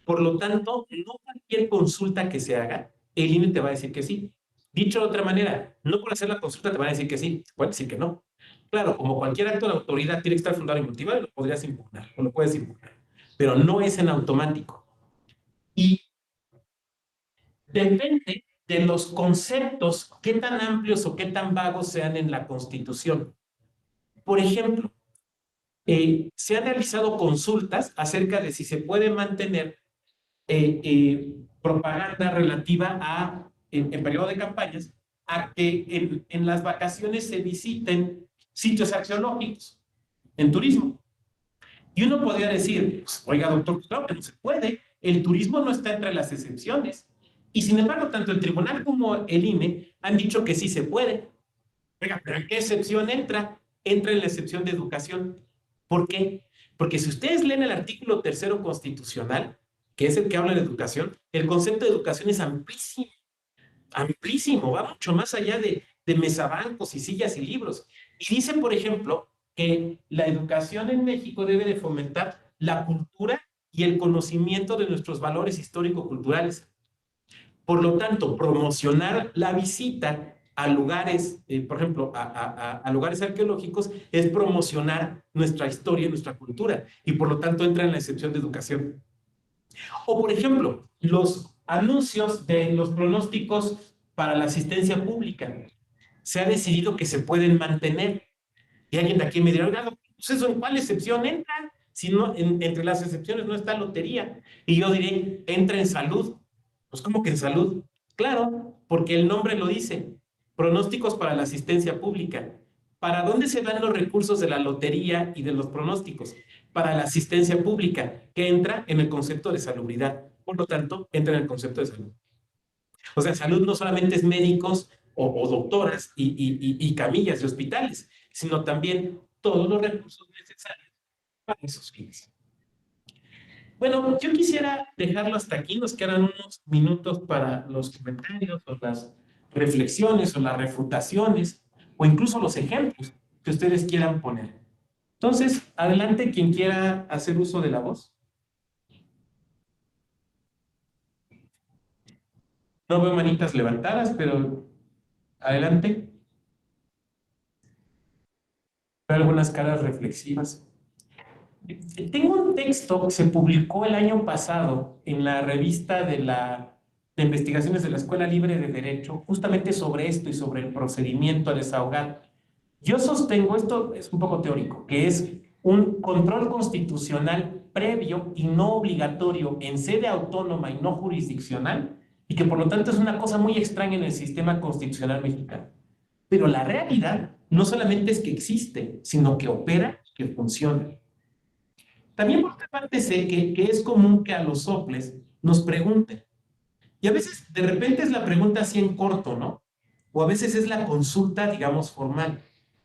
Por lo tanto, no cualquier consulta que se haga, el INE te va a decir que sí. Dicho de otra manera, no por hacer la consulta te van a decir que sí, puede decir que no. Claro, como cualquier acto de autoridad tiene que estar fundado y motivado, lo podrías impugnar, o lo puedes impugnar, pero no es en automático. Y depende de los conceptos, qué tan amplios o qué tan vagos sean en la Constitución. Por ejemplo, se han realizado consultas acerca de si se puede mantener propaganda relativa a, en periodo de campañas, a que en las vacaciones se visiten sitios arqueológicos en turismo. Y uno podría decir, pues, oiga, doctor, claro que no se puede, el turismo no está entre las excepciones. Y sin embargo, tanto el tribunal como el INE han dicho que sí se puede. Oiga, pero ¿en qué excepción entra? Entra en la excepción de educación. ¿Por qué? Porque si ustedes leen el artículo 3º constitucional, que es el que habla de educación, el concepto de educación es amplísimo, amplísimo, va mucho más allá de mesabancos y sillas y libros. Y dice, por ejemplo, que la educación en México debe de fomentar la cultura y el conocimiento de nuestros valores histórico-culturales. Por lo tanto, promocionar la visita a lugares, por ejemplo, a lugares arqueológicos, es promocionar nuestra historia y nuestra cultura, y por lo tanto entra en la excepción de educación. O, por ejemplo, los anuncios de los pronósticos para la asistencia pública. Se ha decidido que se pueden mantener. Y alguien de aquí me dirá, oiga, pues eso, ¿en cuál excepción entra? Si no, entre las excepciones no está lotería. Y yo diré, entra en salud. Pues, ¿cómo que en salud? Claro, porque el nombre lo dice. Pronósticos para la asistencia pública. ¿Para dónde se dan los recursos de la lotería y de los pronósticos? Para la asistencia pública, que entra en el concepto de salubridad. Por lo tanto, entra en el concepto de salud. O sea, salud no solamente es médicos o doctoras y camillas de hospitales, sino también todos los recursos necesarios para esos fines. Bueno, yo quisiera dejarlo hasta aquí. Nos quedan unos minutos para los comentarios o las reflexiones o las refutaciones o incluso los ejemplos que ustedes quieran poner. Entonces, adelante quien quiera hacer uso de la voz. No veo manitas levantadas, pero adelante. Veo algunas caras reflexivas. Tengo un texto que se publicó el año pasado en la revista de investigaciones de la Escuela Libre de Derecho, justamente sobre esto y sobre el procedimiento a desahogar. Yo sostengo, esto es un poco teórico, que es un control constitucional previo y no obligatorio en sede autónoma y no jurisdiccional, y que por lo tanto es una cosa muy extraña en el sistema constitucional mexicano. Pero la realidad no solamente es que existe, sino que opera, que funciona. También por otra parte sé que es común que a los soples nos pregunten. Y a veces de repente es la pregunta así en corto, ¿no? O a veces es la consulta, digamos, formal.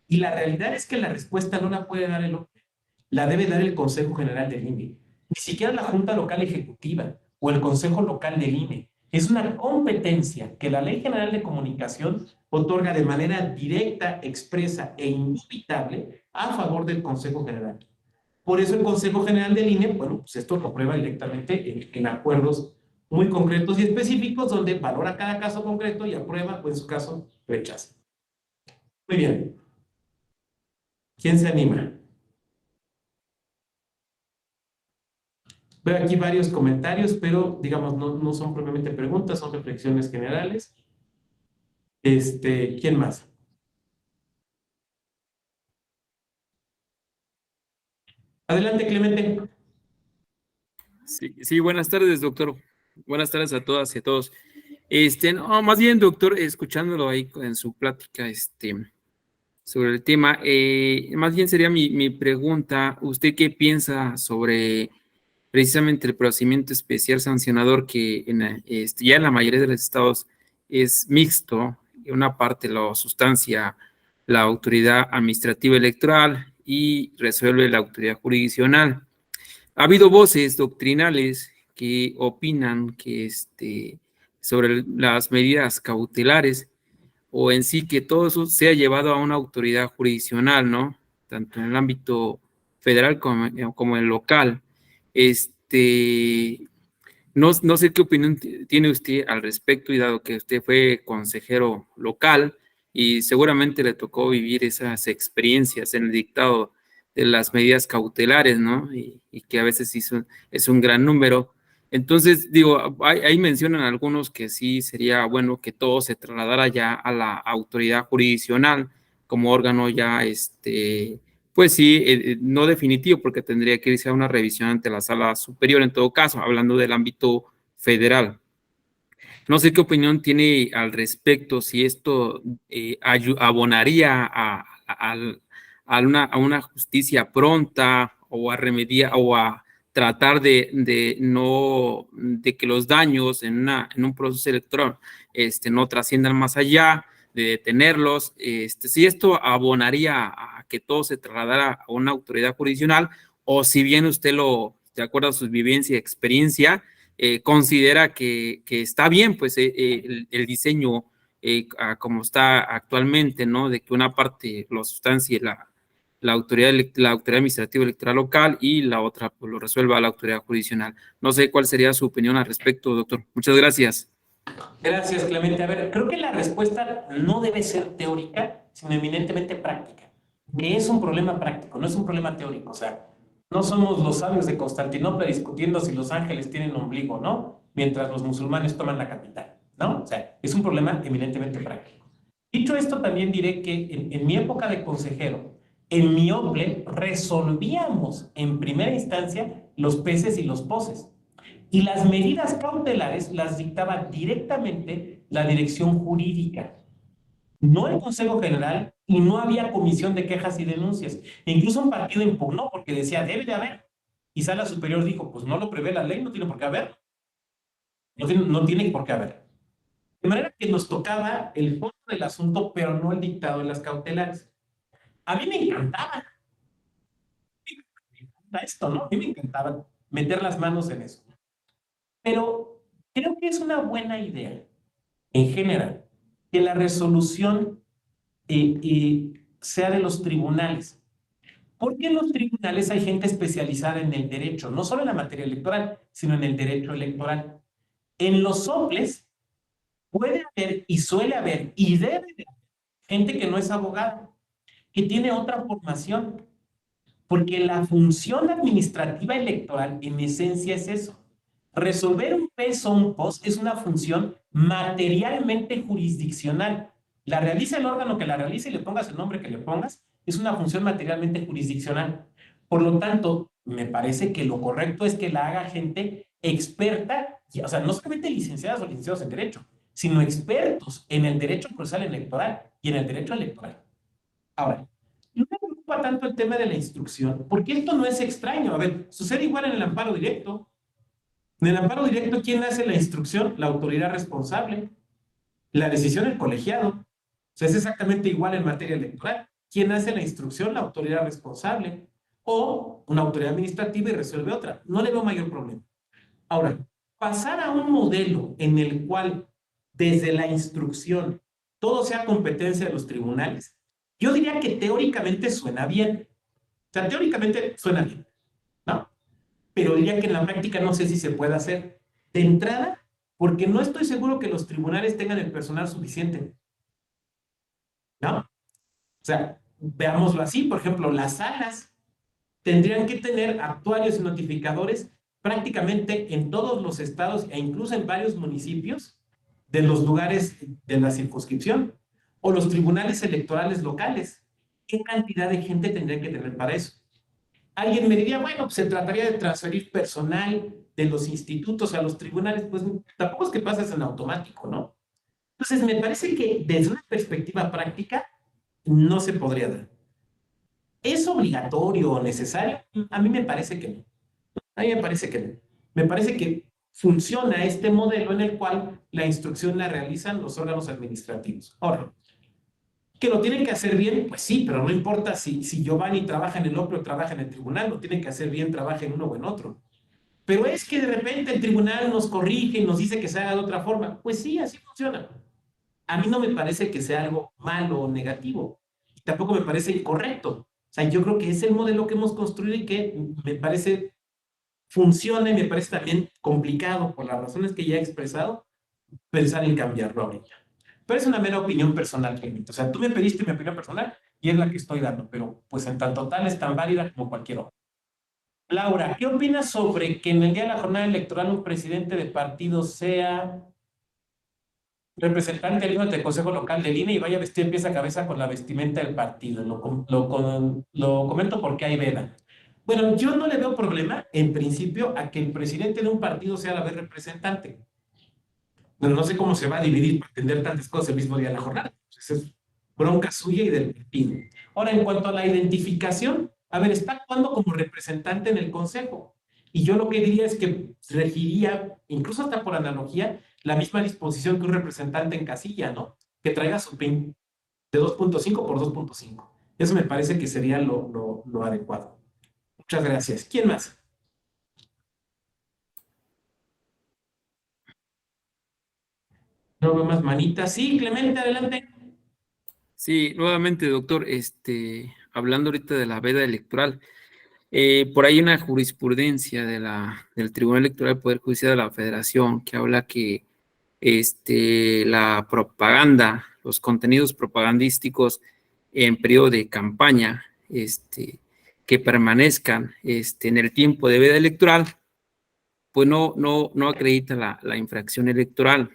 Y la realidad es que la respuesta no la puede dar el OPLE, la debe dar el Consejo General del INE. Ni siquiera la Junta Local Ejecutiva o el Consejo Local del INE. Es una competencia que la Ley General de Comunicación otorga de manera directa, expresa e indubitable a favor del Consejo General. Por eso el Consejo General del INE, bueno, pues esto lo aprueba directamente en acuerdos muy concretos y específicos donde valora cada caso concreto y aprueba o en su caso rechaza. Muy bien. ¿Quién se anima? Veo aquí varios comentarios, pero digamos, no son propiamente preguntas, son reflexiones generales. ¿Quién más? Adelante, Clemente. Sí, buenas tardes, doctor. Buenas tardes a todas y a todos. No, más bien, doctor, escuchándolo ahí en su plática, sobre el tema, más bien sería mi pregunta, ¿usted qué piensa sobre precisamente el procedimiento especial sancionador que ya en la mayoría de los estados es mixto? Una parte lo sustancia la autoridad administrativa electoral y resuelve la autoridad jurisdiccional. Ha habido voces doctrinales que opinan que sobre las medidas cautelares o en sí que todo eso sea llevado a una autoridad jurisdiccional, ¿no? Tanto en el ámbito federal como en el local. No sé qué opinión tiene usted al respecto, y dado que usted fue consejero local y seguramente le tocó vivir esas experiencias en el dictado de las medidas cautelares, ¿no? Y que a veces es un gran número. Entonces, digo, ahí mencionan algunos que sí sería bueno que todo se trasladara ya a la autoridad jurisdiccional como órgano ya, pues sí, no definitivo, porque tendría que irse a una revisión ante la sala superior en todo caso, hablando del ámbito federal. No sé qué opinión tiene al respecto, si esto abonaría a una justicia pronta o a remediar o a tratar de que los daños en un proceso electoral no trasciendan más allá, de detenerlos. Si esto abonaría a que todo se trasladara a una autoridad jurisdiccional, o si bien usted de acuerdo a su vivencia y experiencia, considera que está bien, pues, el diseño como está actualmente, ¿no? De que una parte lo sustancie la autoridad administrativa electoral local y la otra pues, lo resuelva la autoridad jurisdiccional. No sé cuál sería su opinión al respecto, doctor. Muchas gracias. Gracias, Clemente. A ver, creo que la respuesta no debe ser teórica, sino eminentemente práctica. Que es un problema práctico, no es un problema teórico. O sea, no somos los sabios de Constantinopla discutiendo si los ángeles tienen ombligo, ¿no? Mientras los musulmanes toman la capital, ¿no? O sea, es un problema eminentemente práctico. Dicho esto, también diré que en mi época de consejero, en mi OPLE resolvíamos en primera instancia los peces y los poses. Y las medidas cautelares las dictaba directamente la dirección jurídica, no el Consejo General, y no había comisión de quejas y denuncias. E incluso un partido impugnó porque decía, debe de haber. Y Sala Superior dijo, pues no lo prevé la ley, no tiene por qué haber. No tiene por qué haber. De manera que nos tocaba el fondo del asunto, pero no el dictado de las cautelares. A mí me encantaba. Esto, ¿no? A mí me encantaba meter las manos en eso. Pero creo que es una buena idea, en general, que la resolución sea de los tribunales. Porque en los tribunales hay gente especializada en el derecho, no solo en la materia electoral, sino en el derecho electoral. En los soples puede haber y suele haber y debe haber gente que no es abogada, que tiene otra formación, porque la función administrativa electoral en esencia es eso. Resolver un PES o un POS es una función materialmente jurisdiccional. La realiza el órgano que la realice y le pongas el nombre que le pongas, es una función materialmente jurisdiccional. Por lo tanto, me parece que lo correcto es que la haga gente experta, o sea, no solamente licenciadas o licenciados en Derecho, sino expertos en el derecho procesal electoral y en el derecho electoral. Ahora, no me preocupa tanto el tema de la instrucción, porque esto no es extraño. A ver, sucede igual en el amparo directo. En el amparo directo, ¿quién hace la instrucción? La autoridad responsable. La decisión, el colegiado. O sea, es exactamente igual en materia electoral. ¿Quién hace la instrucción? La autoridad responsable. O una autoridad administrativa y resuelve otra. No le veo mayor problema. Ahora, pasar a un modelo en el cual desde la instrucción todo sea competencia de los tribunales, yo diría que teóricamente suena bien. O sea, teóricamente suena bien, ¿no? Pero diría que en la práctica no sé si se puede hacer. De entrada, porque no estoy seguro que los tribunales tengan el personal suficiente, ¿no? O sea, veámoslo así, por ejemplo, las salas tendrían que tener actuarios y notificadores prácticamente en todos los estados e incluso en varios municipios de los lugares de la circunscripción, o los tribunales electorales locales. ¿Qué cantidad de gente tendría que tener para eso? Alguien me diría, bueno, pues se trataría de transferir personal de los institutos a los tribunales. Pues tampoco es que pases en automático, ¿no? Entonces, me parece que desde una perspectiva práctica no se podría dar. ¿Es obligatorio o necesario? A mí me parece que no. A mí me parece que no. Me parece que funciona este modelo en el cual la instrucción la realizan los órganos administrativos. Ahora, ¿que lo tienen que hacer bien? Pues sí, pero no importa si Giovanni trabaja en el OPLE o trabaja en el tribunal, lo tienen que hacer bien, trabaja en uno o en otro. Pero es que de repente el tribunal nos corrige y nos dice que se haga de otra forma. Pues sí, así funciona. A mí no me parece que sea algo malo o negativo. Y tampoco me parece incorrecto. O sea, yo creo que es el modelo que hemos construido y que me parece funciona y me parece también complicado, por las razones que ya he expresado, pensar en cambiarlo ahorita. Pero es una mera opinión personal, Clemente. O sea, tú me pediste mi opinión personal y es la que estoy dando, pero pues en tanto tal es tan válida como cualquier otra. Laura, ¿qué opinas sobre que en el día de la jornada electoral un presidente de partido sea representante del Consejo Local del INE y vaya vestido de pies a cabeza con la vestimenta del partido? Lo comento porque hay veda. Bueno, yo no le veo problema, en principio, a que el presidente de un partido sea a la vez representante. Bueno, no sé cómo se va a dividir para atender tantas cosas el mismo día de la jornada. Pues es bronca suya y del partido. Ahora, en cuanto a la identificación, a ver, está actuando como representante en el Consejo. Y yo lo que diría es que regiría, incluso hasta por analogía, la misma disposición que un representante en casilla, ¿no? Que traiga su PIN de 2.5 por 2.5. Eso me parece que sería lo adecuado. Muchas gracias. ¿Quién más? No veo más manitas. Sí, Clemente, adelante. Sí, nuevamente, doctor, hablando ahorita de la veda electoral, por ahí una jurisprudencia del Tribunal Electoral del Poder Judicial de la Federación que habla que la propaganda, los contenidos propagandísticos en periodo de campaña, que permanezcan en el tiempo de veda electoral, pues no acredita la infracción electoral.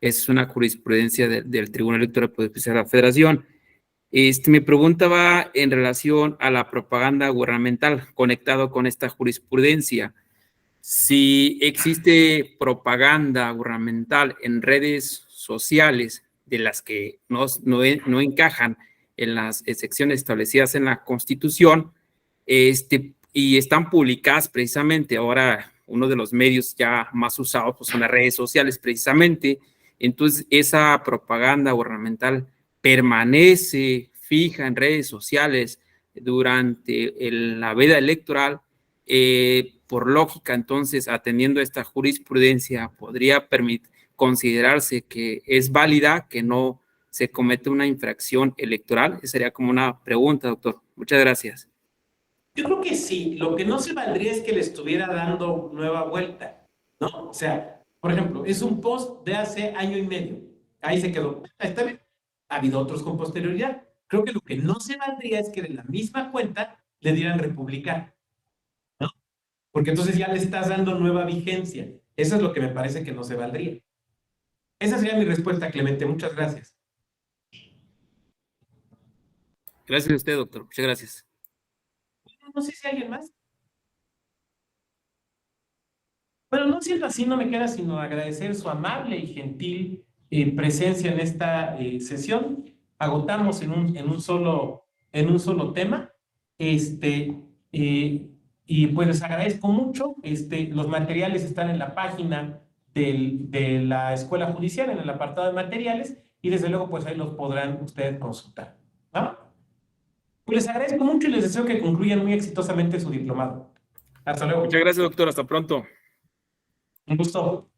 Es una jurisprudencia del Tribunal Electoral del Poder Judicial de la Federación. Mi pregunta va en relación a la propaganda gubernamental, conectado con esta jurisprudencia. Si existe propaganda gubernamental en redes sociales de las que no encajan en las secciones establecidas en la Constitución, y están publicadas precisamente, ahora uno de los medios ya más usados pues, son las redes sociales precisamente, entonces esa propaganda gubernamental permanece fija en redes sociales durante la veda electoral, por lógica, entonces, atendiendo a esta jurisprudencia, podría considerarse que es válida, que no se comete una infracción electoral. Esa sería como una pregunta, doctor. Muchas gracias. Yo creo que sí. Lo que no se valdría es que le estuviera dando nueva vuelta, ¿no? O sea, por ejemplo, es un post de hace año y medio. Ahí se quedó. Está bien. Ha habido otros con posterioridad. Creo que lo que no se valdría es que de la misma cuenta le dieran republicar, ¿no? Porque entonces ya le estás dando nueva vigencia. Eso es lo que me parece que no se valdría. Esa sería mi respuesta, Clemente. Muchas gracias. Gracias a usted, doctor. Muchas gracias. No sé si alguien más. Bueno, no siendo así, no me queda sino agradecer su amable y gentil presencia en esta sesión. Agotamos en un solo tema. Y pues les agradezco mucho. Los materiales están en la página de la Escuela Judicial, en el apartado de materiales, y desde luego pues ahí los podrán ustedes consultar, ¿no? Pues les agradezco mucho y les deseo que concluyan muy exitosamente su diplomado. Hasta luego. Muchas gracias, doctor. Hasta pronto. Un gusto.